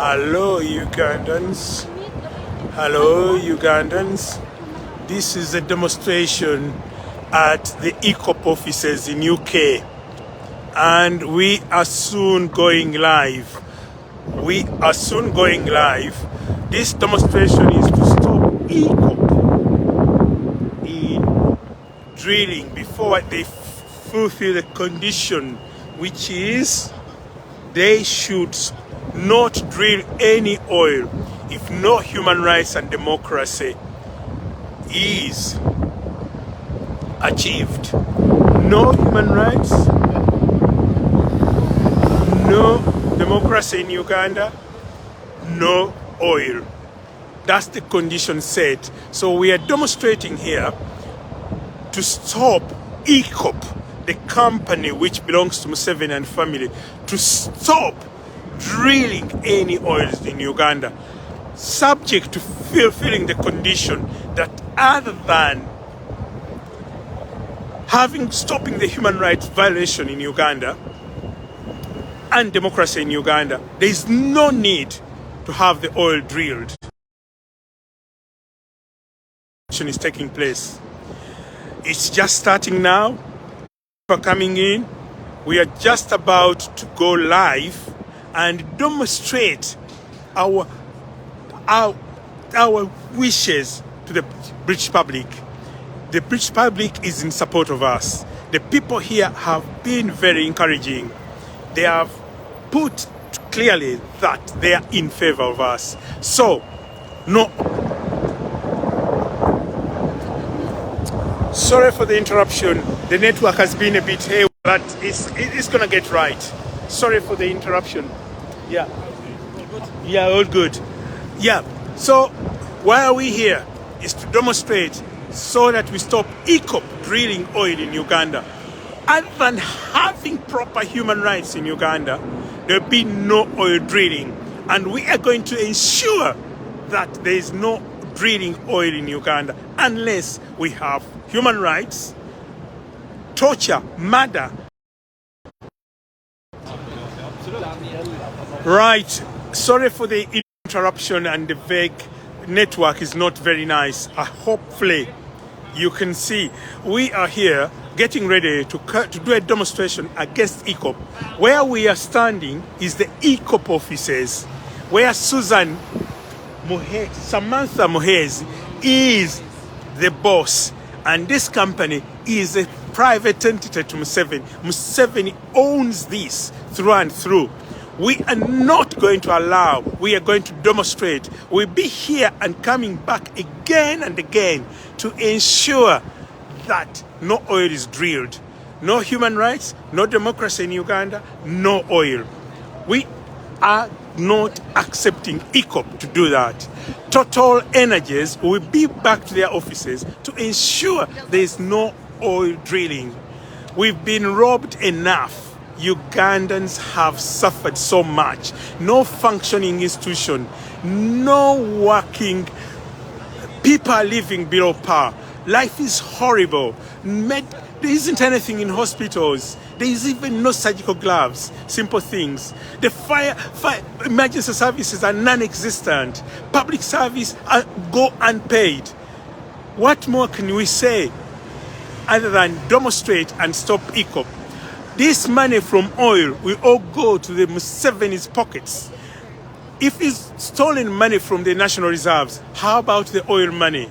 Hello, Ugandans. Hello, Ugandans. This is a demonstration at the EACOP offices in UK, and we are soon going live. This demonstration is to stop EACOP in drilling before they fulfill the condition, which is they should not drill any oil if no human rights and democracy is achieved. No human rights, no democracy in Uganda, no oil. That's the condition set. So we are demonstrating here to stop EACOP, the company which belongs to Museveni and family, to stop drilling any oils in Uganda, subject to fulfilling the condition that other than stopping the human rights violation in Uganda and democracy in Uganda, there is no need to have the oil drilled. Action is taking place. It's just starting now. For coming in, we are just about to go live and demonstrate our wishes to the British public. The British public is in support of us. The people here have been very encouraging. They have put clearly that they are in favor of us. So, no. Sorry for the interruption. The network has been a bit haywire, but it's gonna get right. Sorry for the interruption. Yeah. Yeah, all good. Yeah. So why are we here? Is to demonstrate so that we stop EACOP drilling oil in Uganda. Other than having proper human rights in Uganda, there'll be no oil drilling. And we are going to ensure that there is no drilling oil in Uganda unless we have human rights, torture, murder. Right. Sorry for the interruption, and the vague network is not very nice. Hopefully you can see we are here getting ready to do a demonstration against EACOP. Where we are standing is the EACOP offices, where Samantha Muwonge is the boss, and this company is a private entity to Museveni. Museveni owns this through and through. We are not going to allow, we are going to demonstrate. We'll be here and coming back again and again to ensure that no oil is drilled. No human rights, no democracy in Uganda, no oil. We are not accepting EACOP to do that. Total Energies will be back to their offices to ensure there is no oil drilling. We've been robbed enough. Ugandans have suffered so much. No functioning institution, no working. People are living below par. Life is horrible. There isn't anything in hospitals. There is even no surgical gloves. Simple things. The fire emergency services are non-existent. Public service go unpaid. What more can we say other than demonstrate and stop EACOP? This money from oil will all go to the Museveni's pockets. If it's stolen money from the national reserves, how about the oil money?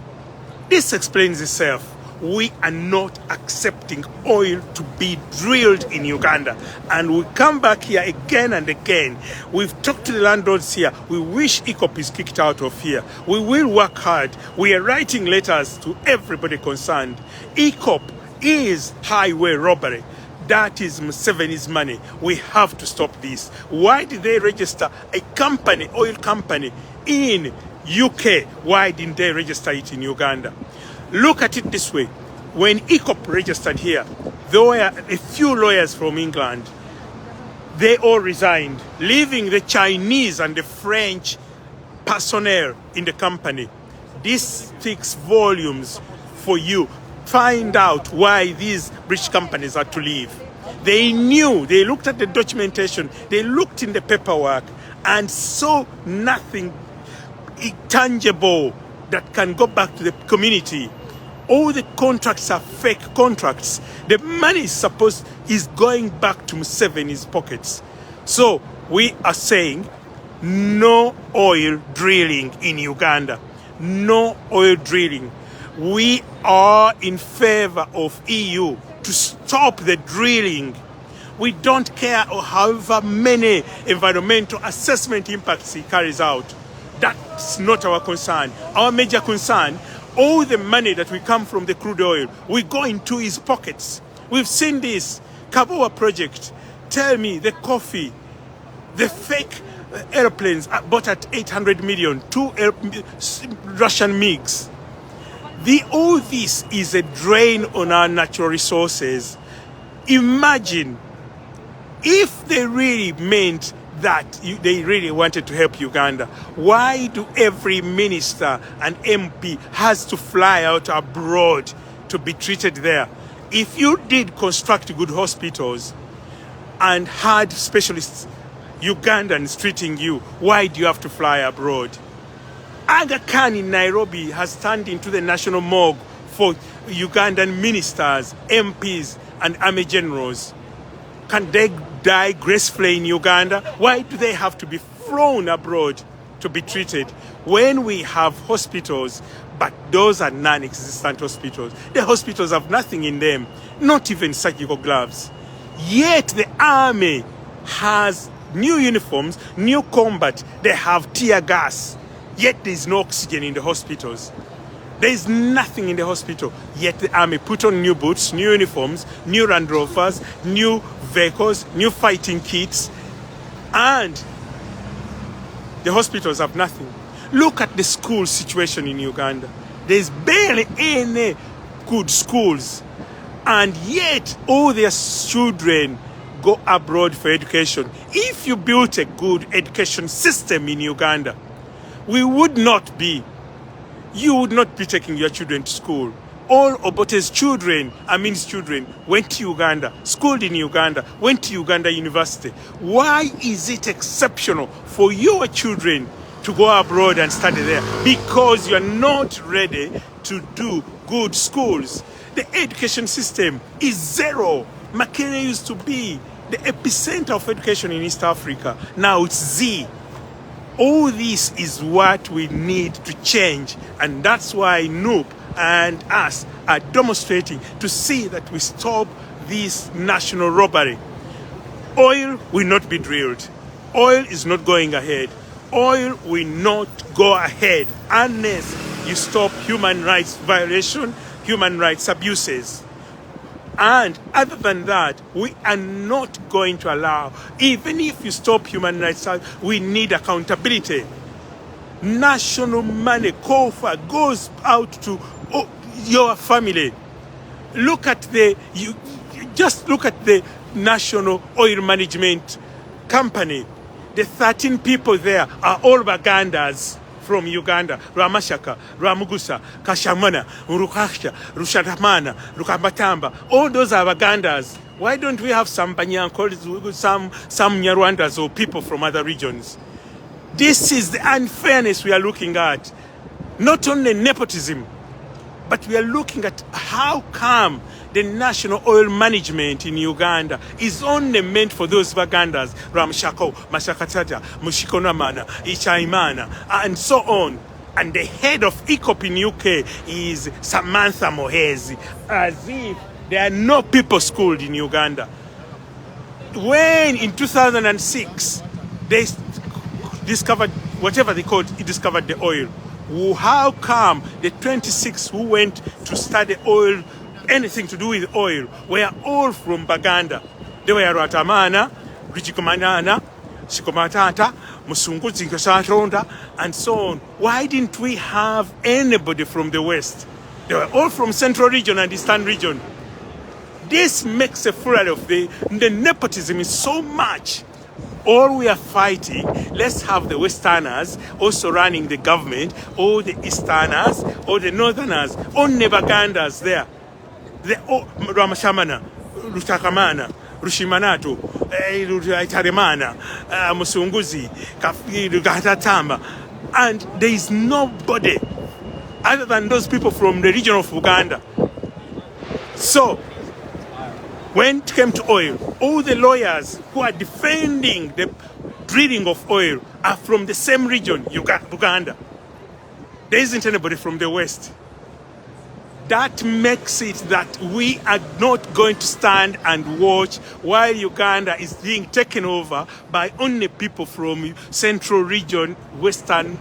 This explains itself. We are not accepting oil to be drilled in Uganda. And we come back here again and again. We've talked to the landlords here. We wish EACOP is kicked out of here. We will work hard. We are writing letters to everybody concerned. EACOP is highway robbery. That is Museveni's money. We have to stop this. Why did they register a company, oil company, in UK? Why didn't they register it in Uganda? Look at it this way. When EACOP registered here, there were a few lawyers from England. They all resigned, leaving the Chinese and the French personnel in the company. This speaks volumes for you. Find out why these British companies are to leave. They knew, they looked at the documentation, they looked in the paperwork, and so nothing tangible that can go back to the community. All the contracts are fake contracts. The money is going back to Museveni's pockets. So we are saying no oil drilling in Uganda. No oil drilling. We are in favor of EU to stop the drilling. We don't care however many environmental assessment impacts he carries out. That's not our concern. Our major concern, all the money that will come from the crude oil will go into his pockets. We've seen this. Kaboa project. Tell me the coffee, the fake airplanes bought at 800 million, two Russian MiGs. All this is a drain on our natural resources. Imagine if they really meant that they really wanted to help Uganda, why do every minister and MP has to fly out abroad to be treated there? If you did construct good hospitals and had specialists, Ugandans treating you, why do you have to fly abroad? Aga Khan in Nairobi has turned into the national morgue for Ugandan ministers, MPs, and army generals. Can they die gracefully in Uganda? Why do they have to be flown abroad to be treated when we have hospitals, but those are non-existent hospitals? The hospitals have nothing in them, not even surgical gloves. Yet the army has new uniforms, new combat, they have tear gas, yet there is no oxygen in the hospitals. There is nothing in the hospital, yet the army put on new boots, new uniforms, new Land Rovers, new vehicles, new fighting kits, and the hospitals have nothing. Look at the school situation in Uganda. There is barely any good schools, and yet all their children go abroad for education. If you built a good education system in Uganda, you would not be taking your children to school. All Obote's children, Amin's children, went to Uganda, schooled in Uganda, went to Uganda University. Why is it exceptional for your children to go abroad and study there? Because you are not ready to do good schools. The education system is zero. Makere used to be the epicenter of education in East Africa. Now it's Z. All this is what we need to change, and that's why Noop and us are demonstrating to see that we stop this national robbery. Oil will not be drilled. Oil is not going ahead. Oil will not go ahead unless you stop human rights violation, human rights abuses. And other than that, we are not going to allow, even if you stop human rights, we need accountability. National money, COFA, goes out to your family. Just look at the National Oil Management Company. The 13 people there are all Ugandans from Uganda. Ramashaka, Ramugusa, Kashamana, Urukasha, Rushatamana, Rukabatamba. All those are Ugandans. Why don't we have some Banyankos, some Nyarwandas or people from other regions? This is the unfairness we are looking at. Not only nepotism, but we are looking at how come the national oil management in Uganda is only meant for those Ugandans, Ramshako, Mashakatata, Mushikonamana, Ichaimana, and so on. And the head of EACOP in UK is Samantha Mohezi, as if there are no people schooled in Uganda. When in 2006, they discovered, whatever they called, it discovered the oil. How come the 26 who went to study oil, anything to do with oil, were all from Baganda? They were Ratamana, Rijikumanana, Shikomatata, Musunguzi Kasatonda, and so on. Why didn't we have anybody from the West? They were all from Central Region and Eastern Region. This makes a fool of the nepotism is so much. All we are fighting, let's have the Westerners also running the government, or the Easterners, or the Northerners, or Nebagandas there. Ramashamana, Rutakamana, Rushimanatu, Taremana, Musunguzi, Gatatama, and there is nobody other than those people from the region of Uganda. So, when it came to oil, all the lawyers who are defending the drilling of oil are from the same region, Uganda. There isn't anybody from the West. That makes it that we are not going to stand and watch while Uganda is being taken over by only people from Central Region, Western,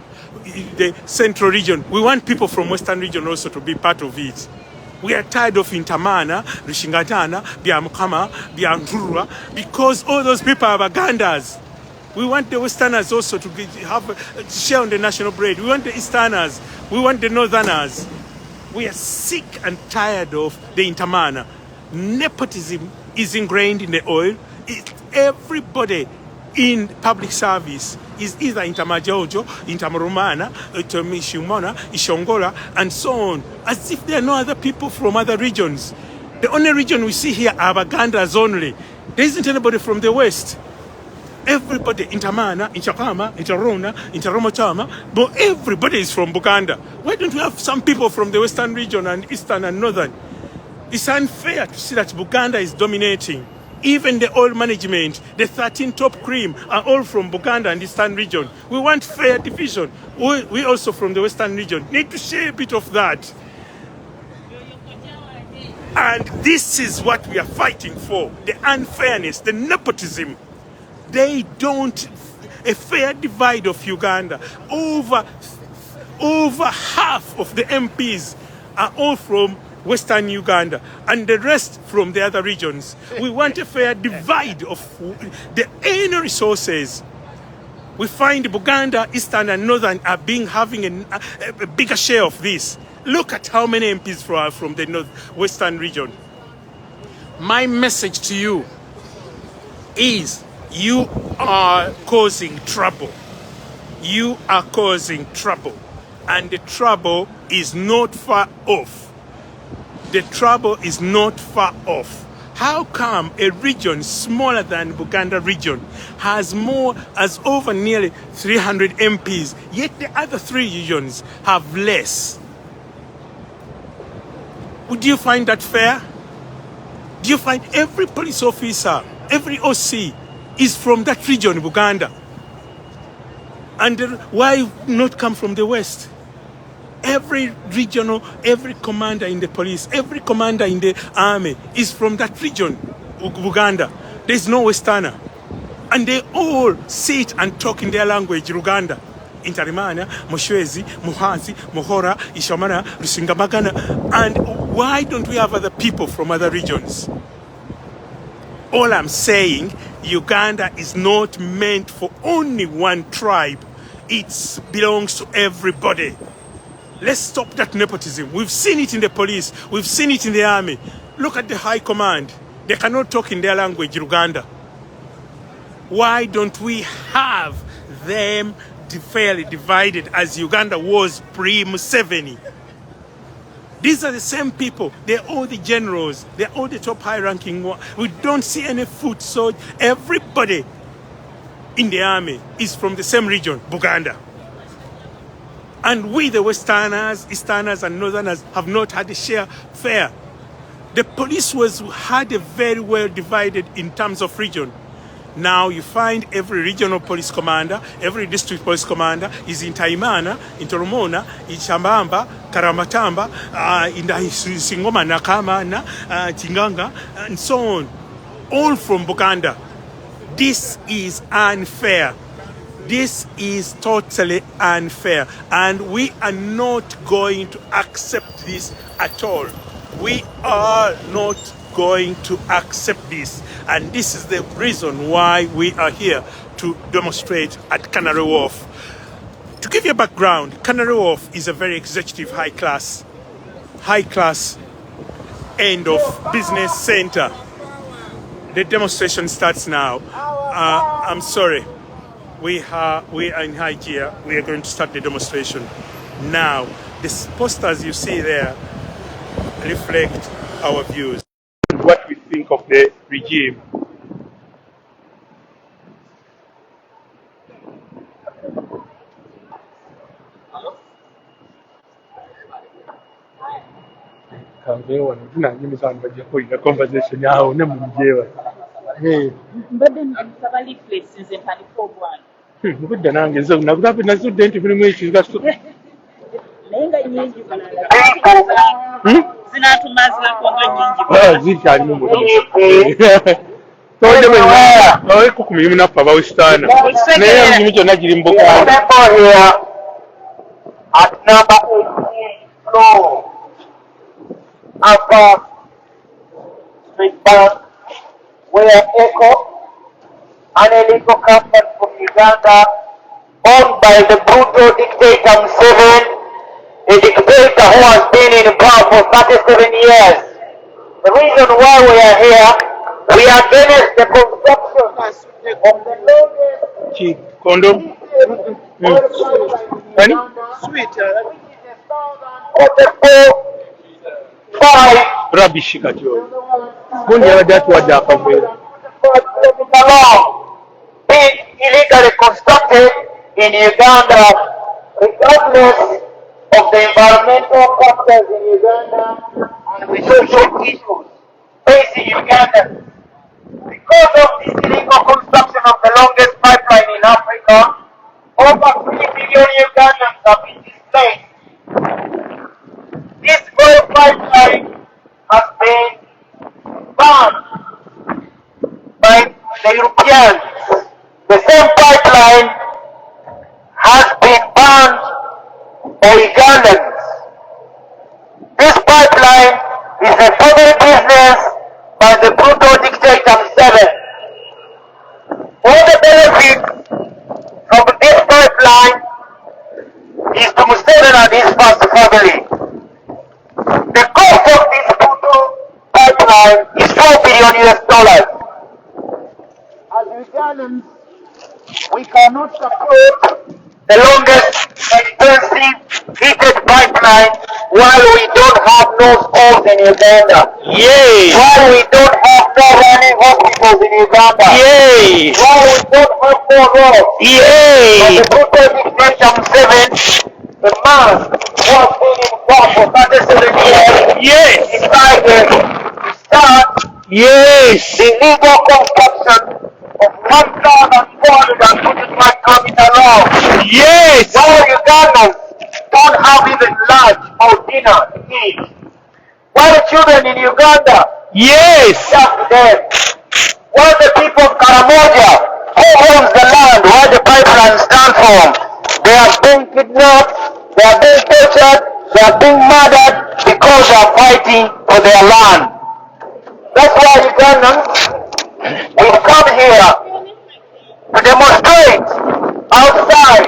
the Central Region. We want people from Western Region also to be part of it. We are tired of Intamana, Rushingatana, Biamukama, Bianturua, because all those people are Ugandans. We want the Westerners also to have a share on the national bread. We want the Easterners. We want the Northerners. We are sick and tired of the Intamana. Nepotism is ingrained in the oil. Everybody in public service is either Intamajojo, Intamarumana, Itomishumona, Ishongola, and so on, as if there are no other people from other regions. The only region we see here are Ugandans only. There isn't anybody from the West. Everybody, Intamana, Inchakama, Intarona, Intaromotama, but everybody is from Buganda. Why don't we have some people from the Western region and Eastern and Northern? It's unfair to see that Buganda is dominating. Even the oil management, the 13 top cream are all from Buganda and Eastern region. We want fair division. We also from the Western region need to share a bit of that. And this is what we are fighting for. The unfairness, the nepotism. They don't, a fair divide of Uganda. Over half of the MPs are all from Western Uganda and the rest from the other regions. We want a fair divide of the inner resources. We find Buganda, Eastern and Northern are having a bigger share of this. Look at how many MPs are from the Western region. My message to you is, you are causing trouble. You are causing trouble. And the trouble is not far off. The trouble is not far off. How come a region smaller than Buganda region has over nearly 300 MPs, yet the other three regions have less? Would you find that fair? Do you find every police officer, every OC is from that region, Buganda? And why not come from the West? Every regional, every commander in the police, every commander in the army is from that region, Uganda. There's no Westerner. And they all sit and talk in their language, Uganda. Intarimana, Moshwezi, Muhazi, Mohora, Ishamana, Rusingamagana. And why don't we have other people from other regions? All I'm saying, Uganda is not meant for only one tribe. It belongs to everybody. Let's stop that nepotism. We've seen it in the police. We've seen it in the army. Look at the high command. They cannot talk in their language, Uganda. Why don't we have them fairly divided as Uganda was pre-Museveni? These are the same people. They're all the generals. They're all the top high-ranking ones. We don't see any foot soldiers. Everybody in the army is from the same region, Buganda. And we, the Westerners, Easterners, and Northerners, have not had a share fair. The police had a very well divided in terms of region. Now you find every regional police commander, every district police commander is in Taimana, in Toromona, in Chambamba, Karamatamba, in Singoma, Nakama, Tinganga, and so on. All from Buganda. This is unfair. This is totally unfair. And we are not going to accept this at all. We are not going to accept this. And this is the reason why we are here to demonstrate at Canary Wharf. To give you a background, Canary Wharf is a very executive high class end of business center. The demonstration starts now. I'm sorry. We are in high gear. We are going to start the demonstration now. The posters you see there reflect our views and what we think of the regime. kange wano tunanyumiza abantu bajja kukolera conversation awo ne munjewa mbadde nsaba leaflets nze mpandika obwana obudde nange nze nakugabe nazudde nti mulimu ekigaso naye nga nnyingi zinatumazirako nga nnyingi zikyalimu mulimu aweko ku mirimu naffe abawesitaana naye emirimu gyonna giri mu Buganda. At number 18 floor Upper Street Bank, where EACOP, an illegal company from Uganda, owned by the brutal dictator Museveni, a dictator who has been in power for 37 years. The reason why we are here, we are against the construction of the longest Condom? Sweet. 1,044 Rubbish kati oyo. Gundi yabadde atuwadde akaveera. Being illegally constructed in Uganda, regardless of the environmental factors in Uganda and the social issues facing Uganda. Because of this illegal construction of the longest pipeline in Africa, over 3 million Ugandans have been displaced. This oil pipeline has been banned by the Europeans. The same pipeline has been banned by Ugandans. This pipeline is a public business by the brutal dictator Museveni. All the benefits from this pipeline is to Museveni and his first family. The cost of this brutal pipeline is $4 billion. As Ugandans, we cannot support the longest expensive heated pipeline while we don't have no schools in Uganda. Yay! While we don't have no running hospitals in Uganda. Yay! While we don't have no roads. Yay! But the brutal dictator Museveni, the man who has been in power for 37 years, Yes! decided to start Yes! the illegal construction of 1,425 kilometers long. Yes! While Ugandans don't have even lunch or dinner to eat. While the children in Uganda Yes! starve to death. While the people of Karamoja, who owns the land where the pipeline stands from, they are being kidnapped, they are being tortured, they are being murdered because they are fighting for their land. That's why Ugandans, we've come here to demonstrate outside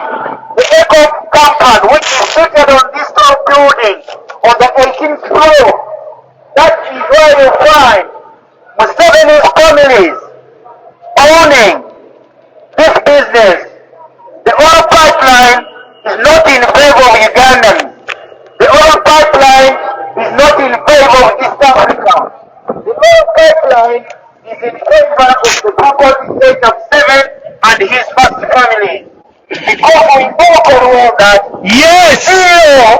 the EACOP compound, which is seated on this tall building on the 18th floor. That is where you find Museveni's families owning this business. The oil pipeline is not in favor of Ugandans. The oil pipeline is not in favor of East Africa. The oil pipeline is in favor of the brutal dictator of Museveni and his first family. Because we know very well that Yes! CEO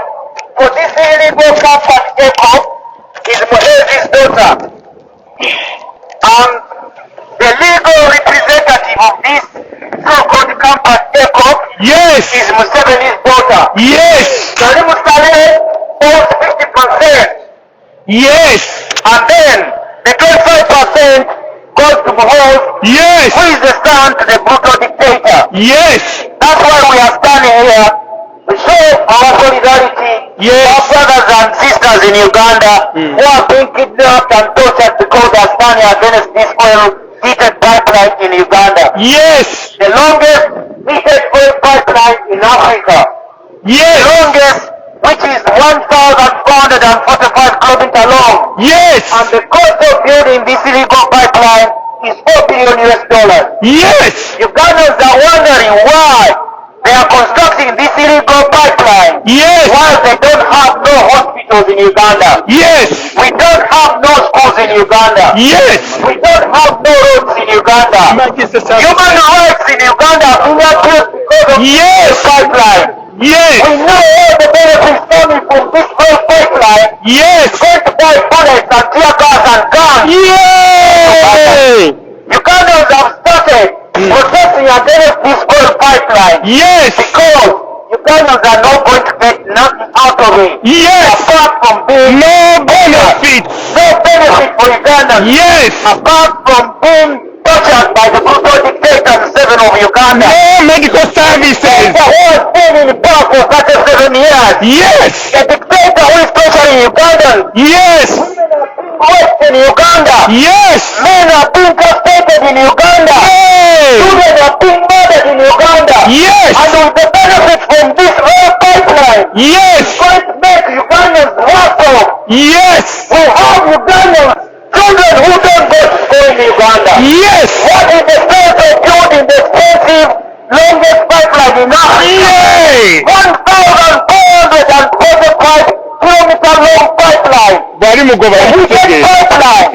for this illegal company EACOP is Muwezi's daughter. And the legal representative of this so-called company EACOP Yes! is Museveni's daughter. Yes! Karimu Saleh owns 50%. Yes! And then the 25% goes to Muwonge, Yes! who is the son to the brutal dictator. Yes! That's why we are standing here to show our solidarity Yes. to our brothers and sisters in Uganda who are being kidnapped and tortured because they are standing against this oil-heated pipeline in Uganda. Yes! The longest heated oil pipeline in Africa. The Yes! longest, which is 1,445 kilometers long. Yes! And the cost of building this illegal pipeline is $4 billion. Yes! Ugandans are wondering why they are constructing this illegal pipeline Yes! while they don't have no hospitals in Uganda. Yes! We don't have no schools in Uganda. Yes! We don't have no roads in Uganda. Human rights in Uganda are being abused because of Yes! this pipeline. Yes! We know all the benefits coming from this oil pipeline. pipeline. Yes. It's going to buy bullets and tear gas and guns. Yay! Ugandans have started protesting against this oil pipeline. Yes. Because Ugandans are not going to get nothing out of it. Yes. Apart from being No benefits. no benefit for Ugandans. Yes. Apart from being tortured by the brutal dictator Museveni of Uganda. No medical services. Who has been in power for 37 years. Yes. A dictator who is torturing Ugandans. Yes. Women are being raped in Uganda. Yes. Men are being castrated in Uganda. Hey. Children are being murdered in Uganda. Yes. And with the benefits from this oil pipeline, Yes. it's going to make Ugandans worse off. Yes. We have Ugandans, children who don't go to school in Uganda. Yes. What is the sense of building the expensive, longest pipeline in Africa? Yay. 1,445-kilometer long pipeline. Bari mugoba Wicked pipeline.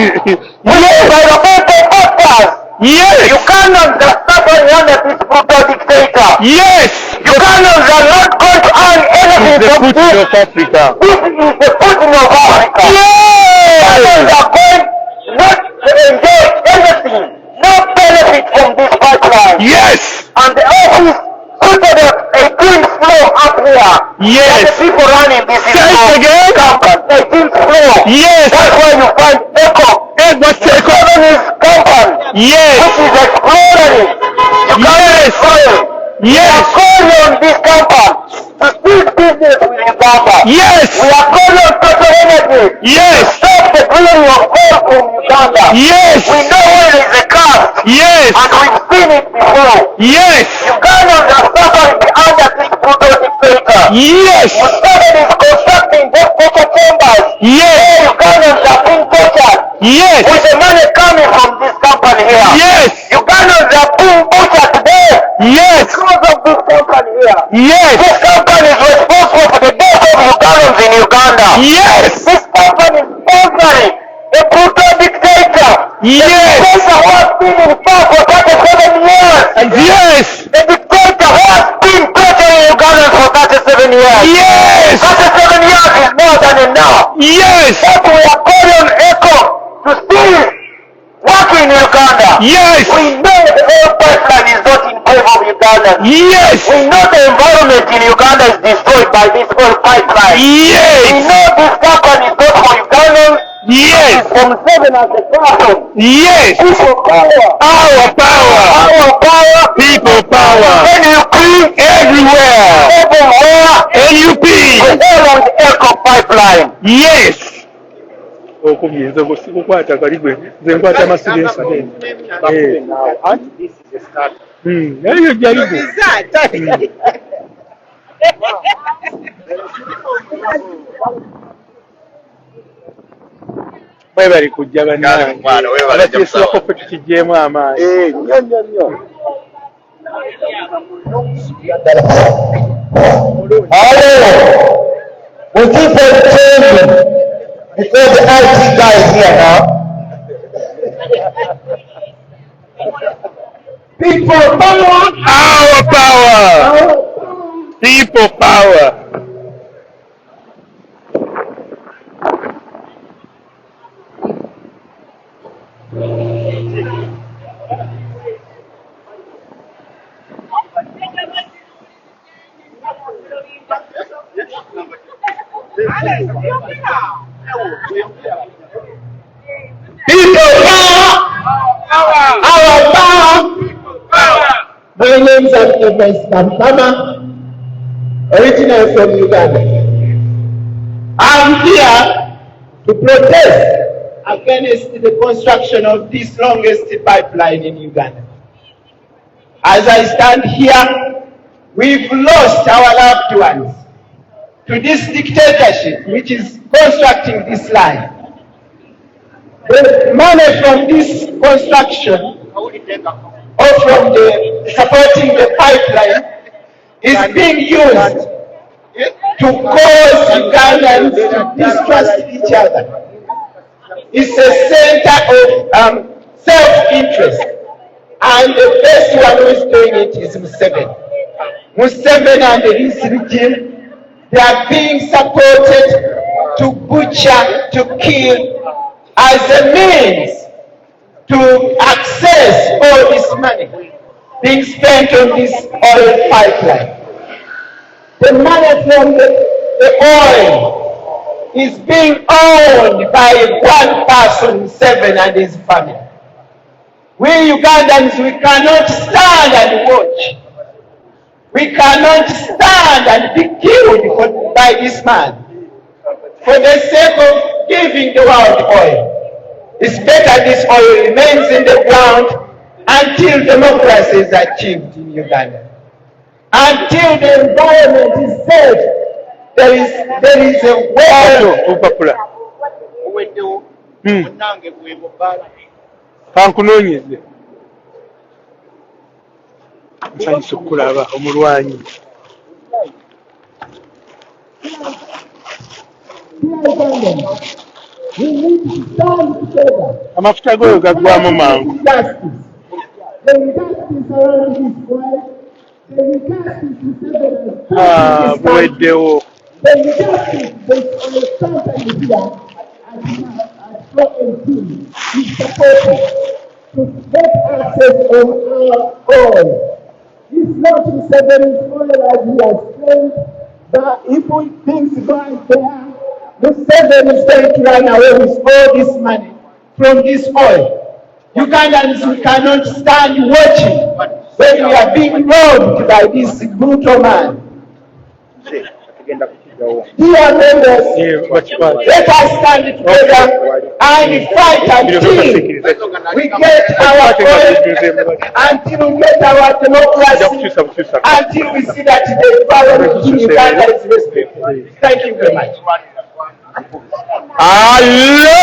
Environmental factors. Yes. Ugandans are suffering under this brutal dictator. Yes. Ugandans are not going to earn anything The from Putin this. of Africa. This is the Putin of Africa. Ugandans Yay. are going not to enjoy anything, no benefit from this pipeline. Yes. And the office suited a twin floor up here. Yes. The people running this is Say it again. campus, a twin floor. Yes. That's where you find EACOP. What's The Japanese company, Yes. which is exploring Ugandan soil. Yes. We are calling on this company to do business with Uganda. Yes. We are calling on Total Energy to Yes. stop the drilling of oil from Uganda. Yes. We know oil is a cost, Yes. and we've seen it before. Yes. Ugandans are suffering under this brutal dictator. Yes. Museveni is constructing those torture chambers. Yes. Where Ugandans are being tortured. Yes. With the money coming from this company here. Yes. Ugandans are being butchered today Yes. because of this company here. Yes. This company is responsible for the death of Ugandans in Uganda. Yes. This company is sponsoring a brutal dictator. Yes. The dictator who has been in power for 37 years. Yes. The dictator who has been torturing Ugandans for 37 years. Yes. 37 years is more than enough. Yes. But we are calling on EACOP to still work in Uganda. Yes. We know the oil pipeline is not in favor of Uganda. Yes. We know the environment in Uganda is destroyed by this oil pipeline. We Yes. know this company is not for Ugandans. Yes. It's from seven as a person. Yes. People power. Our power. Our power. People power. NUP. Everywhere. Everywhere. NUP. All on the EACOP pipeline. Yes. okubye nze sikukwata kaligwe nze nkwata amasirinsa nayo jaligwe mwebali kujja bannange ffe tukigyemu amaanyi We keep on changing before the IT guy is here now. People power. Our power. People power. People power. Our power. My name is Evans Kampama, originally from Uganda. I'm here to protest against the construction of this longest pipeline in Uganda. As I stand here, we've lost our loved ones to this dictatorship which is constructing this line. The money from this construction or from the supporting the pipeline is being used to cause Ugandans to distrust each other. It's a center of self-interest, and the first one who is doing it is Museveni. Museveni and his regime, they are being supported to butcher, to kill, as a means to access all this money being spent on this oil pipeline. The money from the oil is being owned by one person, Museveni and his family. We Ugandans, we cannot stand and watch. We cannot stand and be killed by this man for the sake of giving the world oil. It's better this oil remains in the ground until democracy is achieved in Uganda. Until the environment is safe, there is a world. Kankunoonyeze nsanyusa okulaba omulwanyi. Amafuta goyo gaggwamu mangu. Buweddewo. To get access on our oil. It's not Museveni's oil as he has claimed, but if things go there, Museveni is going to run away with all this money from this oil. Ugandans, we cannot stand watching when we are being robbed by this brutal man. Dear members, let us stand together and fight until we get our oil, until we get our democracy, until we see that the power in Uganda is respected. Thank you very much. Hello,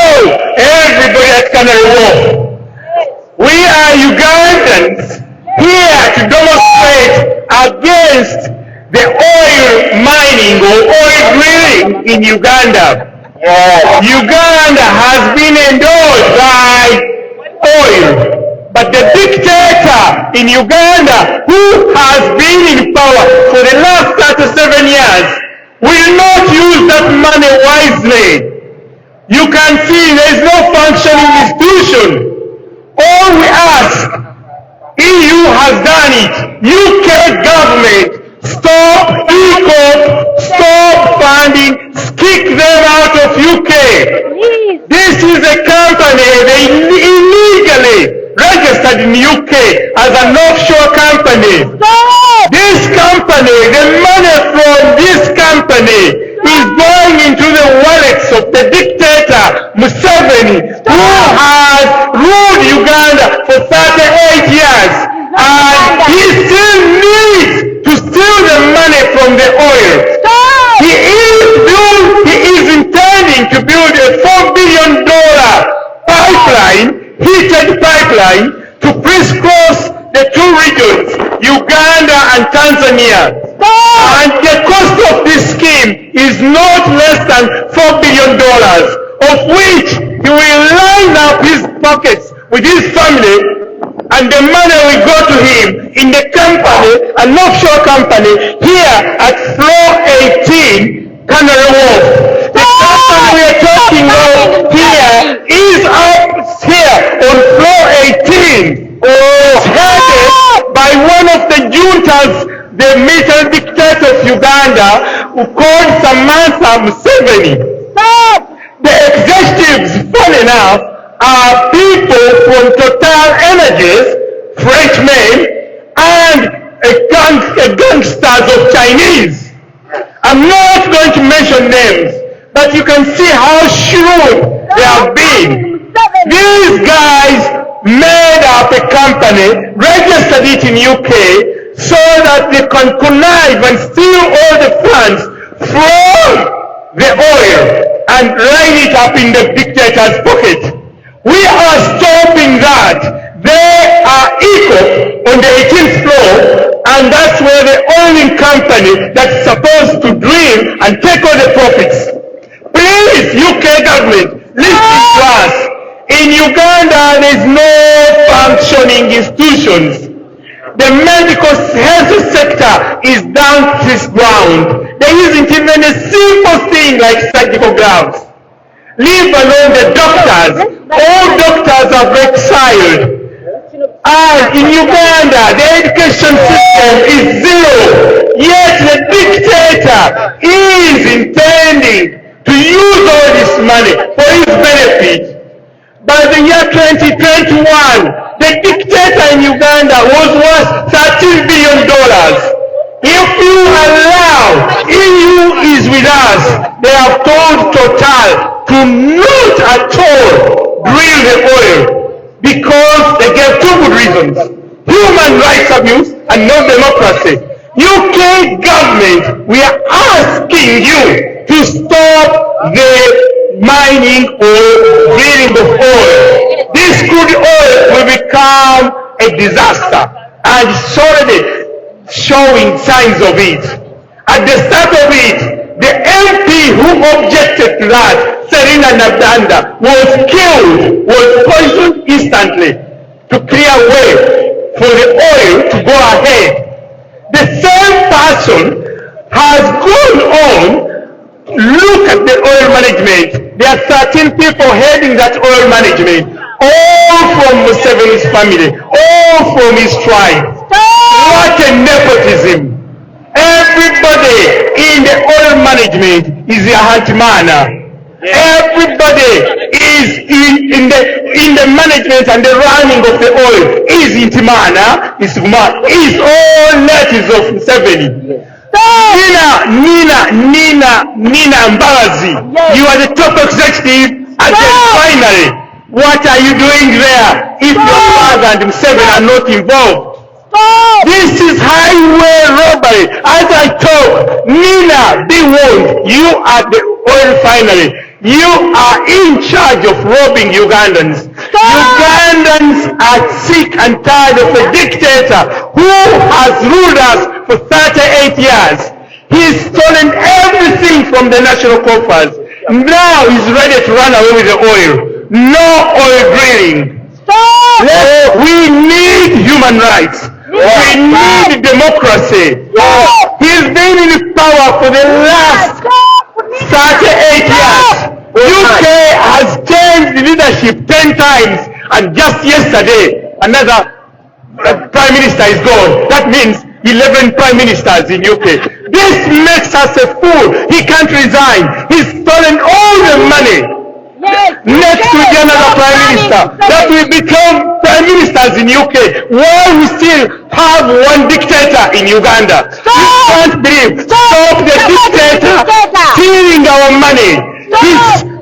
everybody at Canary Wharf. We are Ugandans here to demonstrate against the oil mining or oil drilling in Uganda. Uganda has been endorsed by oil, but the dictator in Uganda, who has been in power for the last 37 years, will not use that money wisely. You can see there is no functioning institution. All we ask, EU has done it. UK government, stop EACOP, stop funding, kick them out of UK. This is a company they illegally registered in UK as an offshore company. This company, the money from this company is going into the wallets of the dictator Museveni, who has ruled Uganda for 38 years, and he still needs to steal the money from the oil. He is intending to build a $4 billion pipeline, heated pipeline, to crisscross the two regions, Uganda and Tanzania. And the cost of this scheme is not less than $4 billion, of which he will line up his pockets with his family, and the money will go to him in the company, an offshore company, here at floor 18, Canary Wharf. The company we are talking about here is up here on floor 18, headed by one of the juntas, the military dictator of Uganda, who called Samantha Museveni. The executives, funny enough, are people from Total Energies, Frenchmen, and gangsters of Chinese. I'm not going to mention names, but you can see how shrewd they have been. These guys made up a company, registered it in UK, so that they can connive and steal all the funds from the oil and line it up in the dictator's pocket. We are stopping that. They are EACOP on the 18th floor, and that's where the oiling company that's supposed to drill and take all the profits. Please, UK government, listen to us. In Uganda, there is no functioning institutions. The medical health sector is down to this ground. There isn't even a simple thing like surgical gloves. Leave alone the doctors. All doctors are exiled. And in Uganda, the education system is zero. Yet the dictator is intending to use all this money for his benefit. By the year 2021, the dictator in Uganda was worth $13 billion. If you allow, EU is with us. They have told Total to not at all drill the oil because they gave two good reasons: human rights abuse and no democracy. UK government, we are asking you to stop the mining or drilling of oil. This crude oil will become a disaster, and it's already showing signs of it. At the start of it, the MP who objected to that, Serena Nabdanda, was killed, was poisoned instantly to clear way for the oil to go ahead. The same person has gone on. Look at the oil management. There are 13 people heading that oil management, all from Museveni's family, all from his tribe. What a nepotism. Everybody in the oil management is a Hantimana. Everybody is in the management and the running of the oil is Intimana, is all natives of Museveni. Nina Mbabazi, you are the top executive at the refinery. What are you doing there if your father and Museveni are not involved? This is highway robbery. As I told Nina, be warned, you are the oil refinery. You are in charge of robbing Ugandans. Ugandans are sick and tired of a dictator who has ruled us for 38 years. He's stolen everything from the national coffers. Now he's ready to run away with the oil. No oil drilling. We need human rights. We need democracy. He's been in power for the last 38 years. UK has changed leadership 10 times, and just yesterday another prime minister is gone. That means 11 prime ministers in UK. This makes us a fool. He can't resign. He's stolen all the money. Next will be another prime minister that will become prime ministers in UK, while we still have one dictator in Uganda. You can't believe. Stop the dictator stealing our money.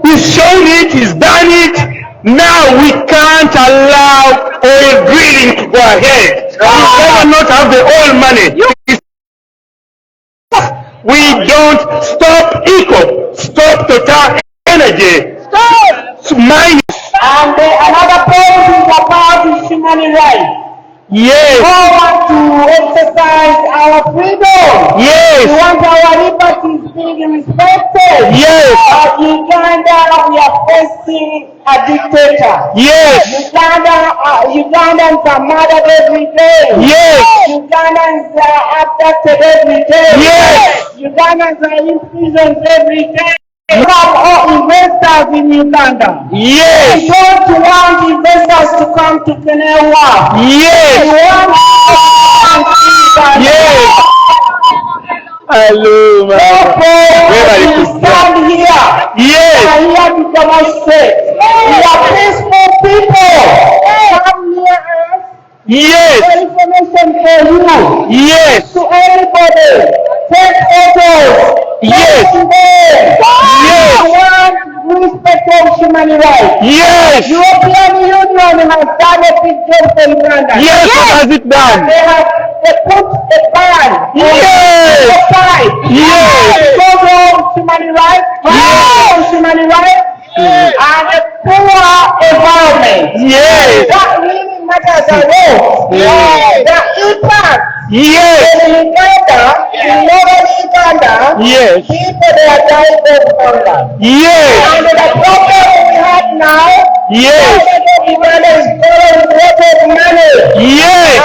He's shown it, he's done it. Now we can't allow oil drilling to go ahead. We cannot have the oil money. We don't stop EACOP, stop Total Energy. Mine. And another point is about human rights. Yes. We want to exercise our freedom. Yes. We want our liberties being respected. Yes. But Uganda, we are facing a dictator. Yes. Ugandans are murdered every day. Yes. Ugandans are abducted every day. Yes. Ugandans are imprisoned every day. We have all investors in Uganda. Yes. We don't want investors to come to Kenewa. Yes. We want Yes. Hello, we stand here. Yes. We are here to demonstrate. We are peaceful people. Come near us. Yes. Information for you. Yes. To everybody. Take photos. Yes. Yes. Respect of human rights. Yes. European Union has done a big job for Uganda. Yes. What has it done? They put a ban. Yes. Yes. Total human rights. Yes. Human rights. And a poor environment. Yes. That really matters a lot. Yes. The impact. Yes. In Uganda, in northern Uganda, Yes. people they are dying of hunger. Yes. And the problem we have now, Yes. Uganda is borrowing a lot of money. Yes.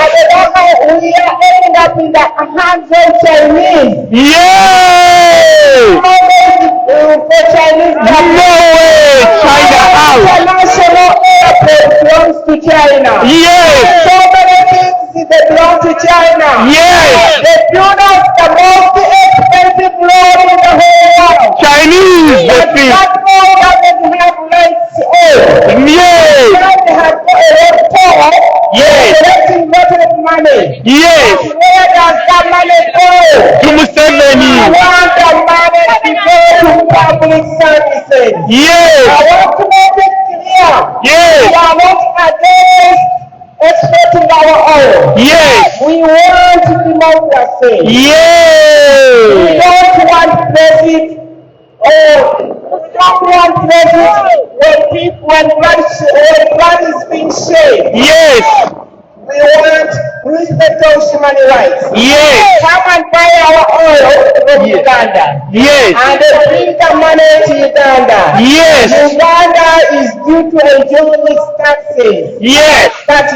And we are ending up in the hands of Chinese. Yes. For Chinese government. No way! China out! International airport belongs to China. Yes! So many things that belong to China. Yes! They build us the most expensive road in the whole world. Chinese, the But thing. that road doesn't have rights on. Yes! China has got a road for. Yes! Collecting lot of money. Yes! Where does that money go? To Museveni. We want the money to go to public services. Yes! I want to make it clear. Yes! We are not against exporting our oil. Yes! We want democracy. We Yes! don't want profit we don't want profit when blood is being shed. Yes! We want respect of human rights. Yes! Come and buy our oil from Uganda. Yes! And they bring the money to Uganda. Yes! Uganda is due to enjoy its taxes. Yes! But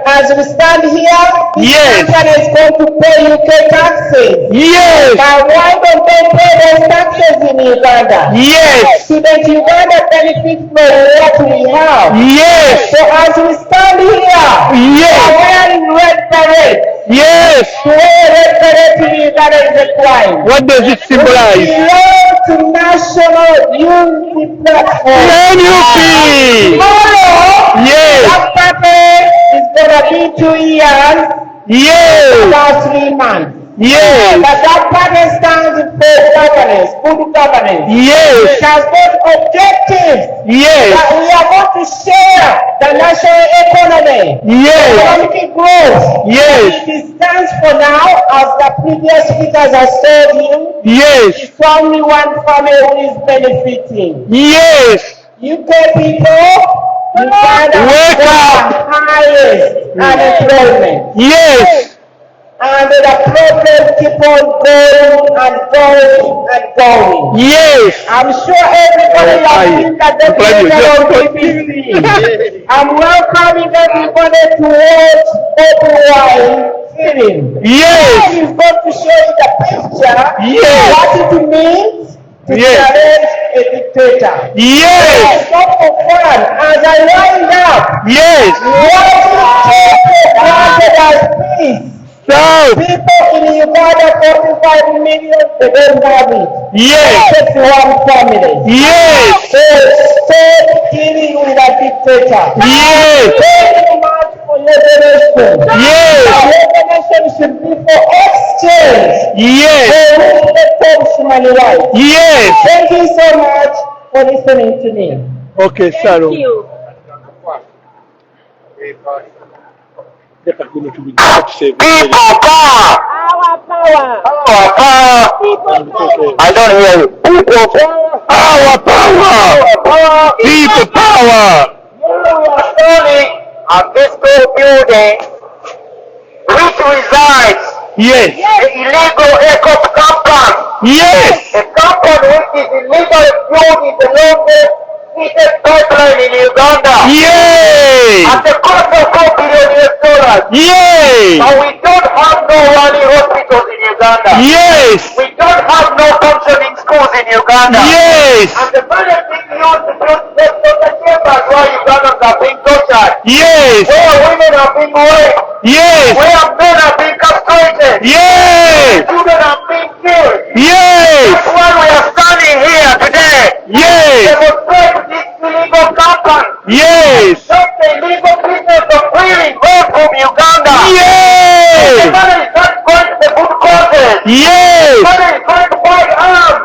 as we stand here, Yes! Uganda is going to pay UK taxes. Yes! But why don't they pay those taxes in Uganda? Yes! So that Uganda benefits from what we have. Yes! So as we stand here, we Yes! are wearing red beret. Yes! To wear red beret in Uganda is a crime. What does it We symbolize? belong to National Unity Platform. NUP! Tomorrow, Yes! that paper is going to be 2 years, Yes! about 3 months. Yes! But that paper stands for governance, good governance. Yes! It has got objectives. Yes! That we are going to share the national economy. Yes! Economic growth. Yes! It stands for now, as the previous speakers have told you, Yes! it's only one family who is benefiting. Yes! UK people, Uganda Wake the up! highest unemployment. Yes! And the problem keep on going and going and going. Yes! I'm sure everybody has seen that documentary on BBC. I'm welcoming everybody to watch Bobi Wine film. Yes! He's going to show you the picture. Yes! What it means to Yes! challenge a dictator. Yes! It's not for fun. As I wind up, Yes! what is taken granted as peace? So! People in Uganda, 45 million, they don't have it. Yes! Just one family. Yes! So stop dealing with a dictator. Yes! Thank you much for your donation. Yes! Your donation should be for exchange. Yes! For respect of human rights. Yes! Thank you so much for listening to me. Okay, Saro. Thank you. People power! Our power. Our power! People power. I don't hear you. People power! Our power! People power! Only a fiscal building which resides Yes! the illegal EACOP compound. Yes! A compound which is illegally built in the longest heated pipeline in Uganda. Yay! At the cost of $4 billion. Yay! But we don't have no running hospitals in Uganda. Yes! We don't have no functioning schools in Uganda. Yes! And the money being used to build the chambers where Ugandans are being tortured. Yes! Where women are being raped. Yes! Where men are being castrated. Yes! Children are being killed. Yes! That's why we are standing here today. Yes! Demonstrate this illegal company. Yes! Stop the illegal business of wheeling gold from Uganda. The Yes! money is not going to the good causes. The Yes! money is going to buy arms.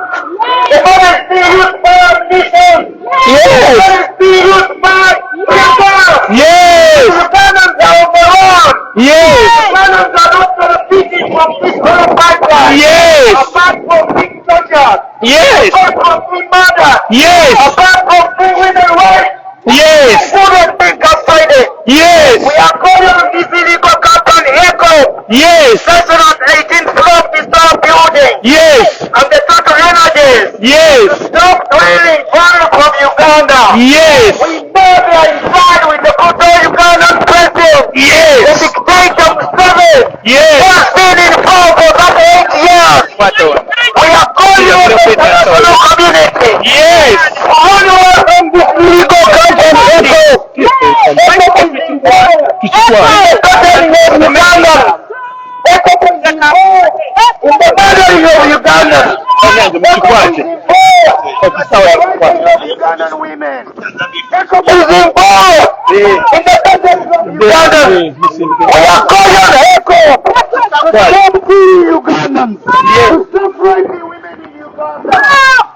The money is being used for ammunition. The Yes! money is being used for people. Yes! Ugandans are overrun. Yes! Ugandans are not benefiting from this whole pipeline. Yes! Apart from being tortured. Yes! Apart from being murdered. Yes! Apart from being women raped. Yes! Food has been castrated. Yes! We are calling on this illegal company EACOP. Yes! Session on 18th floor of this tall building. Yes! And the total energies. Yes! Stop drilling oil from Uganda. Yes! We know they are inside with the brutal Ugandan president. The Yes! dictator Museveni. Who Yes! has been in power for that 8 years. We are calling Ugandans. EACOP is involved Ugandan women. is involved in the presence of Ugandans. We are calling on EACOP To stop killing Ugandans. To stop raping women in Uganda.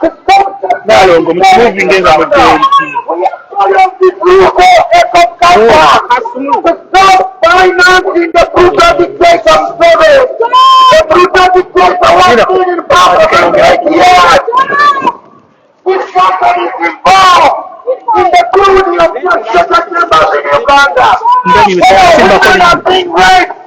to stop Nalongo, moving in our majority. We are calling on this local EACOP council to stop financing the brutal dictator Museveni. The brutal dictator was been in power for 8 years. This company is involved in the building of construction chambers in Uganda. When women are being raped,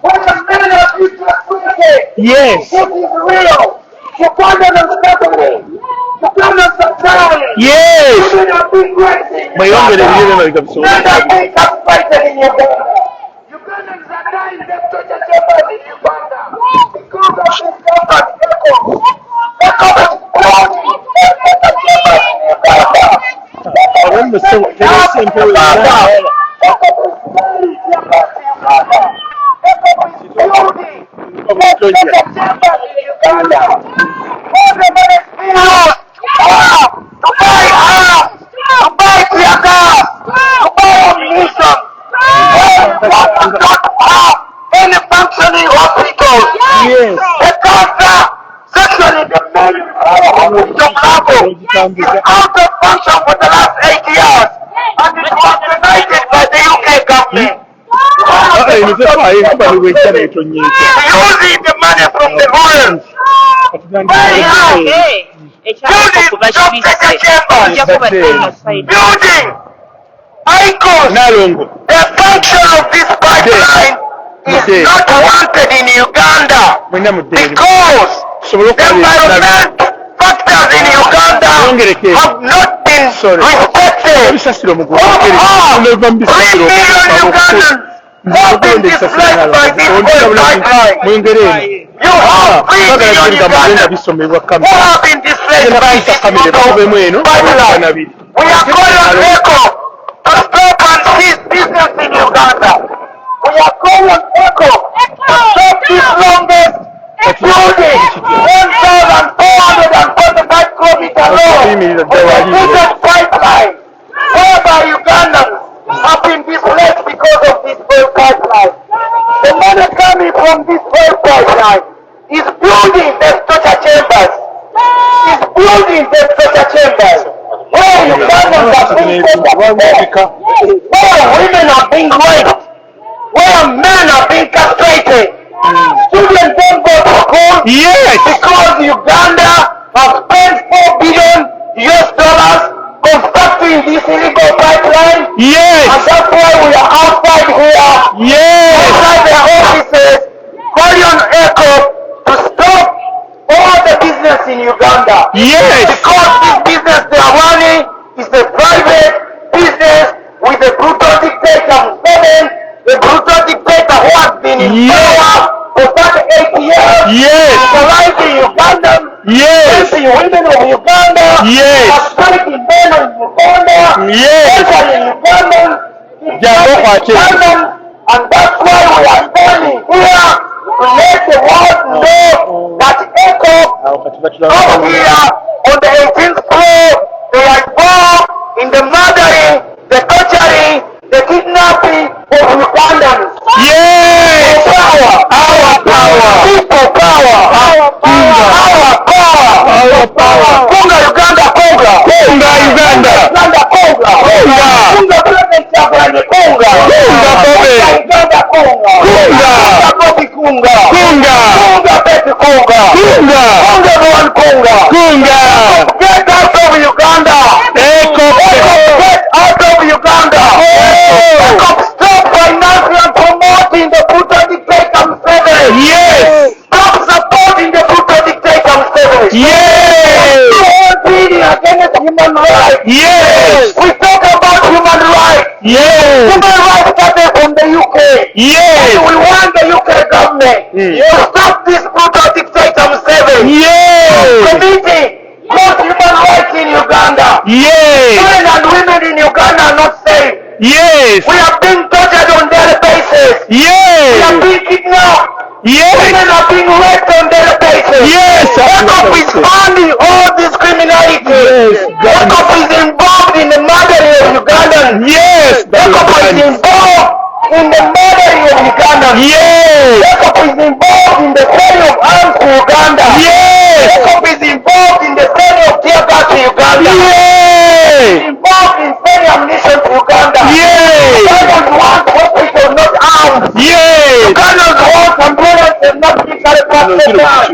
when the men are being transported, Yes. this is real. Ugandans are suffering. Ugandans are dying. Yes. Women are being raped in Muwonge Uganda. really know it. Men are being castrated in Uganda. Ugandans are dying in the torture chambers in Uganda. Because of this government, EACOP is closing the torture chambers in Uganda. When the same EACOP is very jealous Uganda. EACOP is building the torture chambers in Uganda. All the money is being used to buy arms, to buy tear gas, to buy ammunition. Uganda don't have any functioning hospitals. Yes. The cancer section in the main hospital level is out of function for the last 8 years, and it was denied by the UK government. Using Using the money from the owners. Building icons. Nalongo. The function of this pipeline is not wanted in Uganda because the environment factors in Uganda have not been respected. Of 3 million Ugandans have been displaced by this oil pipeline. You have 3 million Ugandans who have been displaced by this oil pipeline. We are calling on EACOP to stop and cease business in Uganda. We are calling on EACOP to stop this longest building, 1,445 kilometers long, with a pipeline, whereby Ugandans have been displaced because of this oil pipeline. The money coming from this oil pipeline is building the torture chambers. Is building the torture chambers. Where Ugandans are being taken, where women are being raped, where men are being castrated. Students don't go to school because Uganda has spent $4 billion constructing this illegal pipeline. And that's why we are outside here, outside their offices, calling on EACOP to stop all the business in Uganda. Because this business they are running is a private business with a brutal dictator Museveni, the brutal dictator who has been in power for 38 years, terrorizing Ugandans, raping women of Uganda, castrating men of Uganda, torturing Ugandans, Ugandans, and that's why we are standing here to let the world know that EACOP up here on the 18th floor, they are involved in the murdering, the torturing, the kidnapping of Ugandans. Our power, people power, our power. Kunga Uganda, kunga. Kunga Uganda. Uganda, kunga. Kunga. Kunga President Chagulanyi, kunga. Kunga Uganda, kunga. Kunga. Kunga Kofi, kunga. Kunga. Kunga Betty, kunga. Kunga. Kunga everyone, kunga. Kunga. Get out of Uganda. EACOP. Get out of Uganda. EACOP, stop financing and promoting the brutal dictator Museveni. Stop supporting the brutal dictator Museveni. Against human rights. We talk about human rights. Human rights started from the UK. And we want the UK government to stop this brutal dictator Museveni. Committing most human rights in Uganda. Men and women in Uganda are not safe. We are being tortured on daily basis. We are being kidnapped. Women are are being raped on daily basis. Yes, EACOP is funding all this criminality. Yes, EACOP is involved in the murdering of Ugandans. Yes, EACOP is involved in the murdering of Ugandans. Yes. EACOP is involved in the selling of arms to Uganda. Yes. EACOP is involved in the selling of tear gas to Uganda. Yes. Involved in selling ammunition to Uganda. Yes. Ugandans want hospitals, not arms. Yes. Ugandans want ambulances and not military personnel.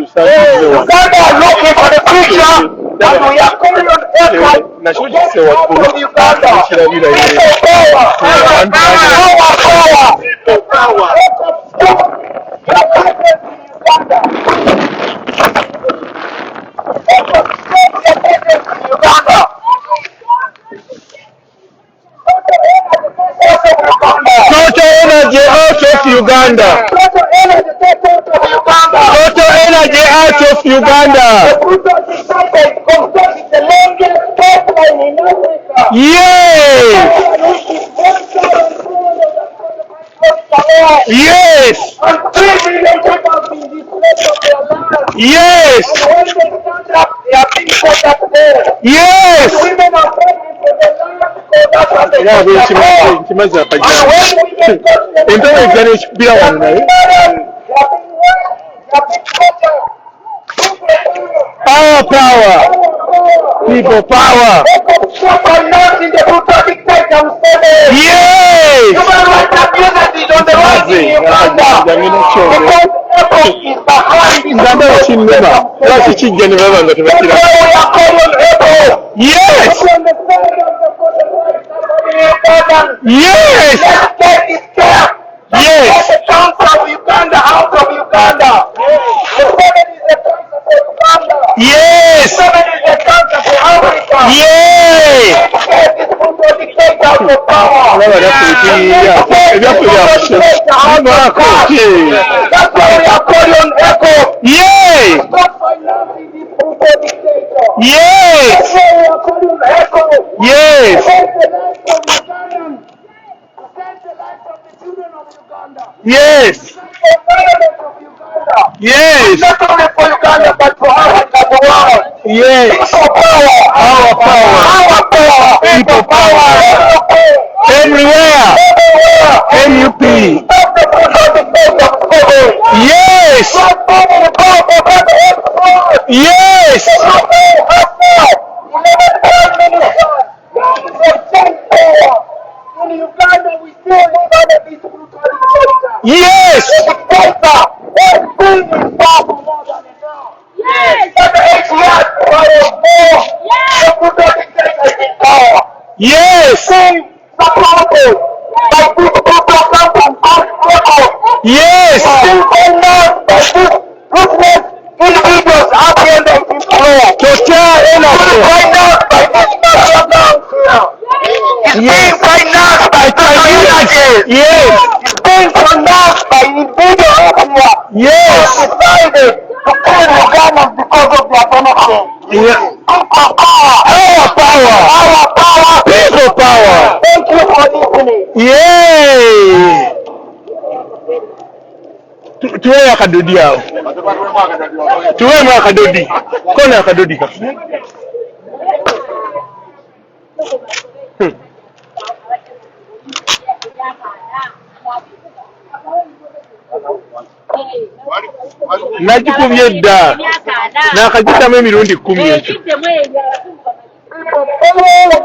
Uganda are looking for the future, and we are calling on EACOP to get out of Uganda. People power. Power. Power. People power. EACOP stop your presence in Uganda. EACOP stop your presence in Uganda. Total energy out of Uganda. Total energy out of Uganda. Total energy out of Uganda. The longest pipeline in Africa. Yes. Yes. And 3 million people have been displaced of their land. Yes. And when they stand up, they are being put up there. Yes. Women are fighting for the land because that's what they Yeah, want. kimaze And apajja. when women touch the Entebe land, ejjana ekikubira wano naye. Power, power. People power. Stop announcing the brutal dictator Museveni. Yes. Human rights abuses is on the rise in Uganda. Because EACOP is behind this Nzambe brutal bakinnema. Lwaki kijja ne baba nga That's tebakira. why we are calling on EACOP. Yes. From the side of the Ugandans. Yes. Let's get this care. Yes. Let's get the cancer of Uganda out of Uganda. Museveni is the cancer for Uganda. Yes. Museveni is the cancer for Africa. Yes. Let's get this brutal dictator out of power. Alaba nakuyitirira. Ebyaffe byakusha. That's why we are calling on EACOP. Yes. Stop financing this brutal dictator. Yes. That's why we are calling on EACOP. Yes. Save the lives of Ugandans. Save the lives of the children of Uganda. Yes. Save the environment of Uganda. Yes. Not only for Uganda, but for Africa, the world. Yes. People power. Our power. Our power. People power. Our power. Everywhere. Everywhere. NUP. Stop the brutal dictator of Museveni. Yes. Stop fighting the power for Uganda. Yes. Stop fighting us now. 11 prime ministers. For change power. In Uganda, we still live under this brutal dictator. Yes. The dictator has been in power for more than a year. Yes. But the 8 years prior more, the brutal dictator is in power. Yes. Being supported by this brutal company called EACOP. Yes. Being financed by this ruthless individuals at the end of this law. Total energy. Financed by this national council. It's being financed by total energy. Yes. It's being financed by individuals here. Yes. Who decided to kill Ugandans because of their benefit. Yes. Our power. Our power. Our power. People power. Thank you for listening. Yay. Tuwe akadodi awo. Tuweemu akadodi. Kona akadodi kaffe. Nagikubye edda. Nakagitamu emirundi 10 ekyo.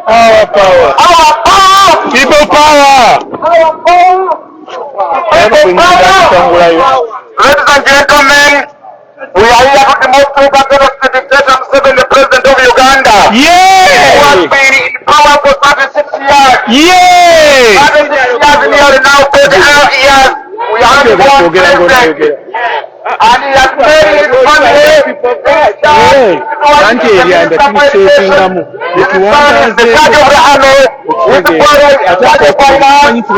Our power. Our power. People power. Our power. Ladies and gentlemen, we are here to demonstrate against the dictator Museveni, the president of Uganda. Who has Yeah. been in power for 36 years. Yeah. 36 years now, 38 years. We have one president. And he has made his family Anti ebyanda tubiseekingamu. the judge of the army, his brother is the judge of finance,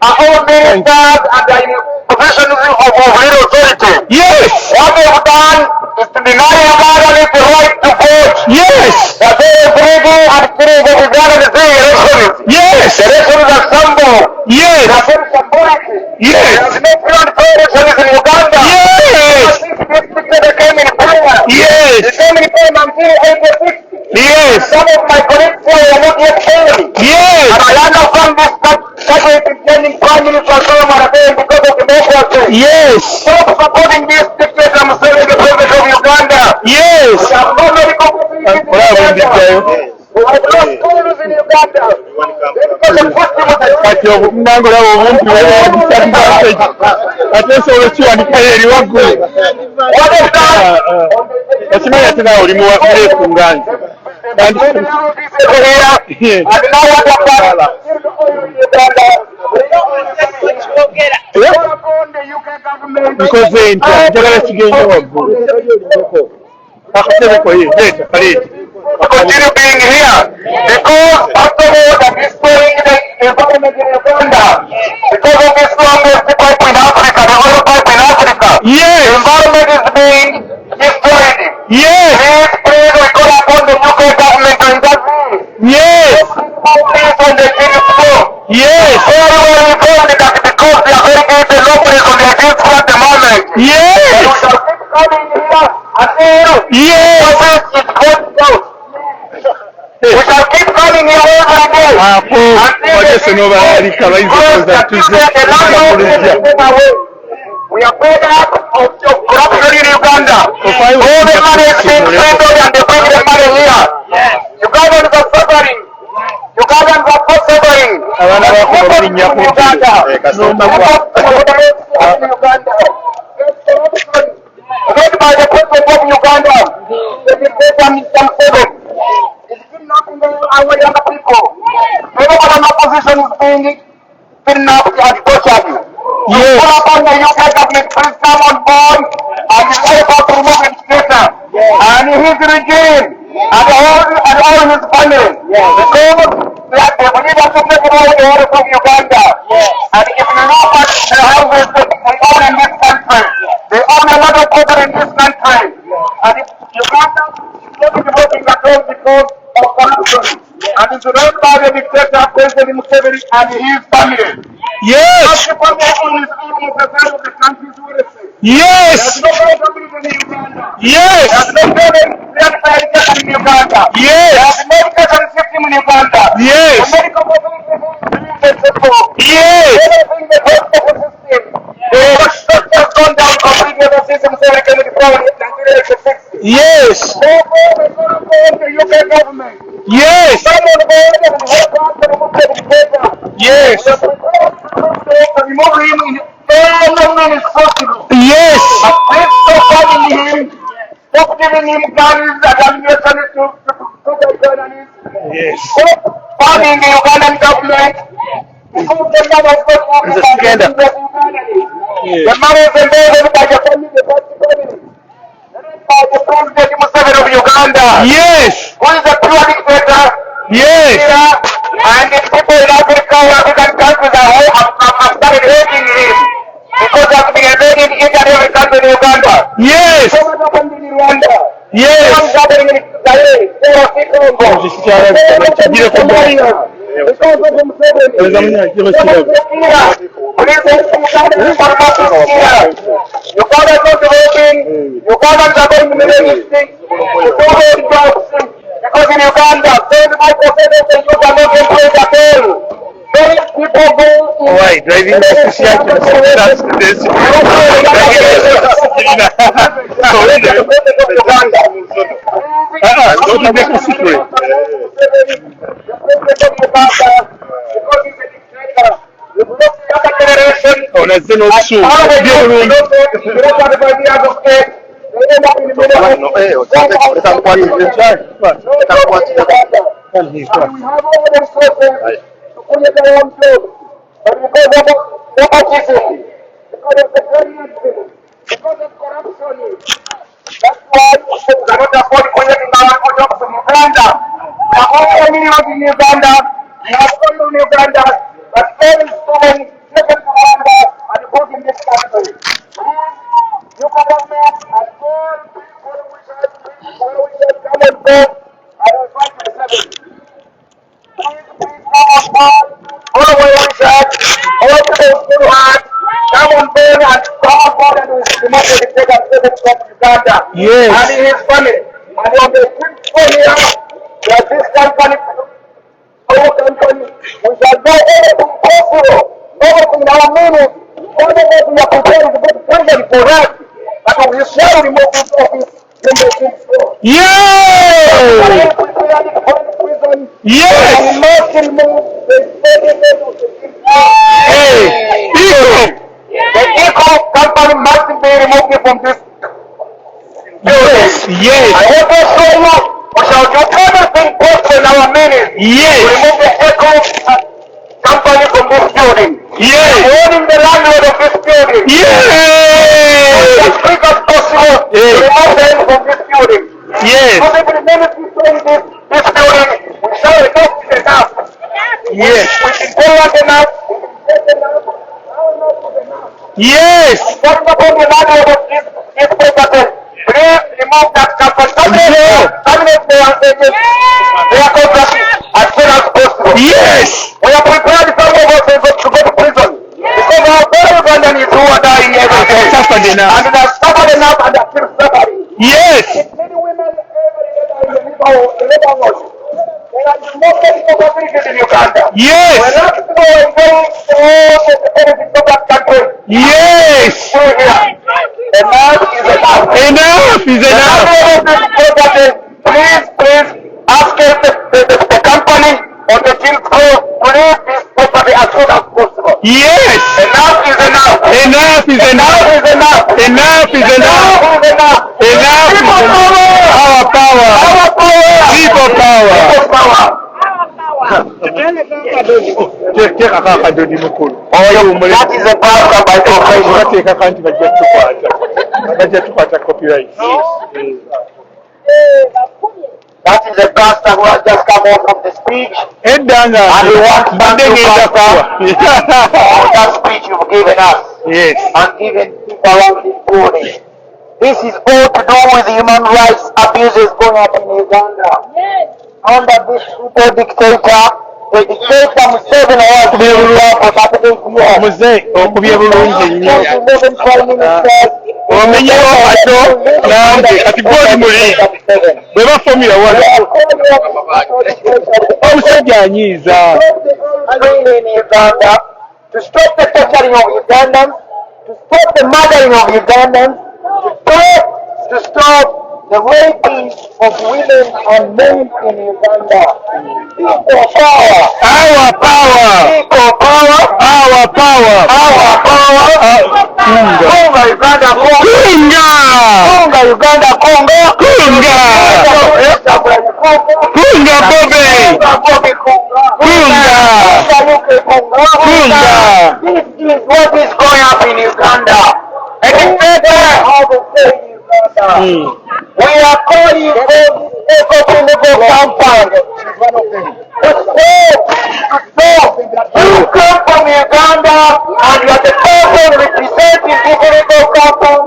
are all ministers and they are in possession of real authority. Yes. What they have done is to deny Uganda the right to vote. Yes. That they are breathing and killing of Uganda the three elections. Yes. The elections are symbol. They Yes. are very symbolic. Yes. There is no free and fair elections in Yes. Some of my colleagues here are not yet killed. Yes. And I understand this cabinet intending Prime Minister Solomon again because of democracy. Yes. Stop supporting this dictator Museveni, the president of Uganda. Yes. We have no medical facilities in Uganda. We have no schools in Uganda. Kati obukunangula obumpi ate nsobola kiwandikayo eri waggulu okimanyi ate nawe oli muleekunganzi nkoze ntya njagala kigende waggulu akatebeko ye leeta kaleeta continue being here because after all that is destroying the environment in Uganda because of this longest pipe in Africa, the oil pipe in Africa. Yes. The environment is being destroyed. Yes. Please we call upon the UK government to intervene. Yes. Please on the Guinness floor. Yes. Everyone informed that because they are very good, the locals on the Guinness floor at the moment. Yes. We shall keep coming here until Yes. it goes down. We shall keep coming here every day. Apo wagese n'obalaalika bayinza tuzze we are fed up of corruption in Uganda. All the money is being spent and they bring the money here. Ugandans are suffering. Ugandans are not suffering. Abaana bakuba bulinnya ku Uganda. Led by the president of Uganda, the dictator Mr. Museveni. Kidnapping our young people. Everyone in opposition is being kidnapped and tortured. Yes. Call upon the UK government, please come on board and help us to remove the dictator and his regime and all his family. Because they believe us to take away the orders of Uganda. And if you know what the houses they own in this country, they own a lot of people in this country. And if Uganda is not developing at all because of corruption. And it's run by the dictator President Museveni and his family. Yes. The people is almost the side of the country's policy. Yes. There's no government in Uganda. Yes. There's no government in Uganda. Yes. There's no education system in Uganda. Yes. The medical facilities Yes. everything the health system. The structure has gone down completely ever since Museveni came to power in 1986. Yes. Therefore, we're going to call the UK government. Yes. Someone go ahead and help us to remove the dictator. Yes. We are prepared to remove him in any minute possible. Yes. But please stop fighting him. Stop giving him guns and ammunition to the journalists. Yes. Stop fighting the Ugandan government. Because the man has got It's a scandal. The man is embedded by the family, the family. By the president Museveni of Uganda. Yes. Who is a pure dictator. Yes. And the people in Africa, African countries have started hating him because they have been invading each and every country in Uganda. Yes. So much happened in Rwanda. Yes. So much happening in Israel, Congo. Somalia. Because of Museveni. Uganda is not developing. Ugandans are going to be resisting. Because in Uganda, 75% of the youth are not employed at all. Very people go to Why? Driving association that's this. Don't make a secret. Oh, that's the no shoe. Put it around too. But because of nepotism, because of sectarianism, because of corruption, that's why we cannot afford creating our own jobs in Uganda. We have all millions in Uganda, we have all in Uganda, but very soon taken to Rwanda and put in this country. You government and all people we shall come and go and we fight for the seven. Please come on board, all the way we said, all to those who had, come on board and come on board and we remove the dictator from Uganda. Yes. And his family. And on the 5th here, that this company, our company, we shall do everything possible, everything in our means, everything we are prepared to put prison for us, but we shall remove this office in the sixth floor. Yes! Yes! We must remove the president of the sixth floor. Hey! EACOP! The EACOP company must be removed from this building. Yes! I want to show you, we shall do everything possible in our means to Yes! remove the EACOP company from this building. Yes! Warning the landlord of this building. Yes! As quick as possible to remove them from this building. Yes! Because if the minute we stay in this building, we shall enough is enough. Yes! We can go long enough, we can take enough, now enough is enough. Yes! Calling upon the landlord of this property, please remove that company. Terminate their contract as soon as possible. Yes! We are prepared some of us to go to prison. Because our fellow Ugandans who are dying every day. Suffered enough. And they have suffered enough and they are still suffering. Yes! Many women every day in the neighborhood. There are more medical facilities in Uganda. Yes! We're not going to all the benefits of that country. Yes! Through here. Enough is enough. Enough is enough! Please ask the company on the field floor to leave this property as soon as possible. Yes! Enough is enough. Enough is enough! Enough is enough. Enough is enough! Enough is enough. Enough is People enough! power. Our power! Our power. People power! People power. Tekako akadodi mukulu. That is a power by profession. Bateekako nti bajja tukwata copyright. That is a pastor who has just come out from the speech. Edda nga mbadde ngenda kuwa. That speech you've given us. Yes. And given people around this building. This is all to do with human rights abuses going on in Uganda. Under this super dictator, the dictator Museveni was to be ruled for 38 years. Muze okubye bulungi nnyo. 11 prime ministers. Omenyewo ato nange kati goli muli. Bwe bafomira wano. Omusajja anyiiza. In Uganda, to stop the torturing of Ugandans, to stop the murdering of Ugandans, to stop the raping of women and men in Uganda. People power. Our power. People power. Our power. Our power. Konga Uganda Konga. Konga Uganda Konga. Kunga. Kunga Bobe. Konga Konga. Kunga. This is what is going up in Uganda. A dictator of the Uganda. We are calling for this eco-political compound. You come from Uganda and you are the person representing this eco compound.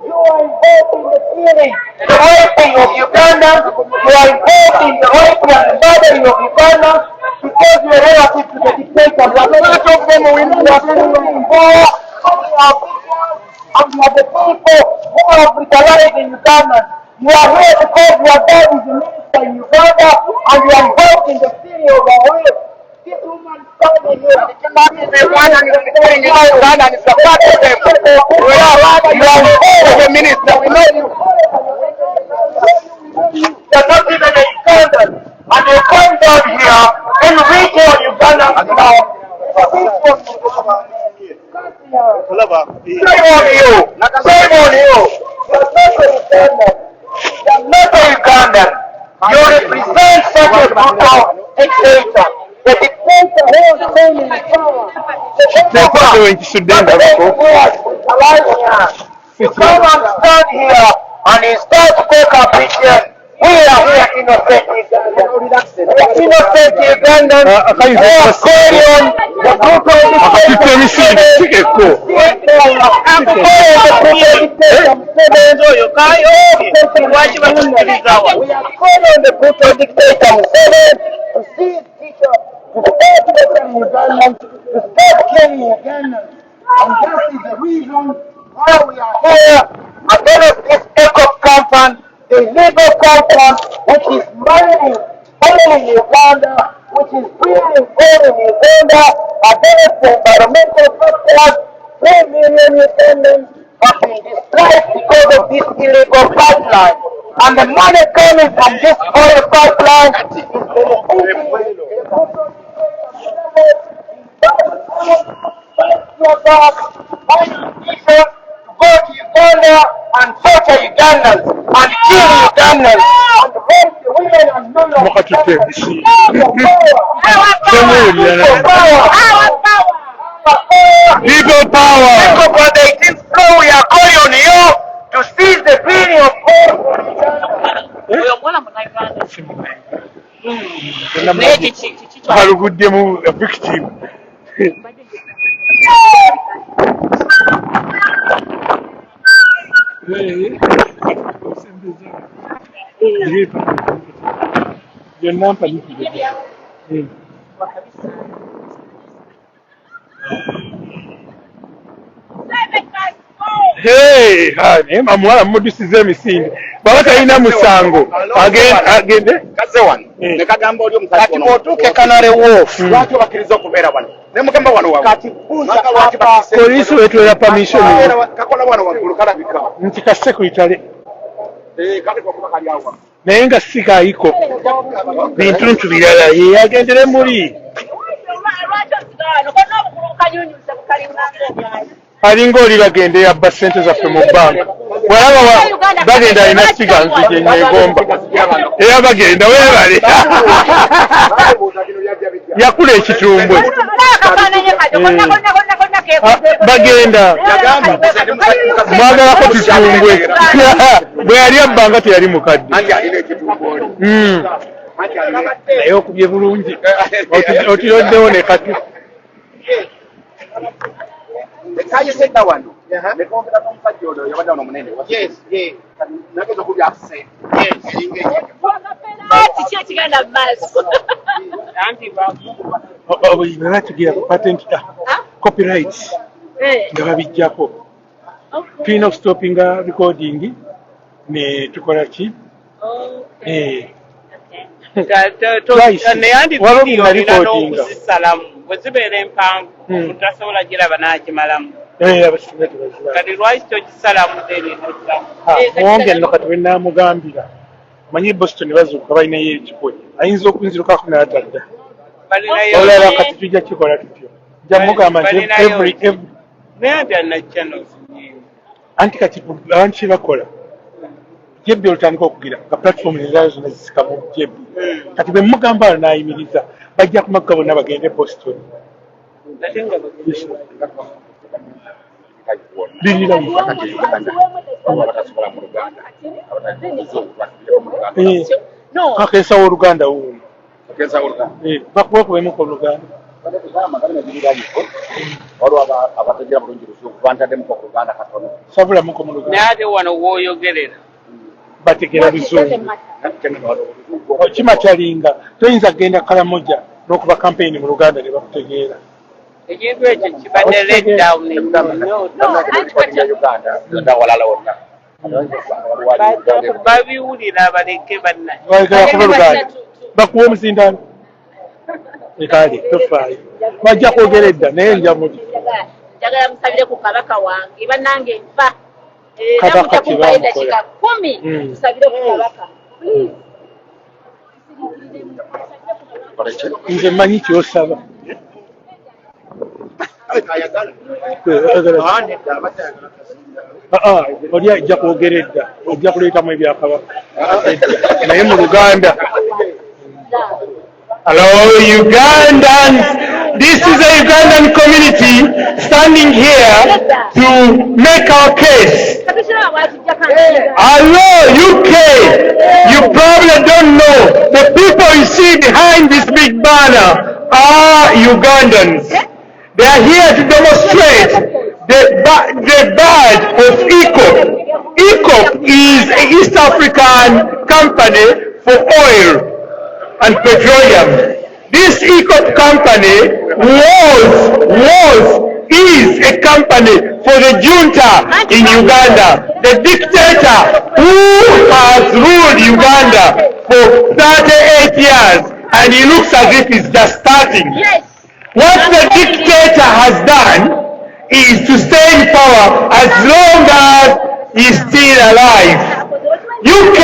You are involved in the killing, the raping of Ugandans. You are involved in the raping and the murdering of Ugandans because you are relative to the dictator. Most of them will not be involved. And we are the people who are brutalizing Ugandans. You are here because your dad is a minister in Uganda and you are involved in the city of our This woman standing here, cannot be the one and is telling you Uganda and is supporting them. You are involved as a minister, we know you. You are not even a Ugandan. And you come down here and reach out Uganda and now. Shame on you! Shame on you! You are not a Ugandan. You are not a Ugandan. You represent such a brutal dictator. The dictator who is claiming power. You come and stand here and you start to take a picture. We are here innocent Ugandans. We are innocent Ugandans. We are going on the brutal dictator to see it teacher, to stop killing Ugandans, to stop killing Ugandans. And that is the reason why we are here against this EACOP compound, the illegal compound which is mining in Uganda, which is bringing gold in Uganda against the environmental factors. 3 million Ugandans have been displaced because of this illegal pipeline. And the money coming from this oil pipeline is benefiting go to Uganda and torture Ugandans and kill Ugandans and rape the women and men of People power! On the 18th floor, we are calling on you to seize the building of Haluguddemu a victim. Hey, amwala mudisize emisinde baba talina musango agende kaze wano ne kagamba oli omusajja kati bw'otuuka Canary Wharf lwaki obakkiriza okubeera wano ne mugamba wano wawe kati poliisi wetwera permission kakola wano waggulu kalabika nti kasse kuyitale kale kwakuba kali awa naye nga si kaayiko bintuntu birala ye agendere muli alinga oli bagende yabba ssente zaffe mu bbanka walaba bagenda alina siga nzije nyegomba era bagenda weebale yakula ekitumbwe bagenda mwagalako tutumbwe bwe yali abbanga teyali mukadde naye okubye bulungi otiroddewo ne katu kayisedda wano ne twogera n'omusajja oyo yabadde wano omunene nageza okubya accent kigenda mu maaso bwe batugira ku patent copyright nga babijjako tulina okustopinga recording ne tukola ki neyandiviriyo olina n'okuzisalamu bwe zibeera empanvu omuntu asobola giraba n'agimalamu kati lwaki togisalamu Muwonge nno kati bwenamugambira manyi Boston bazuuka balinayo ekikwe ayinza okunzirukako n'atadda olaba kati tujja kikola tutyo nja mugamba nti naye nti anajja nozinyeewo anti kati abantu kyebakola jebbi olutandika okugira nga platform ezaayo zonna zisika mu jebbi kati bwe mugamba n'ayimiriza bajja kumagga bonna bagende Boston akensawo oluganda wuuno bakuba okubemu ku luganda sabulamuko mu luganda naye ate wano wooyogerera bategera bizungu kimakyalinga toyinza kgenda Kalamoja n'okuba campaign mu luganda ne bakutegeera ekintu ekyo kibadde letdown babiwulira baleke bayagala kuba luganda bakuwa omuzindaalo ekale tofaayo bajja kwogera edda naye njamuli njagala musabire ku kabaka wange bannange nfa kabaka kyebamukola dakika 10 tusabire ku kabaka nze manyi kyosaba oli ajja kwogera edda ojja kuleetamu ebyakabaka naye mu luganda Hello, Ugandans. This is a Ugandan community standing here to make our case. Hello, UK. You probably don't know. The people you see behind this big banner are Ugandans. They are here to demonstrate the badge of EACOP. EACOP is an East African company for oil and petroleum. This EACOP company is a company for the junta in Uganda, the dictator who has ruled Uganda for 38 years and he looks as if he's just starting. Yes. What the dictator has done is to stay in power as long as he's still alive. UK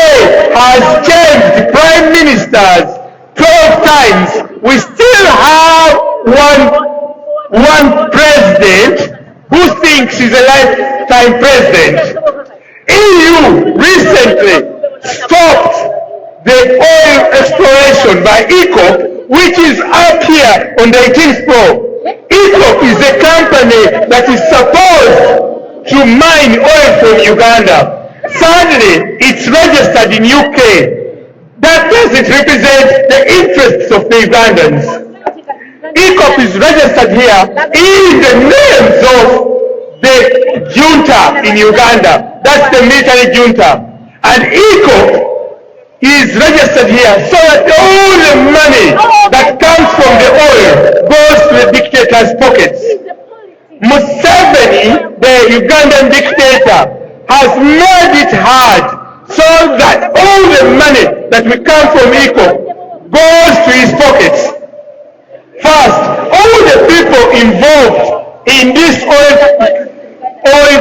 has changed prime ministers 12 times. We still have one president who thinks he's a lifetime president. EU recently stopped the oil exploration by EACOP, which is up here on the 18th floor. EACOP is a company that is supposed to mine oil from Uganda. Sadly, it's registered in UK. That doesn't represent the interests of the Ugandans. EACOP is registered here in the names of the junta in Uganda. That's the military junta. And EACOP is registered here so that all the money that comes from the oil goes to the dictator's pockets. Museveni, the Ugandan dictator, has made it hard so that all the money that will come from EACOP goes to his pockets. First, all the people involved in this oil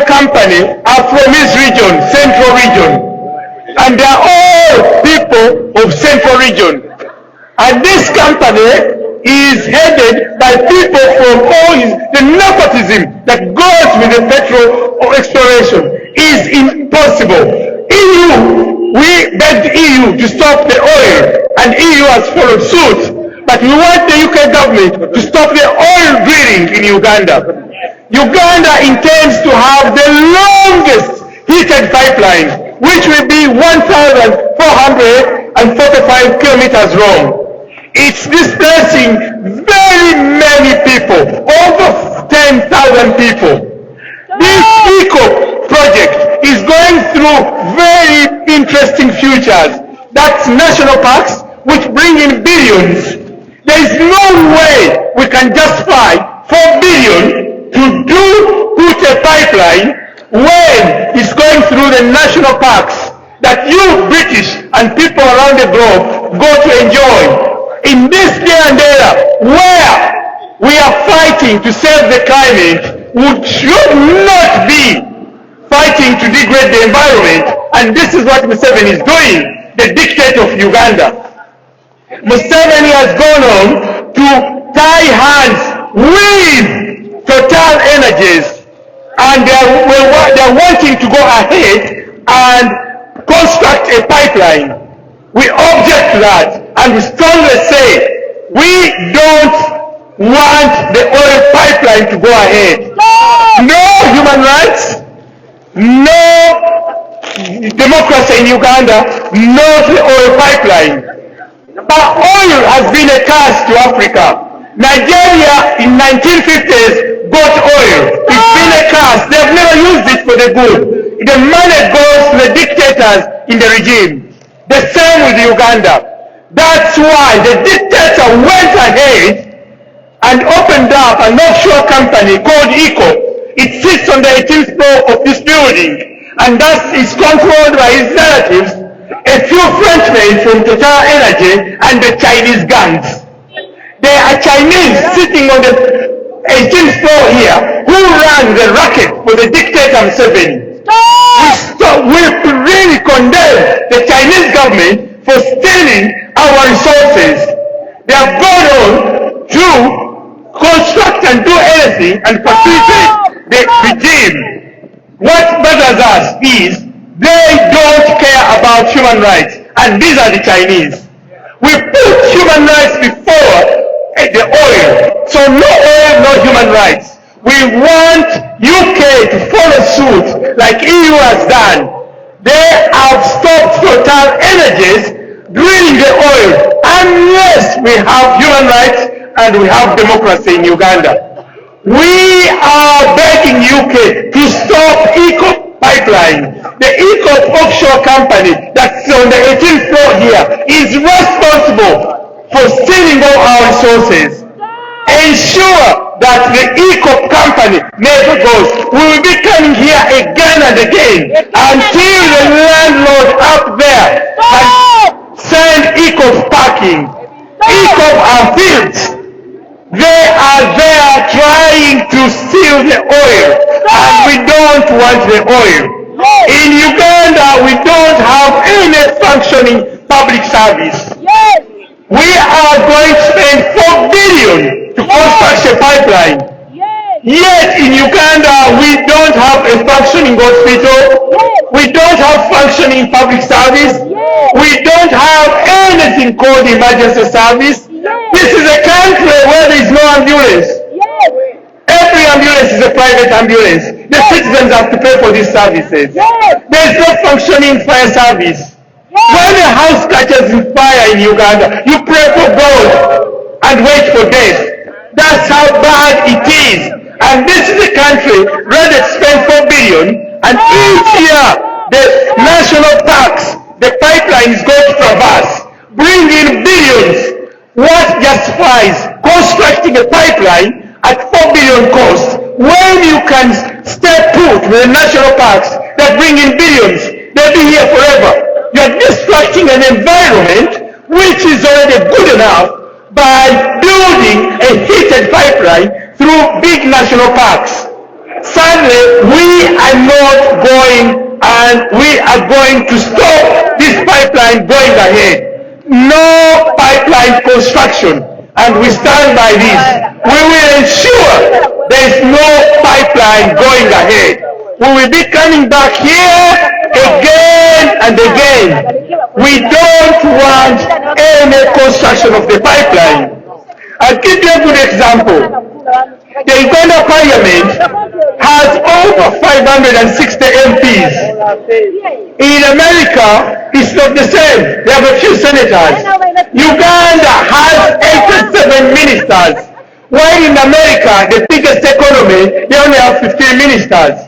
company are from his region, Central Region. And they are all people of Central Region. And this company is headed by people from all the nepotism that goes with the petrol exploration is impossible. We begged EU to stop the oil, and EU has followed suit. But we want the UK government to stop the oil drilling in Uganda. Uganda intends to have the longest heated pipeline, which will be 1,445 kilometers long. It's displacing very many people, over 10,000 people. This EACOP project is going through very interesting futures. That's national parks, which bring in billions. There is no way we can justify 4 billion to put a pipeline when it's going through the national parks that you British and people around the globe go to enjoy. In this day and era where we are fighting to save the climate, we should not be fighting to degrade the environment, and this is what Museveni is doing, the dictator of Uganda. Museveni has gone on to tie hands with Total Energies, and they're wanting to go ahead and construct a pipeline. We object to that, and we strongly say we don't want the oil pipeline to go ahead. No human rights, no democracy in Uganda, no the oil pipeline. But oil has been a curse to Africa. Nigeria in 1950s got oil. It's been a curse. They've never used it for the good. The money goes to the dictators in the regime. The same with Uganda. That's why the dictator went ahead and opened up an offshore company called EACOP. It sits on the 18th floor of this building, and that is controlled by his relatives, a few Frenchmen from Total Energy and the Chinese gangs. There are Chinese sitting on the 18th floor here who run the racket for the dictator Museveni. We really condemn the Chinese government for stealing our resources. They have gone on to construct and do anything and facilitate the regime. What bothers us is they don't care about human rights, and these are the Chinese. We put human rights before the oil, so no oil, no human rights. We want UK to follow suit like EU has done. They have stopped Total Energies drilling the oil unless we have human rights and we have democracy in Uganda. We are begging UK to stop EACOP pipeline. The EACOP offshore company that's on the 18th floor here is responsible for stealing all our resources. Ensure that the EACOP company never goes. We will be coming here again and again until the landlord up there has signed EACOP parking. EACOP are thieves. They are there trying to steal the oil, and we don't want the oil. In Uganda, we don't have any functioning public service. We are going to spend 4 billion to construct a pipeline. Yet in Uganda, we don't have a functioning hospital. We don't have functioning public service. We don't have anything called emergency service. This is a country where there is no ambulance. Every ambulance is a private ambulance. The citizens have to pay for these services. There is no functioning fire service. When a house catches fire in Uganda, you pray for God and wait for death. That's how bad it is. And this is a country ready to spend 4 billion, and each year the national parks, the pipeline is going to traverse, bring in billions. What justifies constructing a pipeline at 4 billion cost when you can stay put with the national parks that bring in billions? They'll be here forever. You're destructing an environment which is already good enough by building a heated pipeline through big national parks. Sadly, we are not going, and we are going to stop this pipeline going ahead. No pipeline construction, and we stand by this. We will ensure there is no pipeline going ahead. We will be coming back here again and again. We don't want any construction of the pipeline. I'll give you a good example. The Uganda Parliament has over 560 MPs. In America, it's not the same. They have a few senators. Uganda has 87 ministers, while in America, the biggest economy, they only have 15 ministers.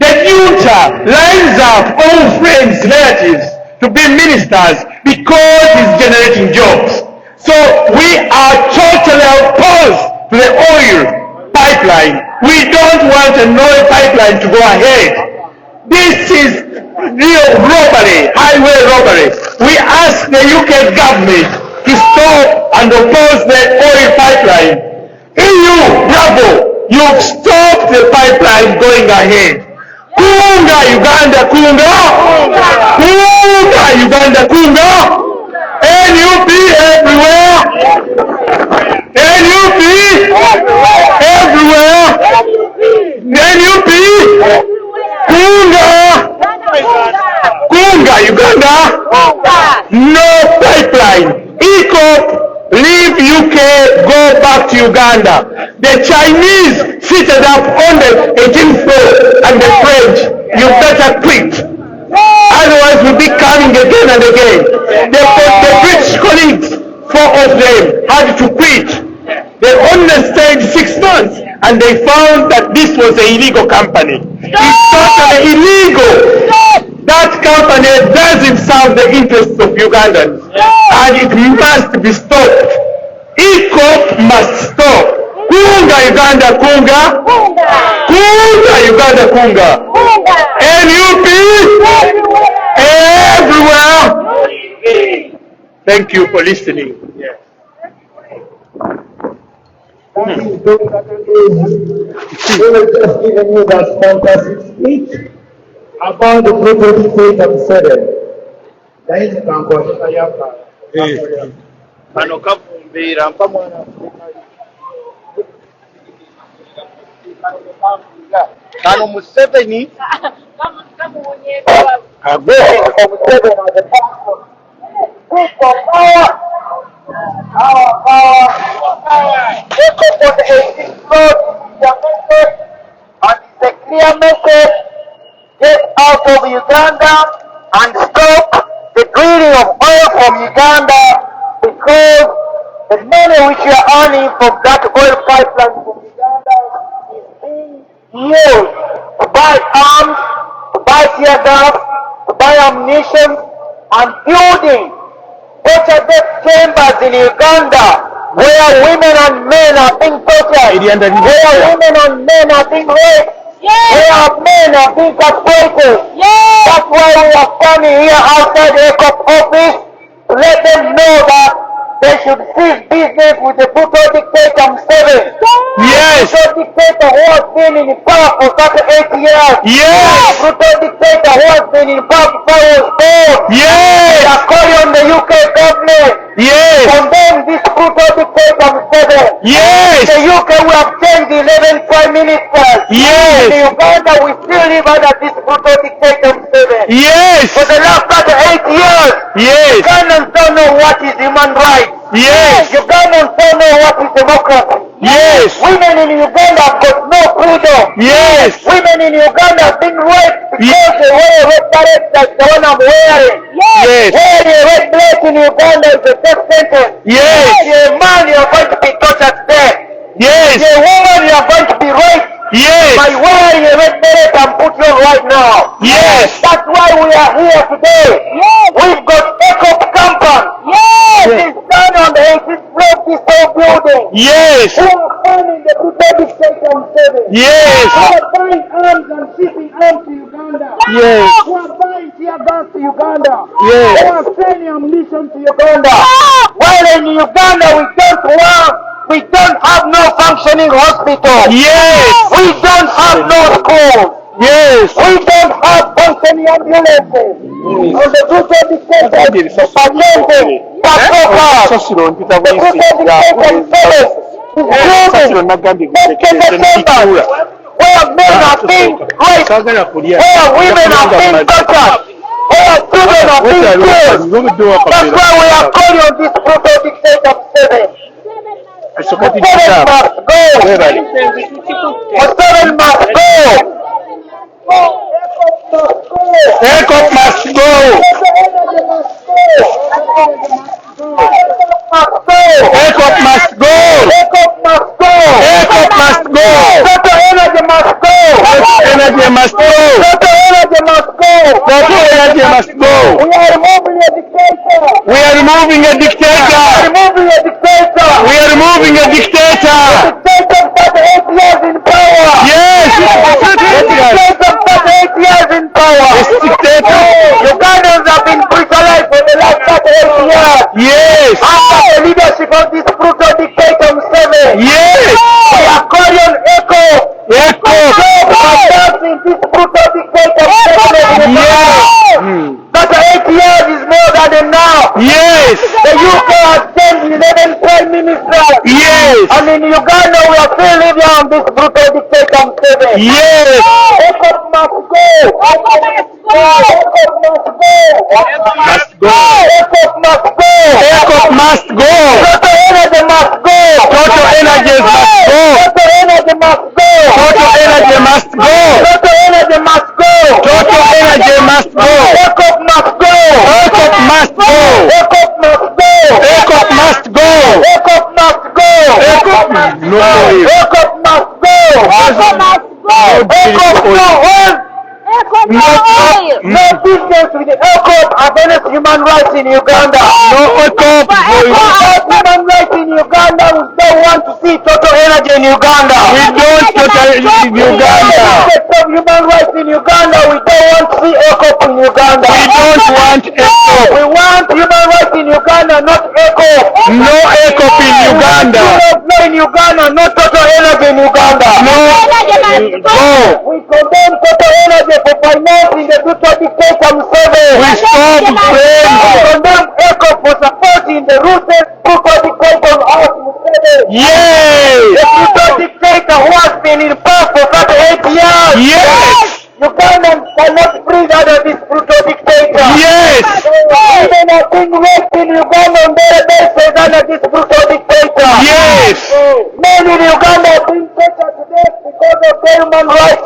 The junta lines up all friends, relatives to be ministers because it's generating jobs. So we are totally opposed to the oil pipeline. We don't want an oil pipeline to go ahead. This is real robbery, highway robbery. We ask the UK government to stop and oppose the oil pipeline. EU, bravo, you've stopped the pipeline going ahead. Kunga, Uganda, kunga! Kunga, Uganda, kunga! NUP everywhere! NUP everywhere! NUP! Kunga! Kunga, Uganda! No pipeline! EACOP, leave UK, go back to Uganda. The Chinese seated up on the 18th floor and the French, you better quit. Otherwise we'll be coming again and again. The British colleagues, 4 of them, had to quit. They only stayed 6 months and they found that this was an illegal company. It's totally illegal. That company doesn't serve the interests of Ugandans, and it must be stopped. EACOP must stop. Kunga Uganda kunga. Kunga Uganda kunga. NUP everywhere. Thank you for listening. We will just give you that fantastic speech about the brutal state of Museveni. Kano kavumbira mpa mwana kano Museveni and it's a clear message: get out of Uganda and stop the drilling of oil from Uganda, because the money which you are earning from that oil pipeline from Uganda is being used to buy arms, to buy tear gas, to buy ammunition, and building torture death chambers in Uganda, where women and men are being tortured, where women and men are being raped, where men are being castrated. That's why we are standing here outside the EACOP office to let them know that they should cease business with the brutal dictator Museveni. Yes. The brutal dictator who has been in power for 38 years. Yes. The brutal dictator who has been in power before he was born. Yes. They are calling on the UK government. Yes. Condemn this brutal dictator Museveni. Yes. In the UK we have changed 11 prime ministers. Yes. In Uganda we still live under this brutal dictator Museveni. Yes. For the last 38 years, Yes. Ugandans don't know what is human rights. Yes. Ugandans don't know what is democracy. Yes. Women in Uganda have got no freedom. Yes. Women in Uganda have been raped because they wear a red beret like the one I'm wearing. Yes. Wearing a red beret in Uganda is a death sentence. Yes. You're a man, you are going to be tortured to death. Yes. You're a woman, you are going to be raped. Yes. By wearing a red beret and put you on right now. Yes. That's why we are here today. We've got EACOP company. It is done on the 18th floor of this whole building. Yes. Who are funding the brutal dictator Museveni. Yes. Who are buying arms and shipping arms to Uganda. Yes. Who are buying tear gas to Uganda. Yes. Who are sending ammunition to Uganda. While in Uganda we don't have no functioning hospital. Yes. We don't have no schools. Yes. We don't have functioning ambulances. On the brutal dictator Museveni, patrol cars. The brutal dictator Museveni is building chambers where men are being raped, where women are being tortured, where children are being killed. That's why we are calling on this brutal dictator Museveni. Museveni must go. Museveni must go. EACOP must go. EACOP must go. EACOP must go. EACOP must go. Total energy must go. Total energy must go. Total energy must go. Total energy must go. We are removing a dictator. We are removing a dictator. Removing a dictator. We are removing a dictator. Dictator for 8 years in power. Yes. Dictator for 8 years in power. This dictator. Ugandans have been brutalized for the last 38 years. Yes. Under the leadership of this brutal dictator Museveni. Yes. We are calling on EACOP. EACOP. Announcing this brutal dictator Museveni. Yes. 38 years is more than enough. Yes. The UK has changed 11 prime ministers. Yes. And in Uganda we are still living on this brutal dictator Museveni. Yes. EACOP must go. EACOP must go. EACOP must go. EACOP must go. EACOP must go. Total energy must go. Total energy must go. Total energy must go. Total energy must go. Total energy must go. Total energy must go. EACOP must go. EACOP must go. EACOP must go. EACOP must go. EACOP must go. EACOP no way. EACOP must go. EACOP must go. EACOP no one. No business with the EACOP against human rights in Uganda. No EACOP. Human rights in Uganda. We don't want to see total energy in Uganda. We don't total in Uganda. Of human rights in Uganda. We don't want to see EACOP in Uganda. We don't want EACOP. We want human rights in Uganda, not EACOP. No EACOP in Uganda. No in Uganda, not total energy in Uganda. No. Go. We condemn total energy for financing the brutal dictator Museveni. We stop We friends. condemn EACOP for supporting the ruthless brutal dictator of Museveni. Yes. The brutal dictator who has been in power for 38 years. Yes. Ugandans cannot breathe under this brutal dictator. Yes. Women are being raped in Uganda on daily basis under this brutal dictator. Yes. Men in Uganda are being tortured to death because of their human rights.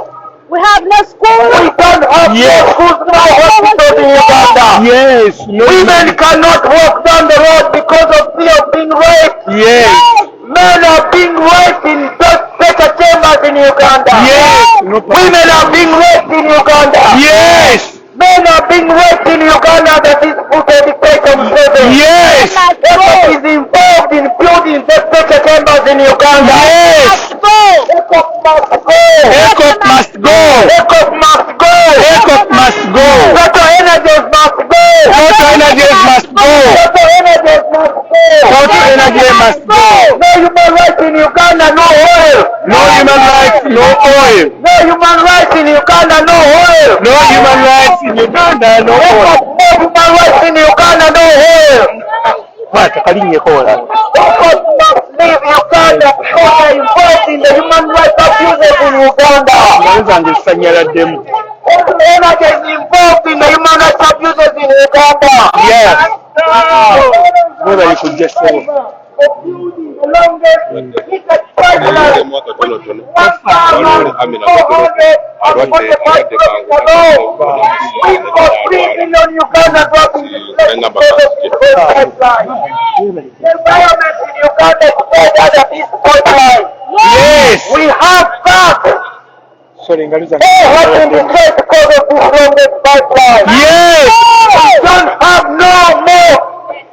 We have no schools. We don't have no schools, no hospitals in Uganda. Yes. No. Women cannot walk down the road because of fear of being raped. Yes. Men are being raped in those pressure chambers in Uganda. Yes. No. Women are being raped in Uganda. Yes. Men are being raped in Uganda that is brutal dictator Museveni. Yes. EACOP is involved in building those pressure chambers in Uganda. Yes. EACOP must go. EACOP must go. EACOP must go. EACOP must go. Total energies must go. Total energies must go. Total energies must go. Total energy must go. No human rights in Uganda, no oil. No human rights, no oil. No human rights in Uganda, no oil. No human rights in Uganda, no oil. No human rights in Uganda, no oil. What? Kalinye kola. EACOP must leave Uganda because they are involved in the human rights abuses in Uganda. Nanzange sanyalademu. Energy is involved in the human rights abuses in Uganda. Yes. Brother, you could just say. The longest heated pipeline with 1,445 we got 3 million Ugandans working in the pipeline. The environment in Uganda is better than this pipeline. Yes. We have gas. Sorry, Ngaliza. All have been destroyed because of this longest pipeline. Yes. We don't have no more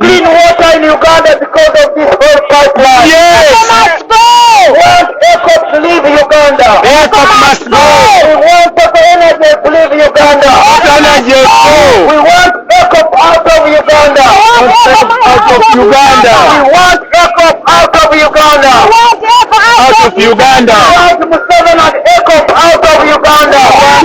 clean water in Uganda because of this whole pipeline. Yes. Must go. We want EACOP to leave Uganda. EACOP must go. We want Total Energy to leave Uganda. Energy go. We want EACOP out of Uganda. Out of Uganda. We want EACOP out of Uganda. Out of Uganda. We want Museveni and EACOP out of Uganda.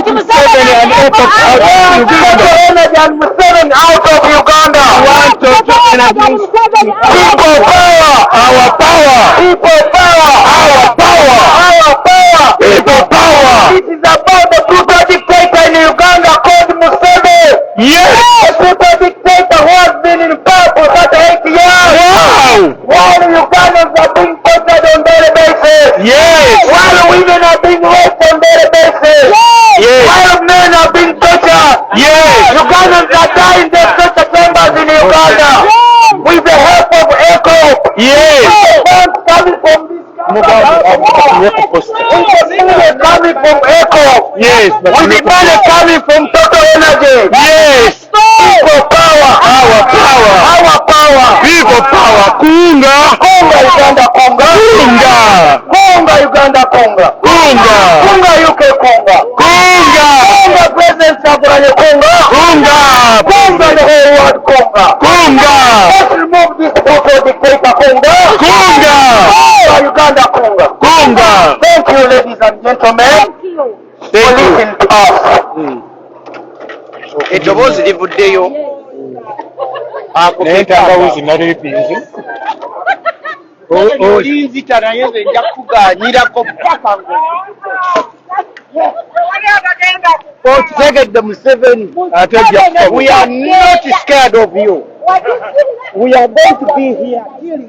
Museveni and EACOP out of Uganda. Total Energy and Museveni out of Uganda. Want Total Energy. People power. Our power. People power. Our power. Our power. People power. This is about the brutal dictator in Uganda called Museveni. Yes. A brutal dictator who has been in power for such 8 years. Wow. While Ugandans are being tortured on daily basis. Yes. While women are being raped on daily basis. Yes. While men are being tortured. Yes. Ugandans are dying in their torture chambers in Uganda. With the help of EACOP. Yes. Funds coming from this coming from EACOP. Yes. With the money coming from Total Energy. Yes. People power. Our power. Our power. People power. Kunga. Kunga Uganda Kunga. Kunga. Kunga Uganda Kunga. Kunga. Kunga UK Kunga. Kunga. Kunga President Saburanye Kunga. Kunga. Kunga the whole world Kunga. Kunga. Let's remove this brutal dictator Kunga. Kunga. Kunga Uganda Kunga. Kunga. Thank you, ladies and gentlemen, for listening to us. eddoboozi livuddeyo Naye entangawuzi naleepinze. olinzita naye nze nja kukuganyirako paka okitegedde Museveni. We are not scared of you. We are going to be here till you do.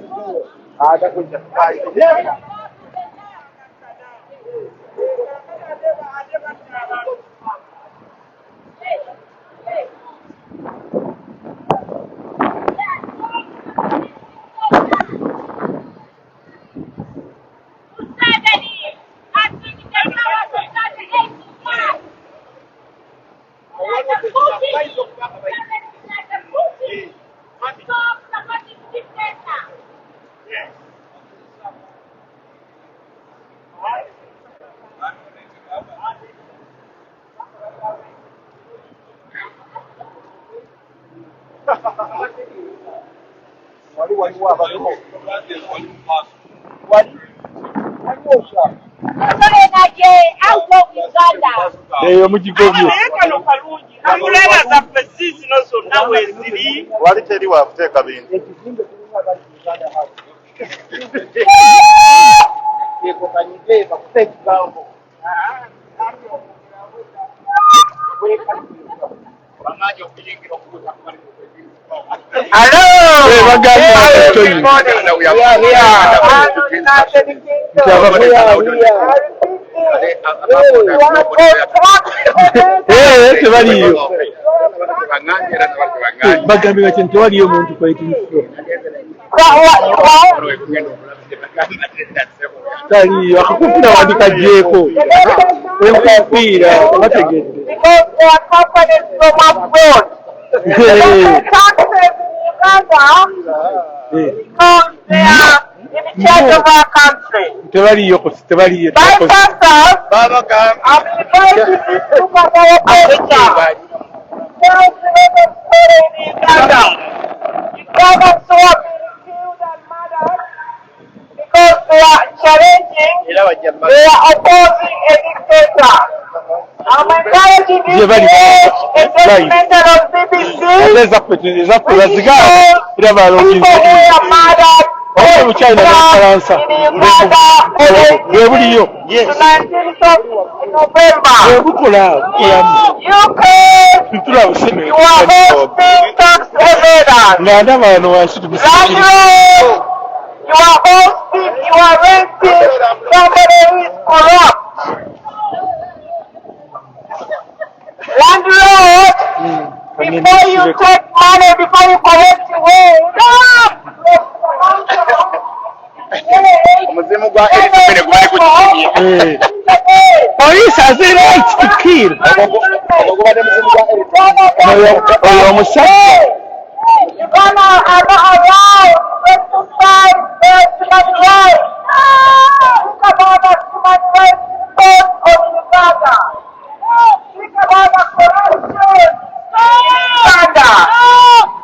Eyo mugigobye. naye kano kalungi amulaba zaffe si zino zonna weeziri wali teri wakuteeka bintu Hello. Good morning. We are here. Tebaliyo. Bagambye bati tewaliyo muntu kwaitinso. Taliyo akakupira wandikagyeko. Enkupiira bategedde. Because they are companies from abroad. They pay taxes in Uganda because they are in charge of our country. Tebaliyo tebaliyo. Bypassers have invited this superpower poster. There's a lot of story in Uganda. Ugandans who have been killed and They are opposing a dictator. I'm encouraging you to watch a documentary on BBC. People who are murdered in Uganda on the 19th of November. UK, you are hosting tax evaders. Landlord, you are hosting, you are renting somebody who is corrupt. Landlord, before you take money, before you collect your own, Police has the right to kill. You're gonna allow exercise their human rights. Think about the human rights court of Uganda. Think about the corruption in Uganda.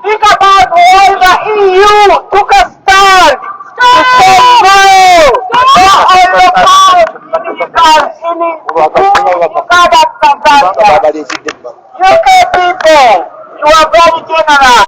Think about why the EU took a stand to say no on the part of the Ugandans in Uganda. UK people, you are very generous.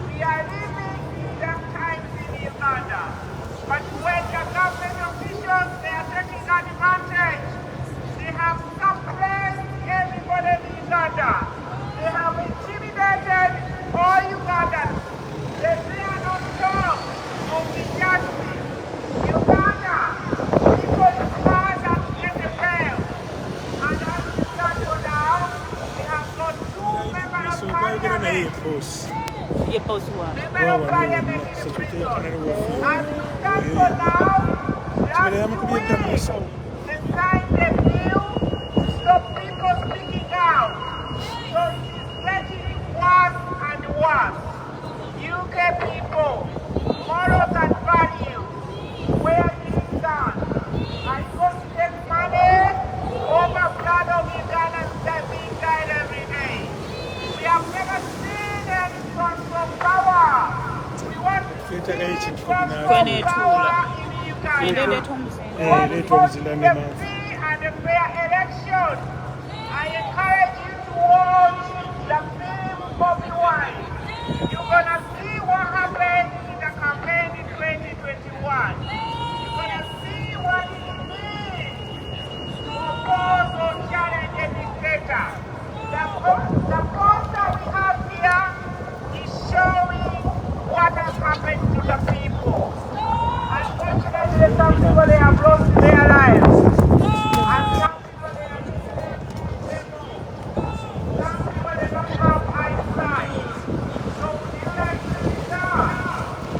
We are living in dark times in Uganda, but when the government officials, they are taking advantage. They have suppressed everybody in Uganda. They have intimidated all Ugandans. They are on top of the justice. Uganda, people stand and get the bail. And as we stand for now, we have got 2 members of parliament. Member of parliament in prison. As we stand for now, last week, they signed a bill to stop people speaking out. So it is getting worse and worse. UK people, morals and values, where things stand. I don't take money over blood of Ugandans that being died every day. We have never seen any sort of power. We want to see power in Uganda. We want to see a free and a fair election. I encourage you to watch the film Bobby Wine. You're going to see what happened in the campaign in 2021. You're going to see what it means to oppose or challenge a dictator. The poster we have here is showing what has happened to the people. Unfortunately, some people they have lost their lives. And some people they are disabled. Some people they don't have eyesight. So would you like to start?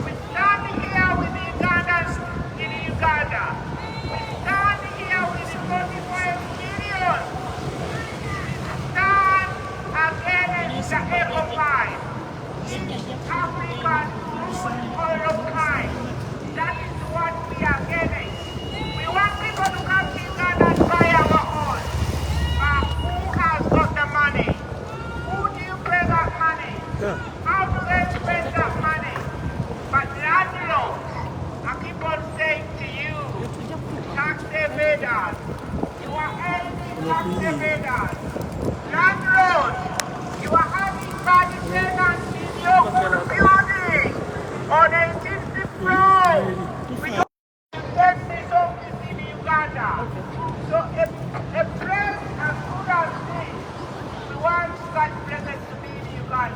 We stand here with the Ugandans in Uganda. We stand here with the 45 million. Stand against the EACOP, African food oil of kind. That is what we are against. We want people to come to Uganda and buy our oil. But who has got the money? Who do you pay that money? How do they spend that money? But landlords, I keep on saying to you, tax evaders, you are aiding tax evaders. Landlords, you are having bad tenants in your building on 18th floor. We don't get this office in Uganda. So a place as good as this, we want such places to be in Uganda.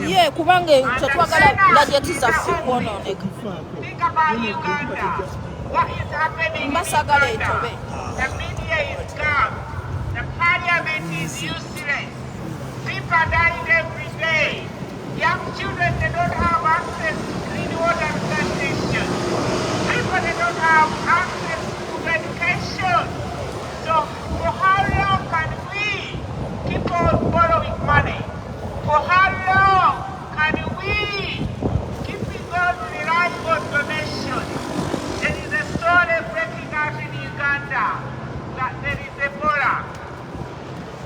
Ye kubange tetwagala budget zaffe kwonooneka. Think about Uganda. What is happening in Mbasagala Uganda? etobe. The media is gone. The parliament is useless. People are dying every day. Young children, they don't have access to clean water and sanitation. People, they don't have access to education. So for how long can we keep on borrowing money? For how long can we keep on relying on donations? There is a story breaking out in Uganda that there is Ebola.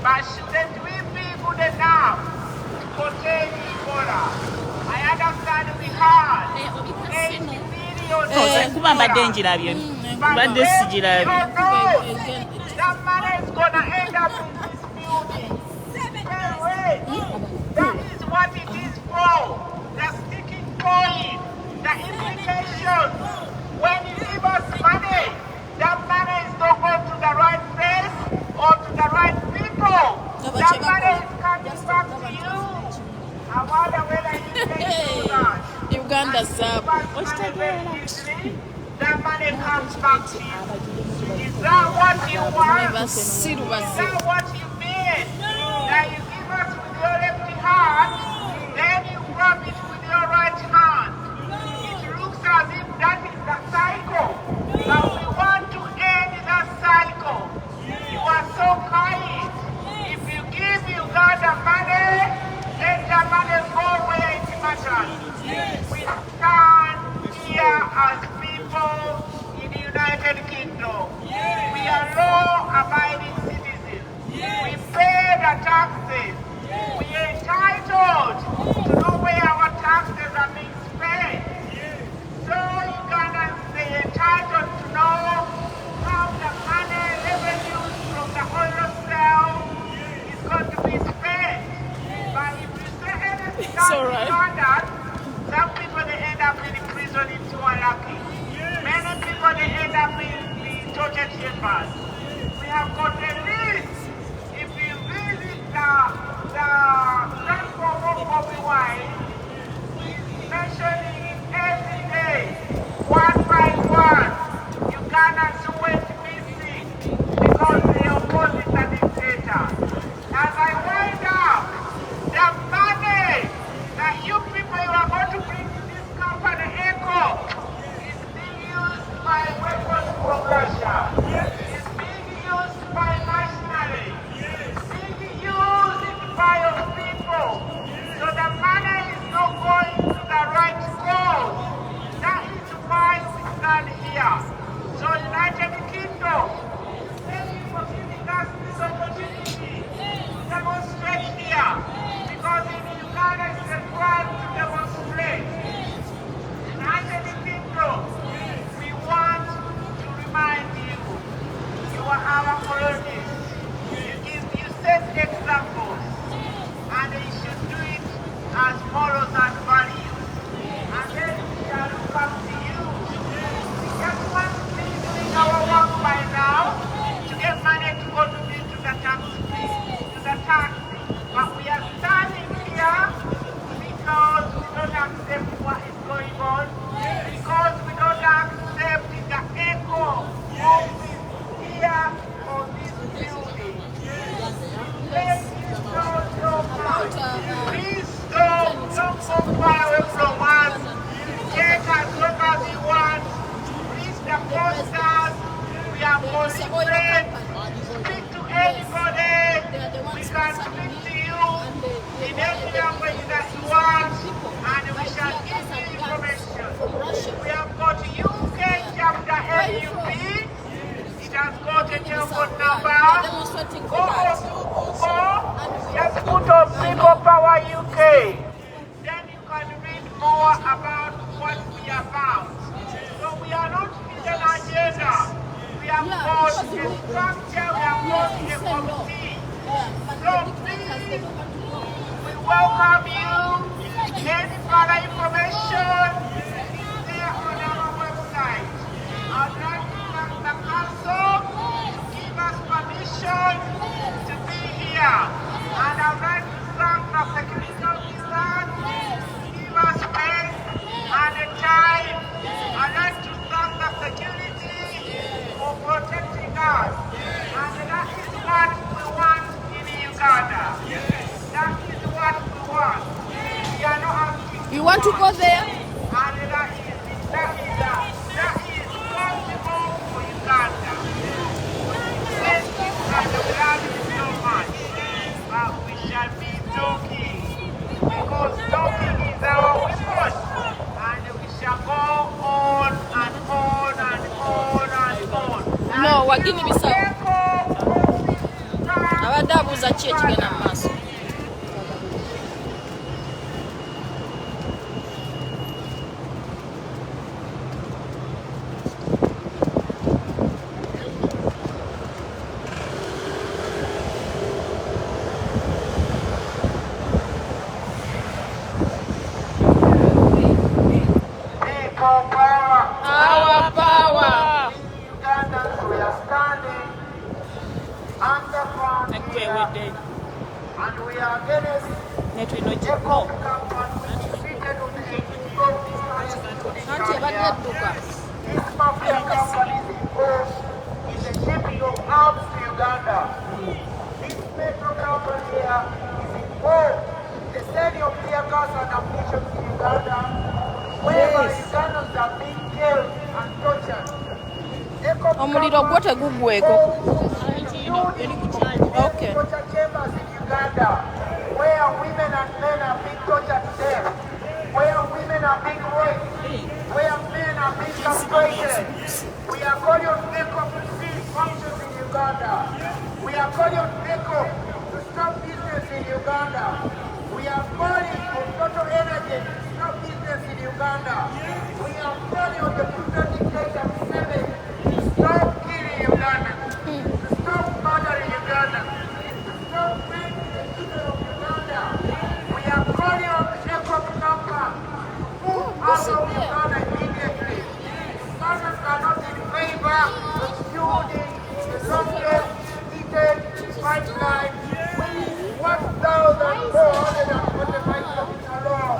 But shouldn't we be good enough to contain Ebola? I understand we had 8 million kuba mbadde njirabye mbadde sijirabye. That money is going to end up in this building. That is what it is for. The sticking point, the implication. When you give us money, that money is not going to the right place or to the right people. That money is coming back to you. I wonder whether you can do that. Uganda sub. That money comes back to you. Is that what you want? Is that what you mean? That you give us with your left hand, then you grab it with your right hand. It looks as if that is the cycle. But we want to end that cycle. You are so kind. If you give Uganda money, let the money go where it matters. We stand here as people in the United Kingdom. We are law-abiding citizens. We pay the taxes. We are entitled to know where our taxes are being spent. So Ugandans, they are entitled to know how the money revenues from the oil sale is going to be spent. But if you say anything about that, some people they end up in prison if you are lucky. Many people they end up in the torture chambers. We have got a list. If you visit the platform of Bobby Wine, he's mentioning it every day, one by one. Ugandans who went missing because they opposed the dictator. As I wind up, the money that you people are going to bring to this company, EACOP, is being used by weapons from Russia. It's being used by machinery. It's being used by your people. So the money is not going to the right cause. That is why we stand here. So United Kingdom, thank you for giving us this opportunity to demonstrate here. Because in Uganda it's required to demonstrate. United Kingdom, we want to remind you, you are our colonies. You set examples, and you should do it as morals and values. And then we shall look up to you. We just want to be doing our work by now to get money to contribute to the tax. But we are standing here because we don't accept what is going on, because we don't accept the echo of this here or this building. Thank you so much. Please don't go far away from us. Take as long as you want. Reach the posters. We are monitoring. Speak to anybody. We can speak to you in every language that you want, and we shall give you information. We have got UK chapter LUP. It has got a telephone number. Go on Google, just put on People Power UK. Then you can read more about what we are about. So we are not hidden agenda. We have got a structure, we have got a committee. So please, we welcome you. Any further information is there on our website. I'd like to thank the council to give us permission to be here. And I'd like to to go there? And that is possible for Uganda. Thank you, and we love you so much. But we shall be talking, because talking is our weapon, and we shall go on and on and on and on. No, wagini bisaba. Abadabuza ki ekigenda mu maaso. Our power. Ugandans, we are standing underground here, and we are against EACOP company seated on the 18th of this Ebadduka. This mafia company is involved in the shipping of arms to Uganda. This petro company here is involved in the selling of tear gas and ammunition to Uganda, wherever Ugandans are being killed and tortured. Omuliro gwo teguggweko. Okay. Torture chambers in Uganda, where women and men are being tortured to death, where women are being raped, where men are being castrated. We are calling on EACOP to cease functions in Uganda. We are calling on EACOP to stop business in Uganda. We are calling on Total Energy to stop business in Uganda. We are calling on the brutal dictator Museveni to stop killing Uganda, to stop murdering Uganda, to stop raping the children of Uganda. We are calling on the EACOP number to move out of Uganda immediately. Ugandans are not in favor of building the longest heated pipeline with 1,445 kilometers long.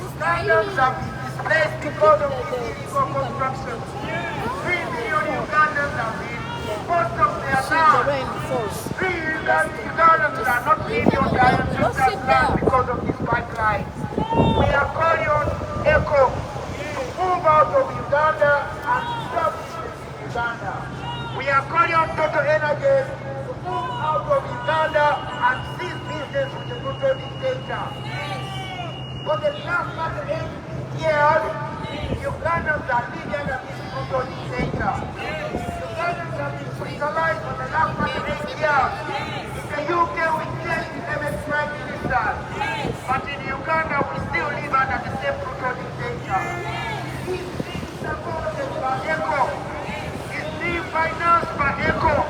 Ugandans have been displaced because of this illegal construction. 3 million Ugandans have been forced off their land. 3 Ugandans are not living on their ancestors' land because of this pipeline. We are calling on EACOP to move out of Uganda and stop business in Uganda. We are calling on Total Energies to move out of Uganda and cease business with the brutal dictator. For the last 8 years, Ugandans are living under this brutal dictator. Ugandans have been brutalized for the last 8 years. In the UK, we changed the MS Prime Minister, but in Uganda, we still live under the same brutal dictator. He's being supported by EACOP. He's being financed by EACOP.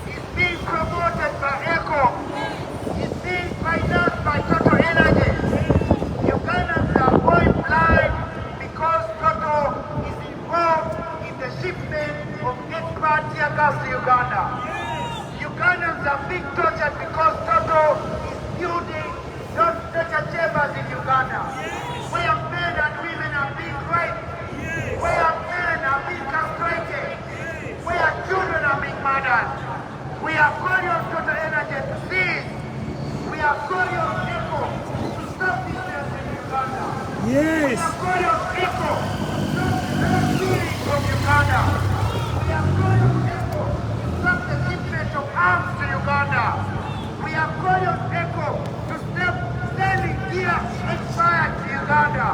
He's being promoted by EACOP. He's being financed by Total Energy. Ugandans are going blind because Total is involved in the shipment of expert tear gas to Uganda. Ugandans are being tortured because Total is building those torture chambers in Uganda, where men and women are being raped, where men are being castrated, where children are being murdered. We are calling on Total Energy to cease. We are calling on people to stop business in Uganda. Yes. We are calling on people to stop the stealing from Uganda. We are calling on people to stop the shipment of arms to Uganda. We are calling on people to stop selling gear expired to Uganda.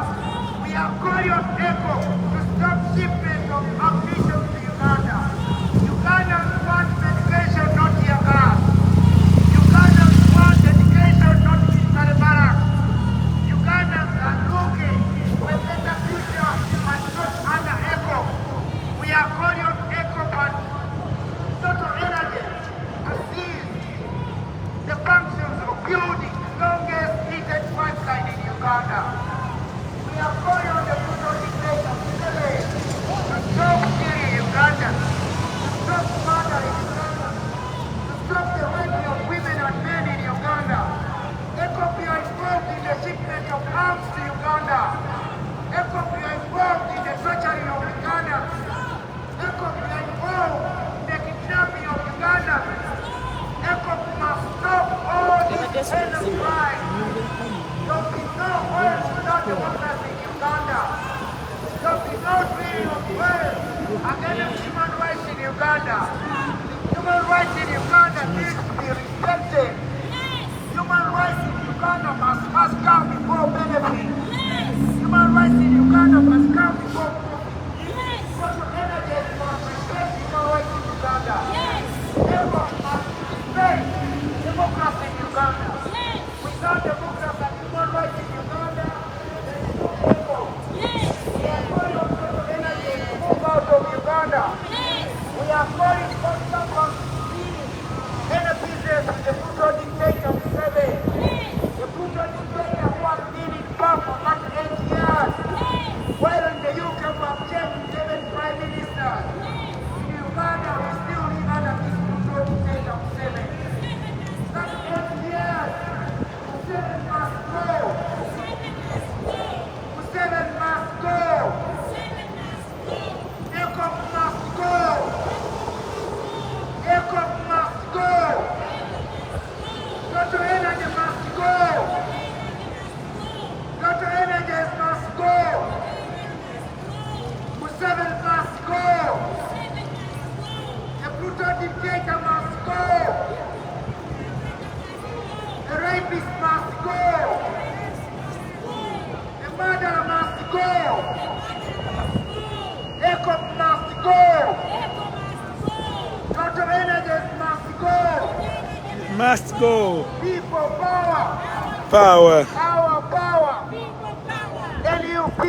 We are calling on people to stop shipment of ammunition to Uganda. Ugandans want medication, not tear gas. Ugandans want education, not military barracks. Ugandans are looking for a better future and not under EACOP. We are calling Human rights in Uganda need to be respected. Human rights in Uganda must come before benefit. Human rights in Uganda must come before profit. Social energies must respect human rights in Uganda. Everyone must respect democracy in Uganda. Without democracy and human rights in Uganda, there is no hope. We are calling on social energies to move out of Uganda. We are calling for someone to see any business with the brutal dictator Museveni. The brutal dictator who has been in power for 38 years. While in the UK we have changed 7 prime ministers. In Uganda we still live under this brutal dictator Museveni. 38 years. Museveni must go. Museveni must go. EACOP must go. EACOP must go. Dr. Energy must go. Dr. Energy must go. Museveni must go. The brutal dictator must go. The rapist must go. The murderer must go. EACOP must go. Dr. Energy must go. Must go. People power. Power. Power, power. LUP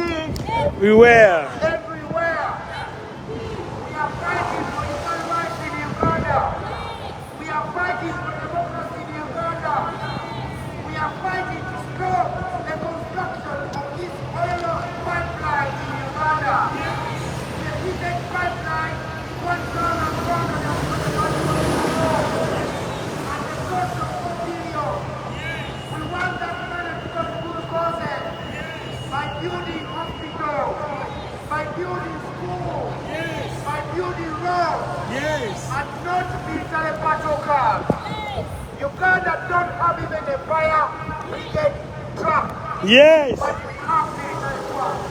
Beware. everywhere. We are fighting for human rights in Uganda. We are fighting for democracy in Uganda. We are fighting to stop the construction of this oil pipeline in Uganda. The heated pipeline is 1,141 and the cost of 4 billion. We want that money to go to good causes by building hospitals, by building schools, by building roads, and not military patrol cars. Uganda don't have even a fire brigade truck, Yes. but we have military trucks.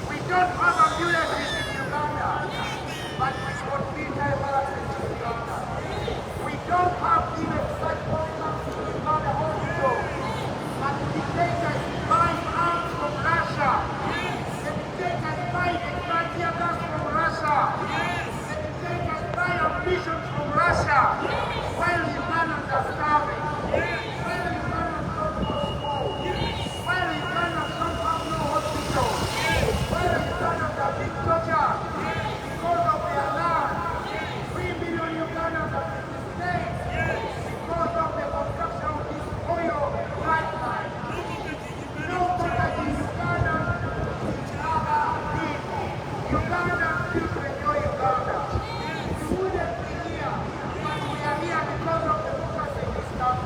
We don't have ambulances in Uganda, but we got military ambulances in Uganda. We don't have even such programs in Uganda hospital, but the dictator is buying arms from Russia. The dictator is buying extra gas from Russia. The dictator is buying ammunition from Russia, while Ugandans are starving. While Ugandans don't go to school. While Ugandans don't have no hospital. While Ugandans are being tortured because of their land. 3 million Ugandans have been displaced because of the construction of this oil pipeline. No protest in Uganda is other people. Uganda people enjoy Uganda. We wouldn't be here, but we are here because of democracy in this country.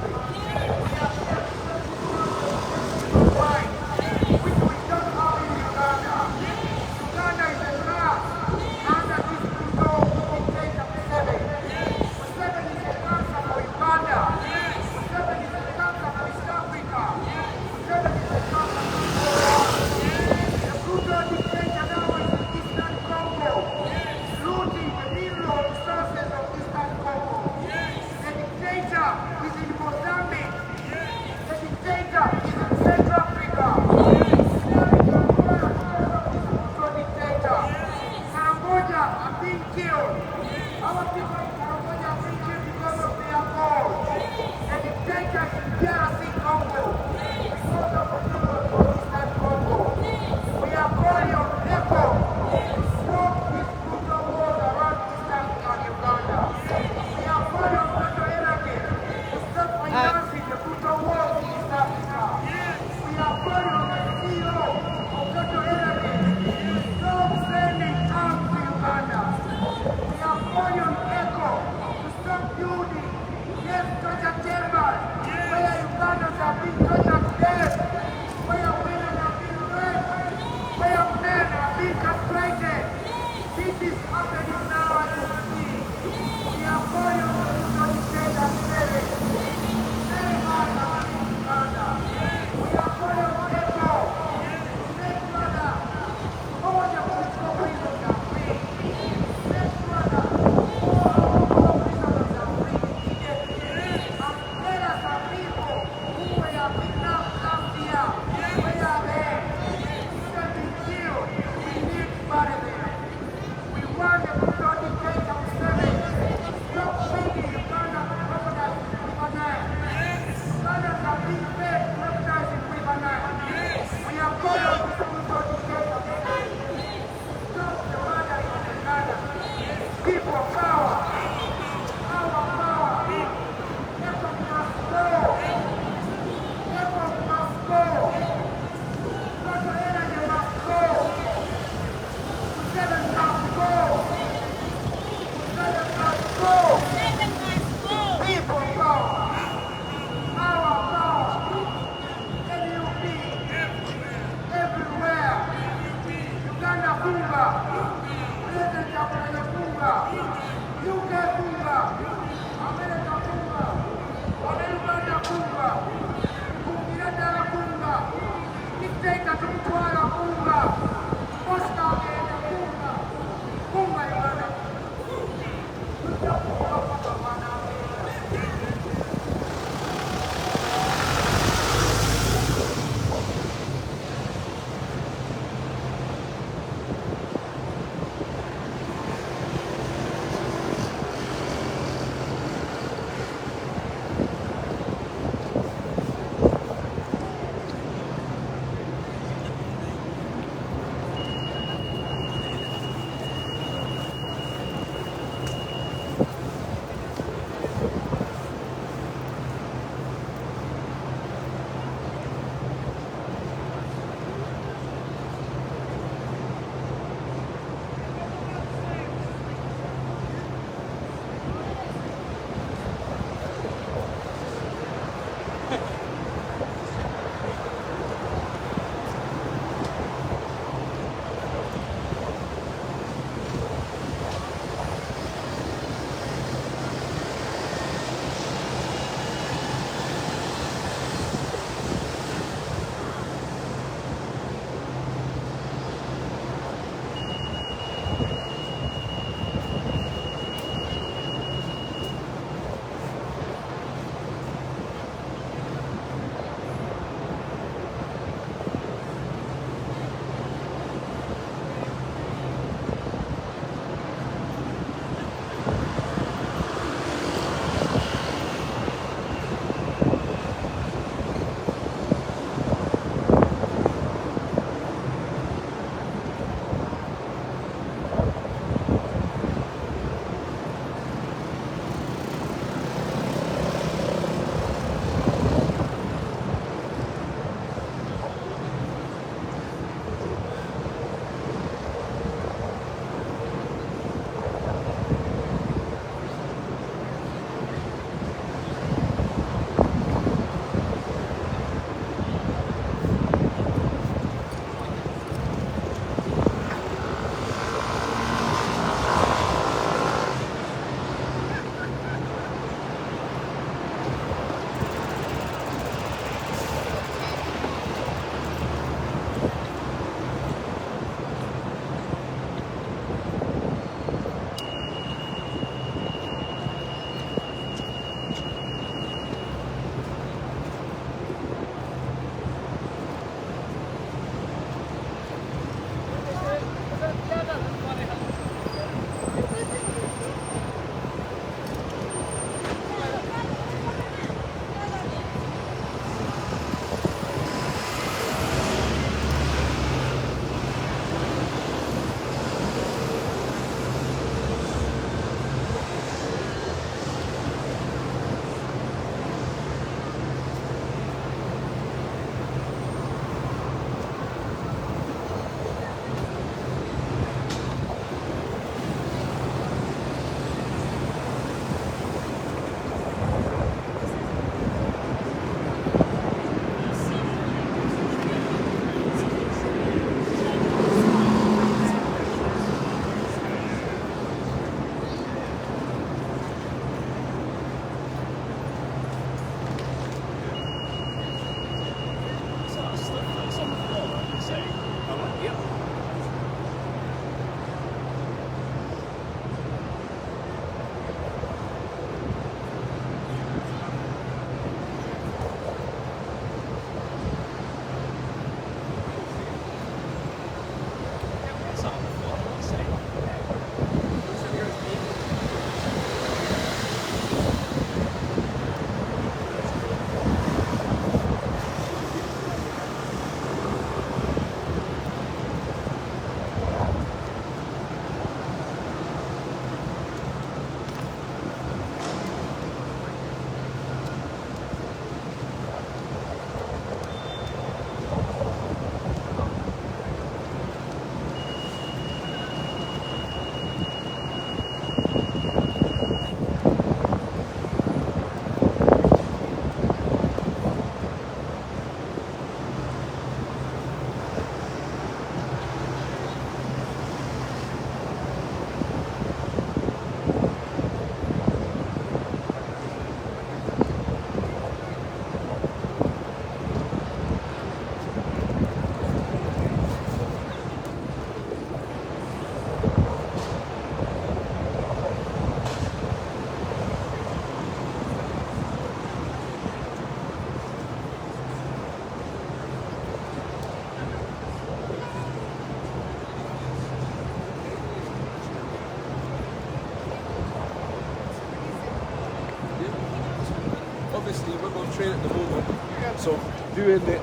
obviously we're going to train at the moment. So doing it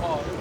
hard.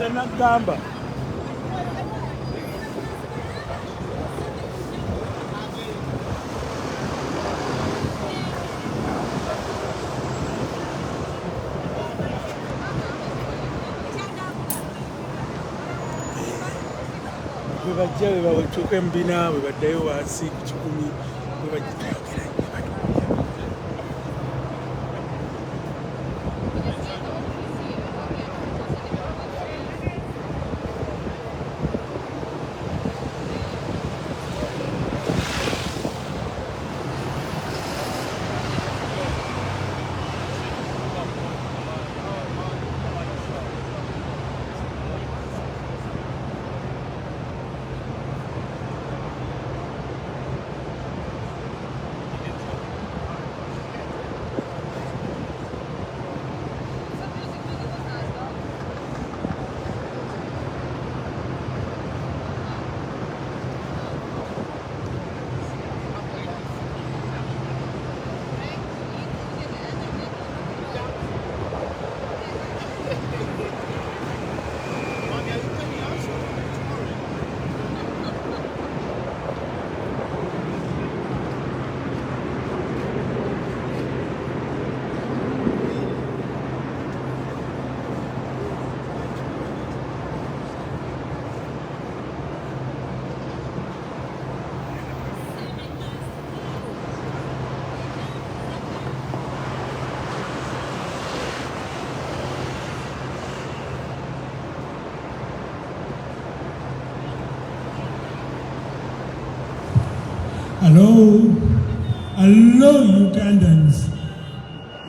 Nagamba. Bwe bajja bwe batuuka embina bwe baddayo wansi ku kikumi bwe bajja. Hello, Ugandans.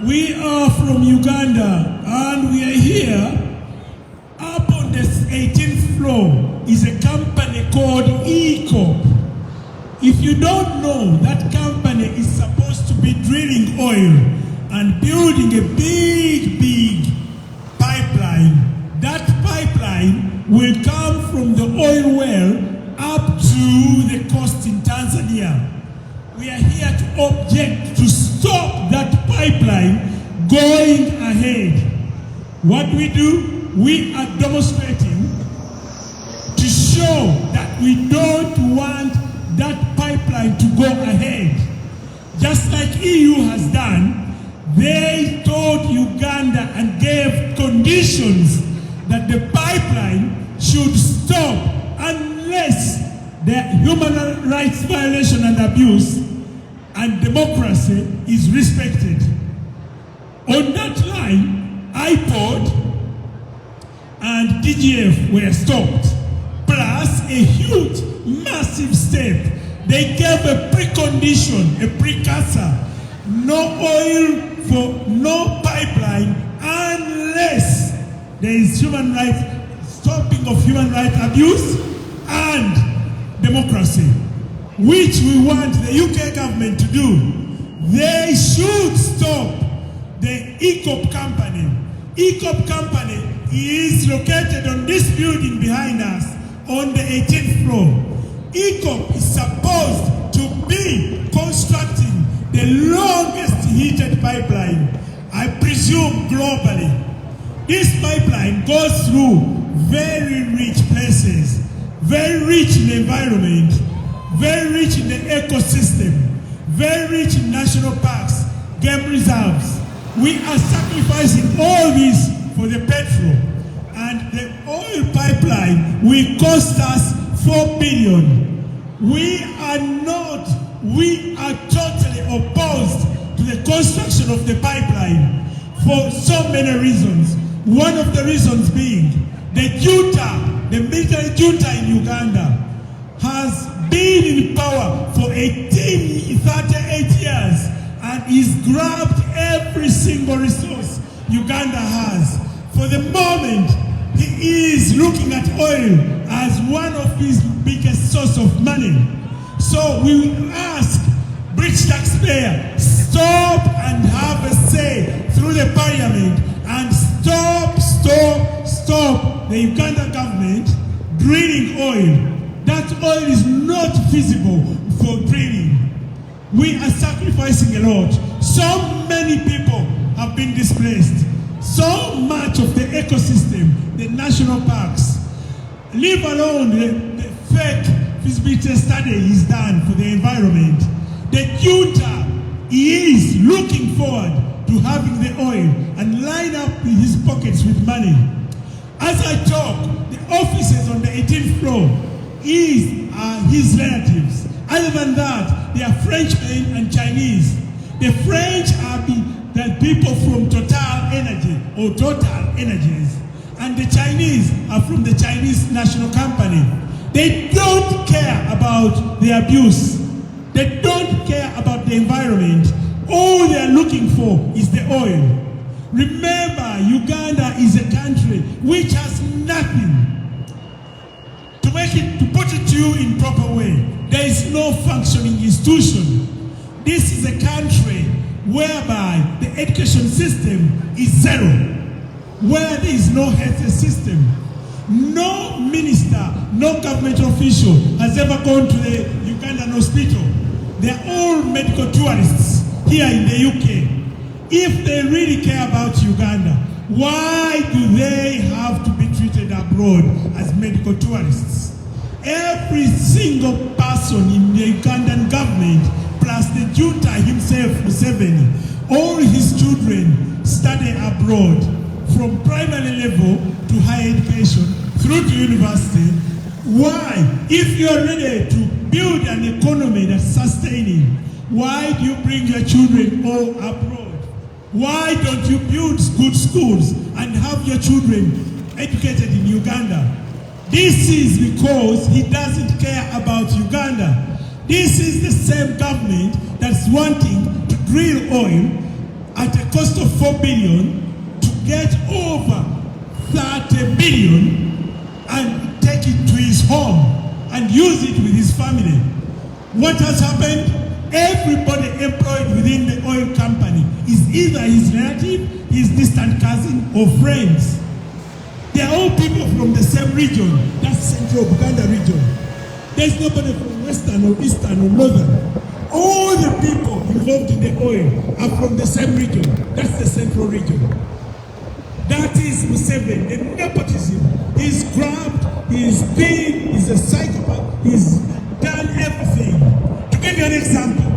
We are from Uganda and we are here. Up on the 18th floor is a company called EACOP. If you don't know, that company is supposed to be drilling oil and building a big pipeline. That pipeline will come from the oil well up to the coast in Tanzania. We are here to object to stop that pipeline going ahead. What do? We are demonstrating to show that we don't want that pipeline to go ahead. Just like EU has done, they told Uganda and gave conditions that the pipeline should stop unless the human rights violation and abuse and democracy is respected. On that line, IPOD and DGF were stopped, plus a huge, massive step. They gave a precondition, a precursor, no oil for no pipeline unless there is human rights, stopping of human rights abuse and democracy, which we want the UK government to do. They should stop the EACOP company. EACOP company is located on this building behind us on the 18th floor. EACOP is supposed to be constructing the longest heated pipeline, I presume globally. This pipeline goes through very rich places, very rich in the environment, very rich in the ecosystem, very rich in national parks, game reserves. We are sacrificing all this for the petrol, and the oil pipeline will cost us 4 billion. We are totally opposed to the construction of the pipeline for so many reasons. One of the reasons being the military junta in Uganda has been in power for 38 years and is grabbed every single resource Uganda has. For the moment, he is looking at oil as one of his biggest source of money. So we ask British taxpayer, stop and have a say through the parliament and stop the Uganda government drilling oil. That oil is not feasible for drilling. We are sacrificing a lot. So many people have been displaced. So much of the ecosystem, the national parks, leave alone the fake feasibility study is done for the environment. The junta is looking forward to having the oil and line up his pockets with money. As I talk, the offices on the 18th floor are his relatives. Other than that, they are Frenchmen and Chinese. The French are the people from Total Energy or Total Energies, and the Chinese are from the Chinese National Company. They don't care about the abuse. They don't care about the environment. All they are looking for is the oil. Remember, Uganda is a country which has nothing. To put it to you in proper way, there is no functioning institution. This is a country whereby the education system is zero, where there is no health system. No minister, no government official has ever gone to the Ugandan hospital. They are all medical tourists here in the UK. If they really care about Uganda, why do they have to be treated abroad as medical tourists? Every single person in the Ugandan government, plus the junta himself, Museveni, all his children study abroad from primary level to higher education through to university. Why? If you're ready to build an economy that's sustaining, why do you bring your children all abroad? Why don't you build good schools and have your children educated in Uganda? This is because he doesn't care about Uganda. This is the same government that's wanting to drill oil at a cost of 4 billion to get over 30 billion and take it to his home and use it with his family. What has happened? Everybody employed within the oil company is either his relative, his distant cousin, or friends. They are all people from the same region. That's Central Uganda region. There's nobody from Western or Eastern or Northern. All the people involved in the oil are from the same region. That's the Central region. That is Museveni. The nepotism. He's grabbed, he's been, he's a psychopath, he's done everything. To give you an example,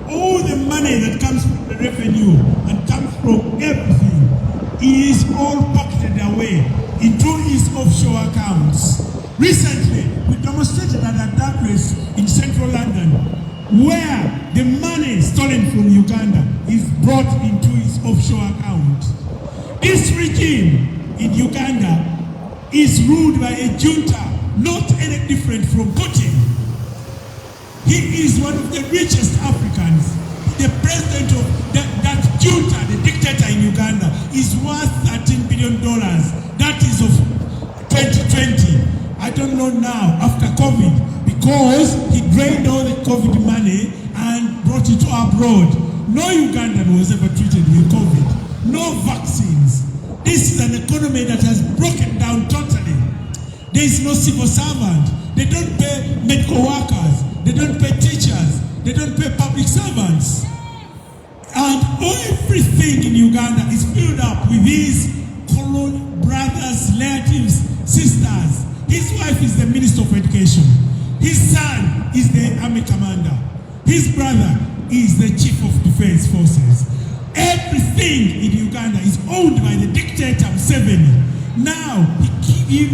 all the money that comes from the revenue and comes from everything is all pocketed away into his offshore accounts. Recently, we demonstrated at a dark race in central London where the money stolen from Uganda is brought into his offshore account. This regime in Uganda is ruled by a junta, not any different from Putin. He is one of the richest Africans. The president of that junta, the dictator in Uganda, is worth $13 billion. That is of 2020. I don't know now, after COVID, because he drained all the COVID money and brought it abroad. No Ugandan was ever treated with COVID. No vaccines. This is an economy that has broken down totally. There is no civil servant. They don't pay medical workers. They don't pay teachers. They don't pay public servants. And everything in Uganda is filled up with his brothers, relatives, sisters. His wife is the Minister of Education. His son is the Army Commander. His brother is the Chief of Defense Forces. Everything in Uganda is owned by the dictator Museveni. Now, he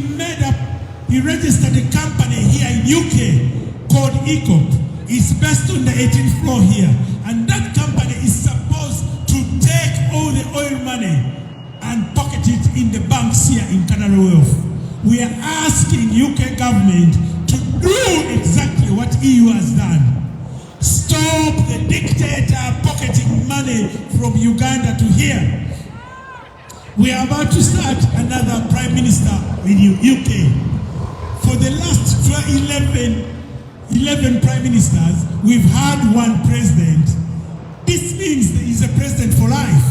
He registered a company here in UK called EACOP. It's based on the 18th floor here. And that company is supposed to take all the oil money and pocket it in the banks here in Canary Wharf. We are asking UK government to do exactly what EU has done. Stop the dictator pocketing money from Uganda to here. We are about to start another prime minister in UK. For the last 11 prime ministers, we've had one president. This means there is a president for life.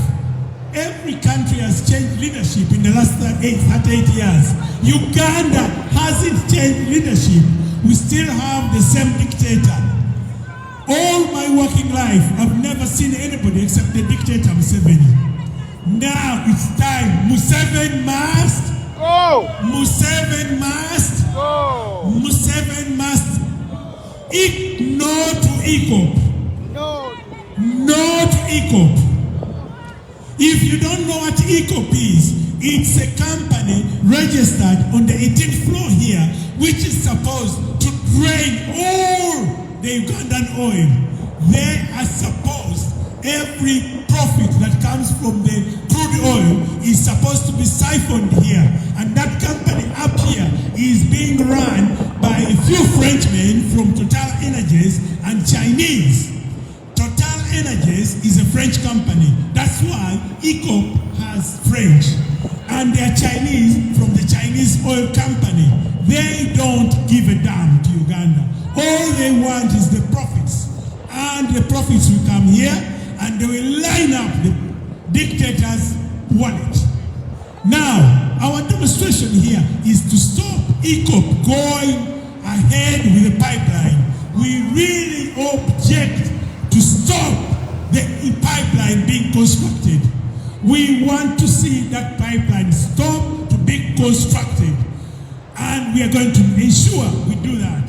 Every country has changed leadership in the last 8 years. Uganda hasn't changed leadership. We still have the same dictator. All my working life, I've never seen anybody except the dictator Museveni. Now it's time. Museveni must go. Museveni must go. Museveni must. No to EACOP. No to EACOP. If you don't know what EACOP is, it's a company registered on the 18th floor here, which is supposed to drain all the Ugandan oil. They are supposed, every profit that comes from the crude oil is supposed to be siphoned here. And that company up here is being run by a few Frenchmen from Total Energies and Chinese. Total Energies is a French company. That's why EACOP has French. And they are Chinese from the Chinese oil company. They don't give a damn to Uganda. All they want is the profits. And the profits will come here and they will line up the dictator's wallet. Now, our demonstration here is to stop EACOP going ahead with the pipeline. We really object to stop the pipeline being constructed. We want to see that pipeline stop to be constructed. And we are going to ensure we do that.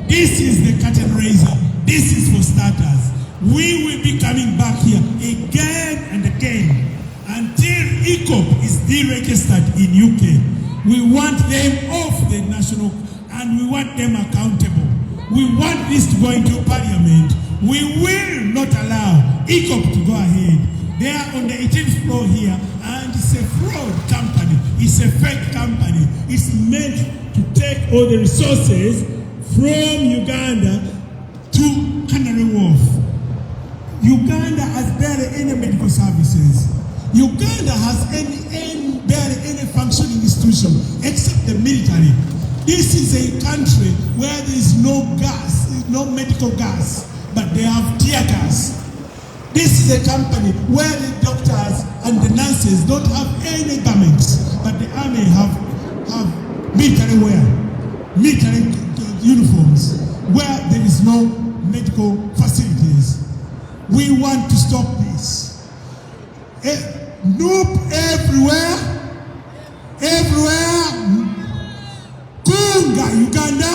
This is the curtain raiser. This is for starters. We will be coming back here again and again until EACOP is deregistered in UK. We want them off the national and we want them accountable. We want this to go into Parliament. We will not allow EACOP to go ahead. They are on the 18th floor here and it's a fraud company. It's a fake company. It's meant to take all the resources from Uganda to Canary Wharf. Uganda has barely any medical services. Uganda has barely any functioning institution except the military. This is a country where there is no gas, no medical gas, but they have tear gas. This is a company where the doctors and the nurses don't have any garments, but the army have military wear, military uniforms, where there is no medical facilities. We want to stop this. Noob everywhere. Kunga Uganda.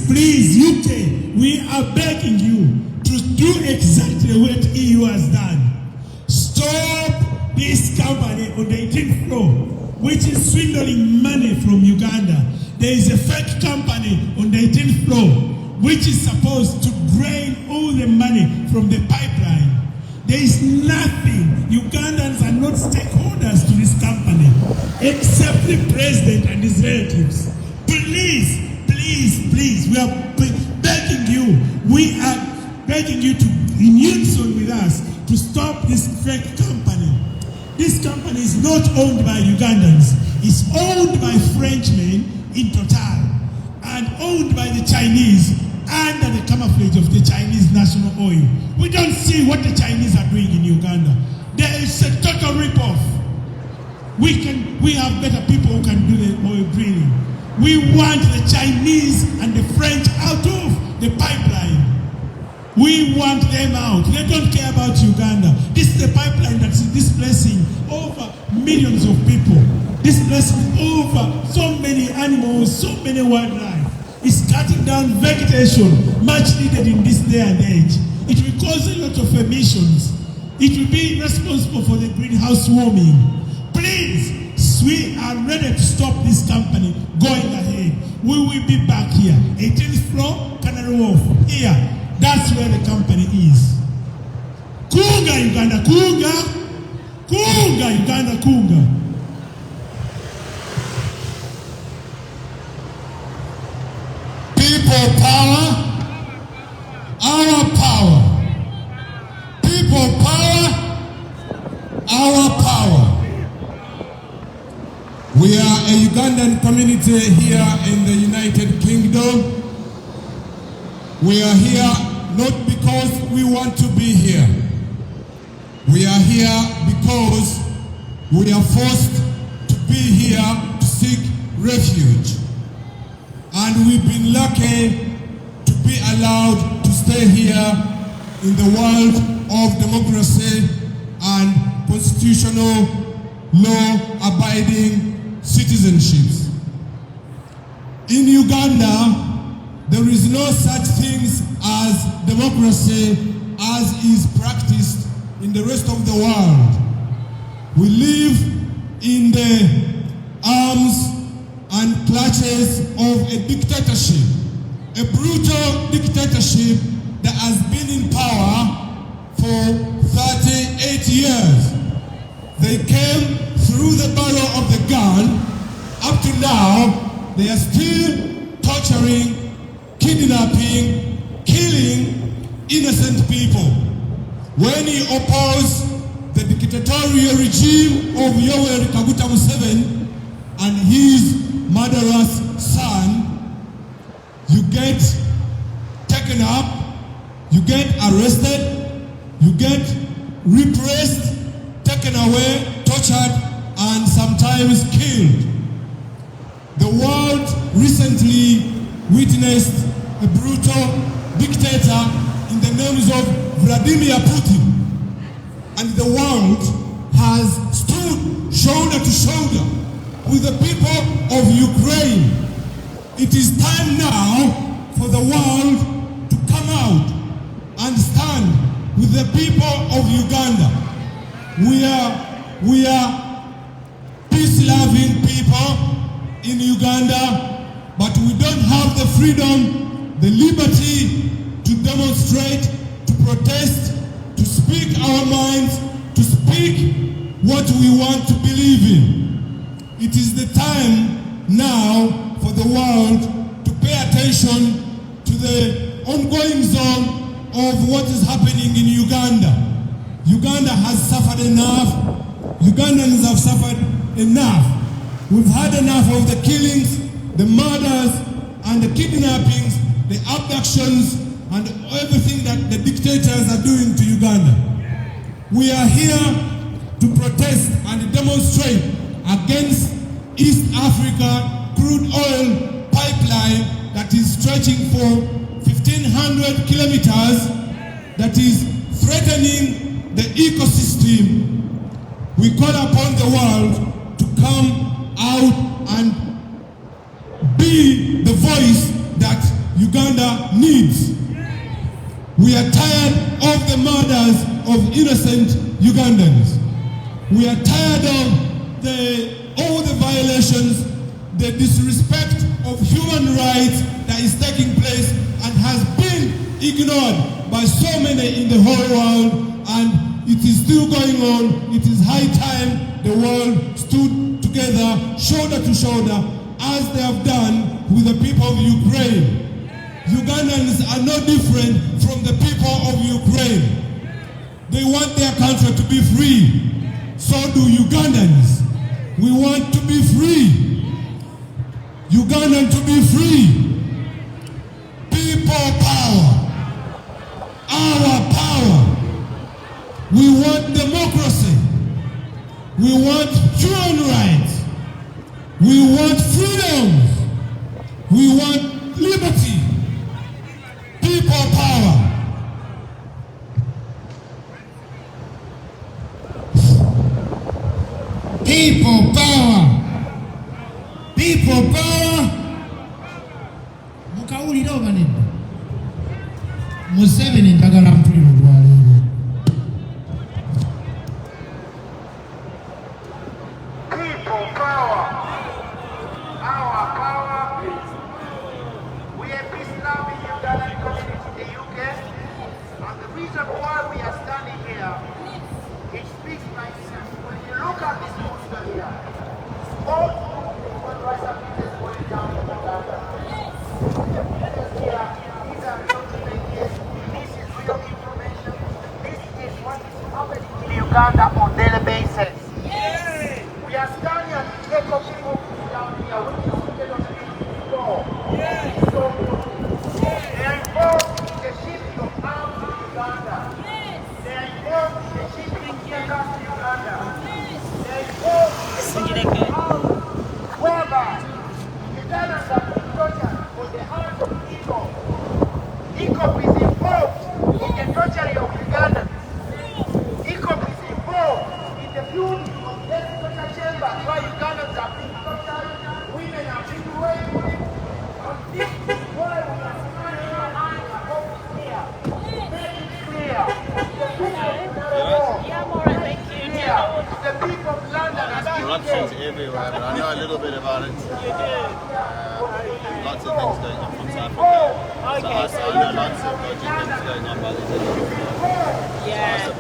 Please, UK, we are begging you to do exactly what EU has done. Stop this company on the 18th floor, which is swindling money from Uganda. There is a fake company on the 18th floor, which is supposed to drain all the money from the pipeline. There is nothing. Ugandans are not stakeholders to this company, except the president and his relatives. Please, we are begging you. We are begging you to, in unison with us, to stop this fake company. This company is not owned by Ugandans. It's owned by Frenchmen in Total and owned by the Chinese under the camouflage of the Chinese national oil. We don't see what the Chinese are doing in Uganda. There is a total rip-off. We have better people who can do the oil drilling. We want the Chinese and the French out of the pipeline. We want them out. They don't care about Uganda. This is the pipeline that's displacing over millions of people. Displacing over so many animals, so many wildlife. It's cutting down vegetation, much needed in this day and age. It will cause a lot of emissions. It will be responsible for the greenhouse warming. Please we are ready to stop this company going ahead. We will be back here. 18th floor, Canary Wharf. Here. That's where the company is. Kunga, Uganda, kunga. Kunga, Uganda, kunga. People power, our power. People power, our power. We are a Ugandan community here in the United Kingdom. We are here not because we want to be here. We are here because we are forced to be here to seek refuge. And we've been lucky to be allowed to stay here in the world of democracy and constitutional law-abiding citizenships. In Uganda, there is no such things as democracy as is practiced in the rest of the world. We live in the arms and clutches of a dictatorship, a brutal dictatorship that has been in power for 38 years. They came through the barrel of the gun. Up to now, they are still torturing, kidnapping, killing innocent people. When he opposed the dictatorial regime of Museveni and his murderous son, you get taken up, you get arrested, you get repressed, taken away, tortured, and sometimes killed. The world recently witnessed a brutal dictator in the names of Vladimir Putin, and the world has stood shoulder to shoulder with the people of Ukraine. It is time now for the world to come out and stand with the people of Uganda. We are peace-loving people in Uganda, but we don't have the freedom, the liberty to demonstrate, to protest, to speak our minds, to speak what we want to believe in. It is the time now for the world to pay attention to the ongoing zone of what is happening in Uganda. Uganda has suffered enough. Ugandans have suffered enough. We've had enough of the killings, the murders, and the kidnappings, the abductions, and everything that the dictators are doing to Uganda. We are here to protest and demonstrate against East Africa crude oil pipeline that is stretching for 1,500 kilometers, that is threatening the ecosystem. We call upon the world to come out and be the voice that Uganda needs. We are tired of the murders of innocent Ugandans. We are tired of all the violations, the disrespect of human rights that is taking place and has been ignored by so many in the whole world, and it is still going on. It is high time the world stood together, shoulder to shoulder, as they have done with the people of Ukraine. Ugandans are no different from the people of Ukraine. They want their country to be free. So do Ugandans. We want to be free. Ugandan to be free. People power. Our power. We want democracy. We want human rights. We want freedom. We want liberty. People power. People power. People power. Mukawulira obanedde. Museveni njagala mpulira olwaleero. People power. Power. We are peace-loving Ugandan community in the UK, and the reason why we are standing here, it speaks by itself. When you look at this poster here, all human rights abuses going down in Uganda. The pictures here, these are real images, this is real information, this is what is happening in Uganda on a daily basis. We are standing at the EACOP down here, which is seated on the floor. They are involved in the shipping of arms to Uganda. They are involved in the shipping of migrants to Uganda. They are involved in the shipping of arms whereby Ugandans are being tortured on the hands of EACOP. EACOP is involved in the torturing of Ugandans. EACOP is involved in the building of death torture chambers where Ugandans are being tortured, women are being raped. And this is why we are standing our hands above here. Make it clear. The people of the people of London are Corruption's everywhere, but I know a little bit about it. Lots of things going on from South Africa. So I know lots of dodgy things going on by the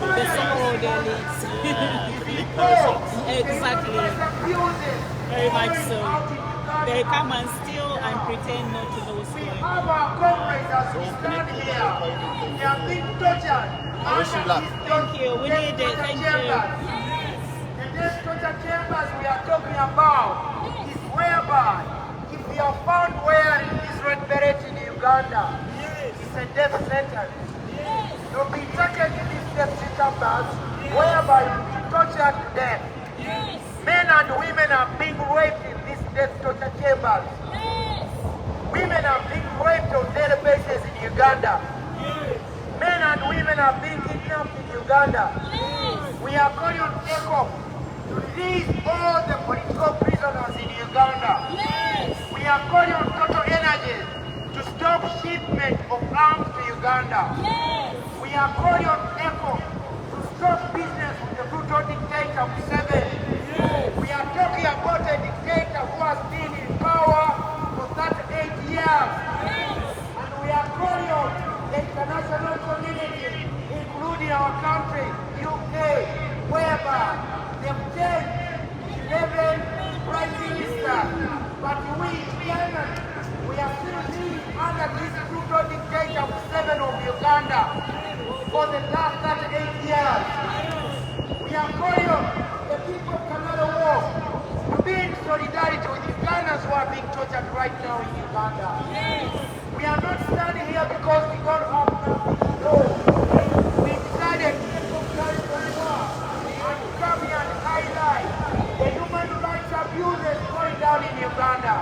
The smallholder elites. Exactly. Very much so. They come and steal and pretend not to know what's going on. Our comrades are standing here. They are being tortured. Thank you. We need it. Thank you. The death torture chambers we are talking about is whereby if you are found wearing this red beret in Uganda, it's a death sentence. You'll be taken to these death chambers whereby you'll be tortured to death. Men and women are being raped in these death torture chambers. Women are being raped on daily basis in Uganda. Men and women are being kidnapped in Uganda. We are calling on EACOP to release all the political prisoners in Uganda. We are calling on Total Energies to stop shipment of arms to Uganda. We are calling on EACOP to stop business with the brutal dictator Museveni. We are talking about a dictator who has been in power for 38 years. And we are calling on the international community, including our country, UK, whereby they've changed 11 prime ministers. But we are still living under this brutal dictator Museveni of Uganda for the last 38 years. We are calling on the people of Canada War to be in solidarity with Ugandans who are being tortured right now in Uganda. We are not standing here because we don't have nothing to do. We decided to carry on war and come here and highlight the human rights abuses going down in Uganda.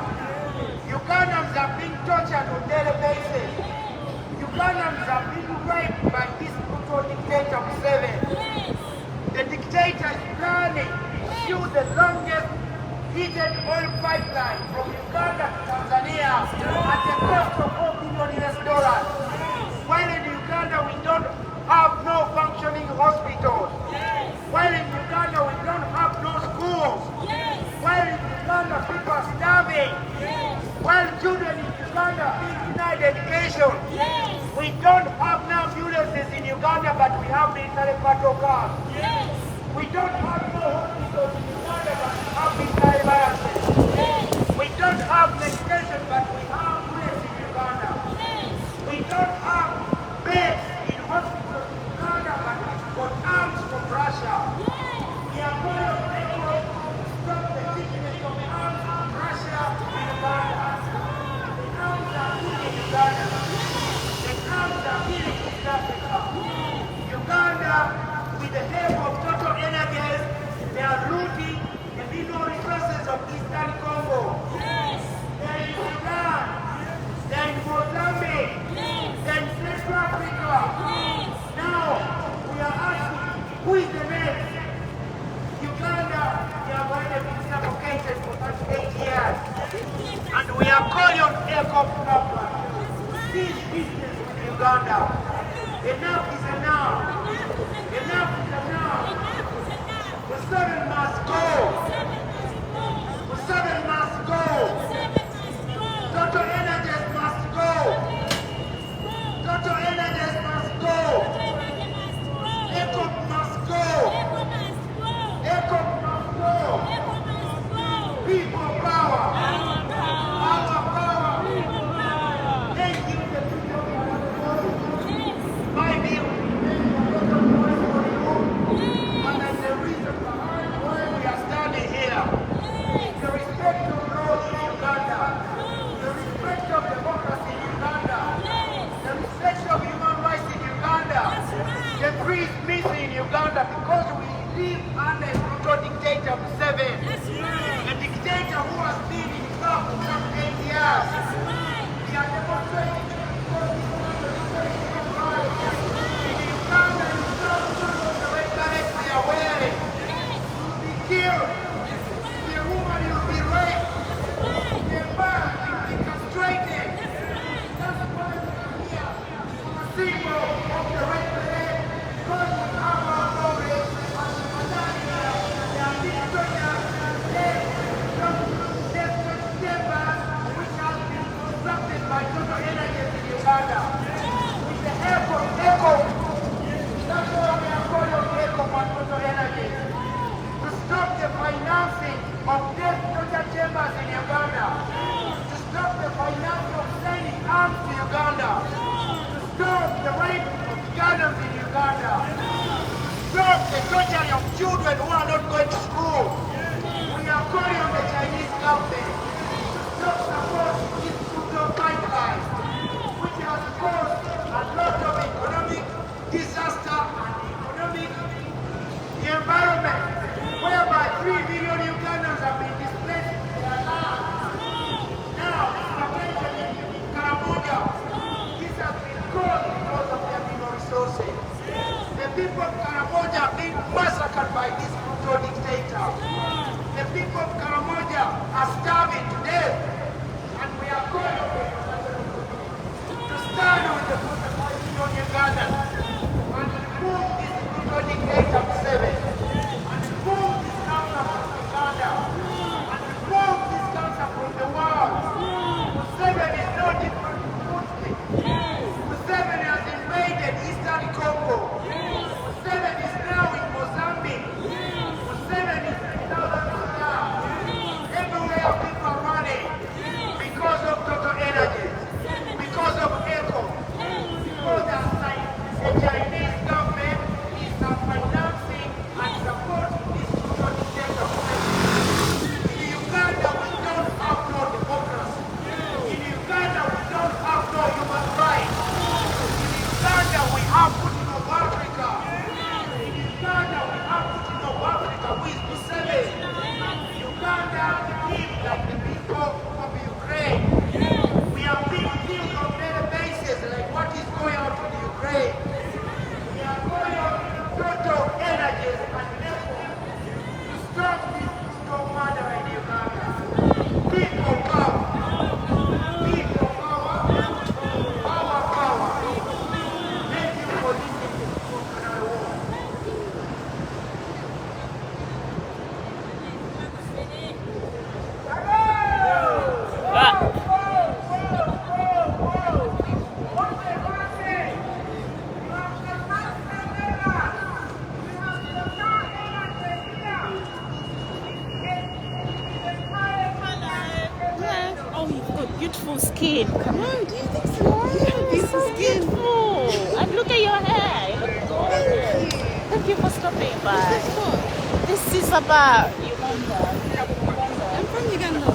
Ugandans are being tortured on a daily basis. Ugandans are being raped by this brutal dictator Museveni. The dictator is planning to build the longest heated oil pipeline from Uganda to Tanzania at the cost of $4 billion. While in Uganda we don't have no functioning hospitals. While in Uganda we don't have no schools. While in Uganda people are starving. While children in Uganda are being denied education. We don't have now ambulances in Uganda, but we have military patrol cars. We don't have no hospitals in Uganda, but we have military barracks. We don't have medication, but we have bullets in Uganda. We don't have beds in hospitals in Uganda, but we've got arms from Russia. We are going to stop the shipment of arms from Russia in Uganda. The arms are killing Uganda. The arms are killing East Africa. Uganda, with the help of Total Energies, they are looting the mineral resources of Eastern Congo. They are in Sudan. They are in Mozambique. They are in Central Africa. Now, we are asking, who is the next? Uganda, they have already been suffocated for 38 years. And we are calling on EACOP government to cease business with Uganda. Enough is enough. Enough is enough. Museveni must go. Museveni must go. Uganda, to stop the rape of Ugandans in Uganda, to stop the torturing of children who are not going to school. We are calling on the Chinese government to stop support this brutal pipeline, which has caused a lot of economic disaster and economic environment, whereby 3 million Ugandans have been displaced from their land. Now, in Karamoja, this has been caused because of their mineral resources. The people of Karamoja are being massacred by this brutal dictator. The people of Karamoja are starving to death, and we are calling on them to stand with the Museveni Ugandans and remove this brutal dictator Museveni, and remove this cancer from Uganda, and remove this cancer from the world. Museveni is not different from Muslim. Museveni has invaded Eastern Congo. Museveni is now in Mozambique. Museveni is in Southern Sudan. Everywhere people are running because of total energy, because of EACOP, because the Chinese government is financing and supporting this brutal dictator. In Uganda, we don't have no democracy. In Uganda, we don't have no human rights. In Uganda, we have Putin of Africa. In Uganda, we have Putin of Africa who is Museveni. Uganda live like the people of Ukraine. We are being killed on daily basis, like what is going on in Ukraine. We are going on total energies and effort to stop this brutal murder in Uganda. People power. People power. Power, power. Thank you for listening to the spoken word. Oh, you've got beautiful skin. Come on, do you think so? Yeah, it's so beautiful. And look at your hair. You look gorgeous. Thank you for stopping by. This is about Uganda. I'm from Uganda.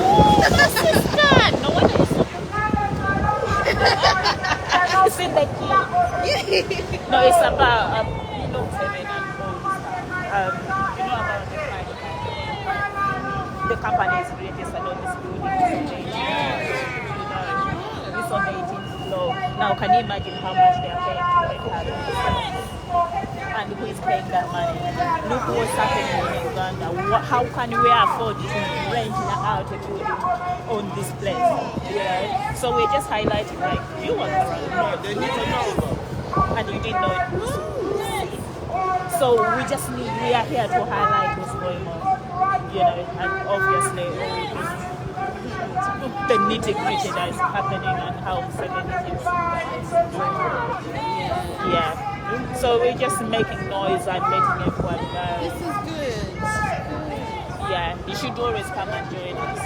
Oh, sister. No wonder it's so you see the key? No, it's about Museveni and all. You know about the company is registered on this building. It's on the 18th floor. Now, can you imagine how much they are paying to rent out? And who is paying that money? Look what's happening in Uganda. How can we afford to rent out a building on this place? Yeah. So we're just highlighting, like, you want to know, they need to know. And you didn't know it. So we are here to highlight what's going on. You know, and obviously the nitty-gritty that is happening and how Museveni is doing. Yeah. So we're just making noise and letting everyone know. This is good. Yeah, you should always come and join us.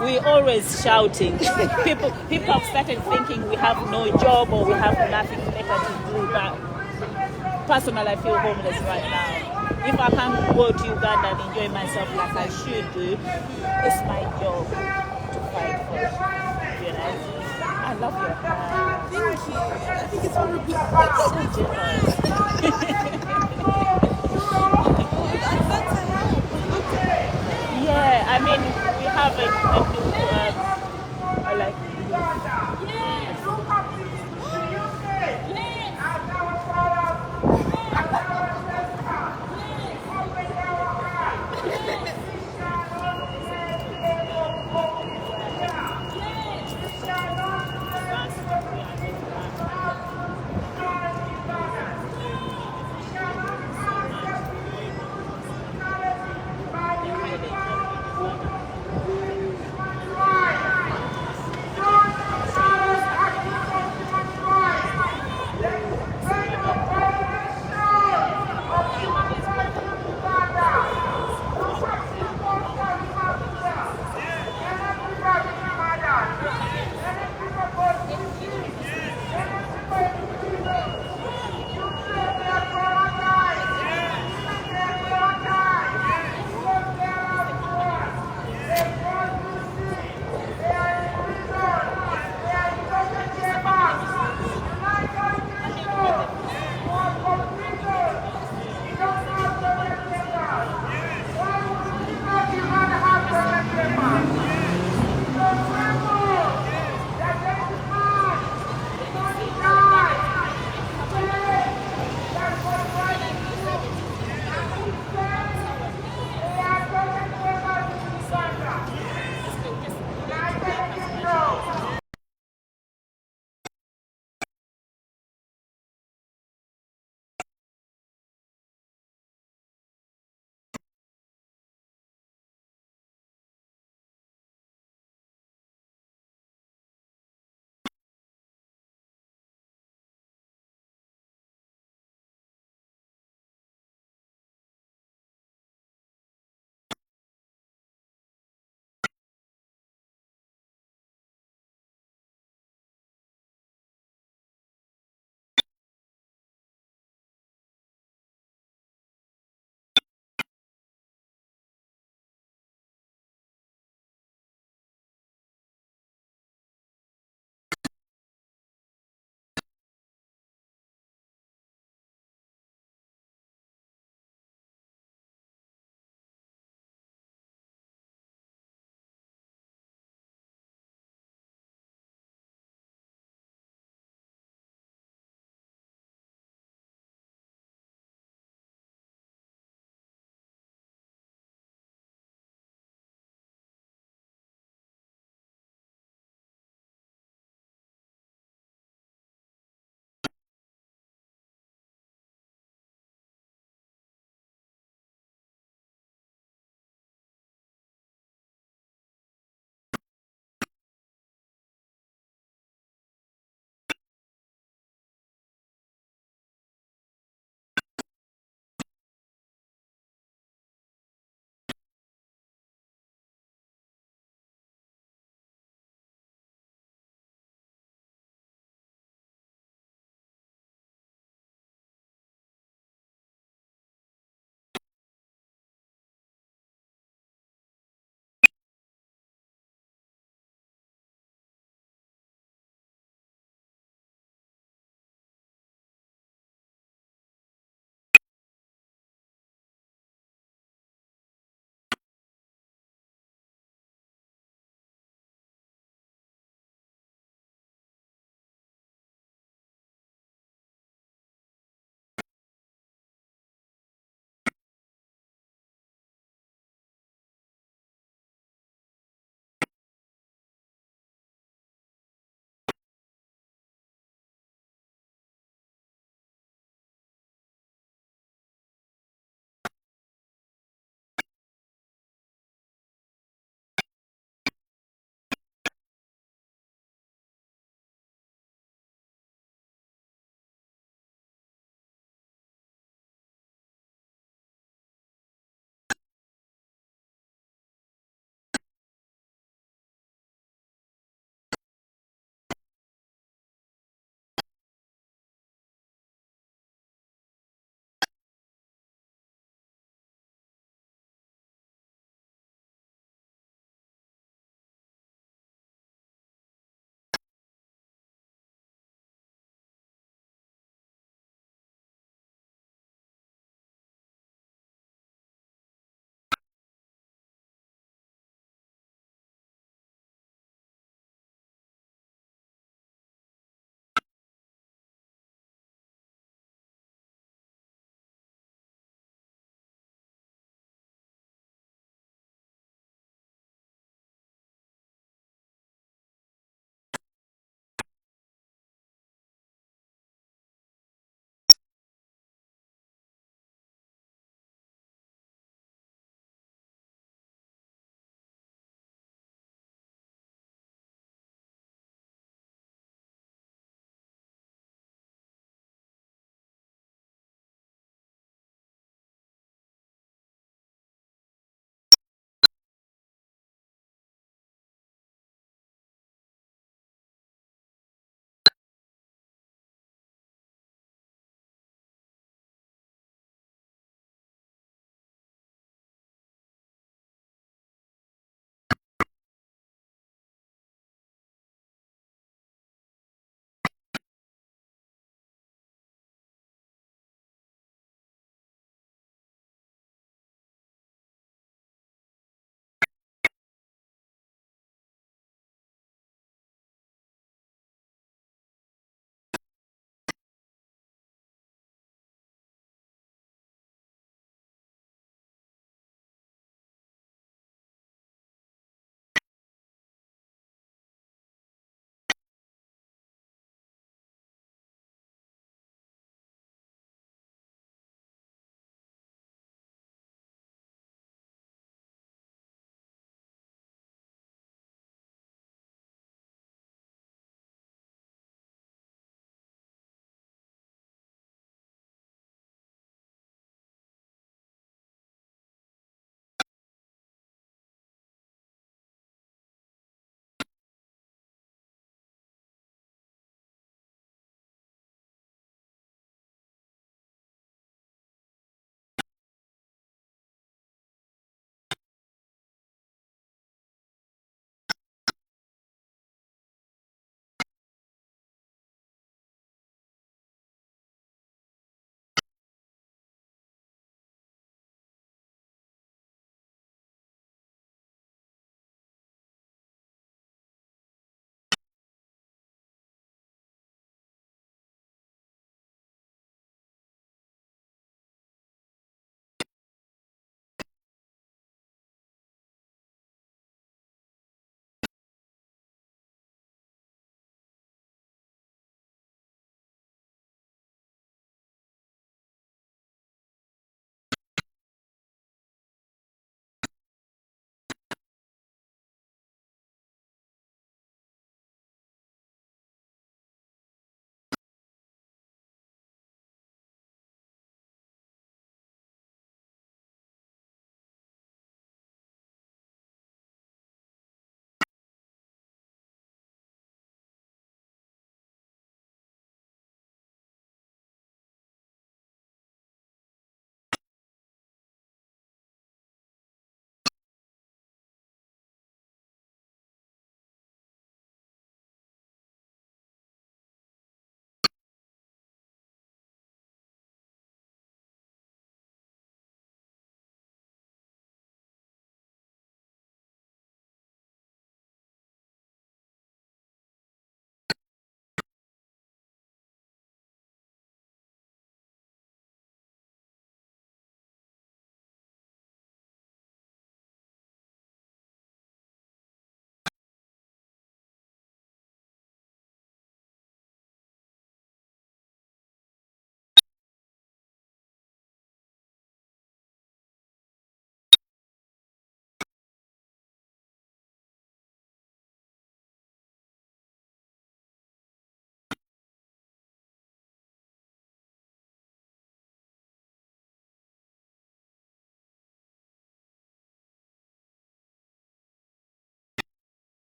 We're always shouting. People have started thinking we have no job or we have nothing better to do. But personally, I feel homeless right now. If I can't go to Uganda and enjoy myself like I should do, it's my job to fight for it. You know? I love your hair. Thank you. I think it's horrible. Yeah, I mean, we have a new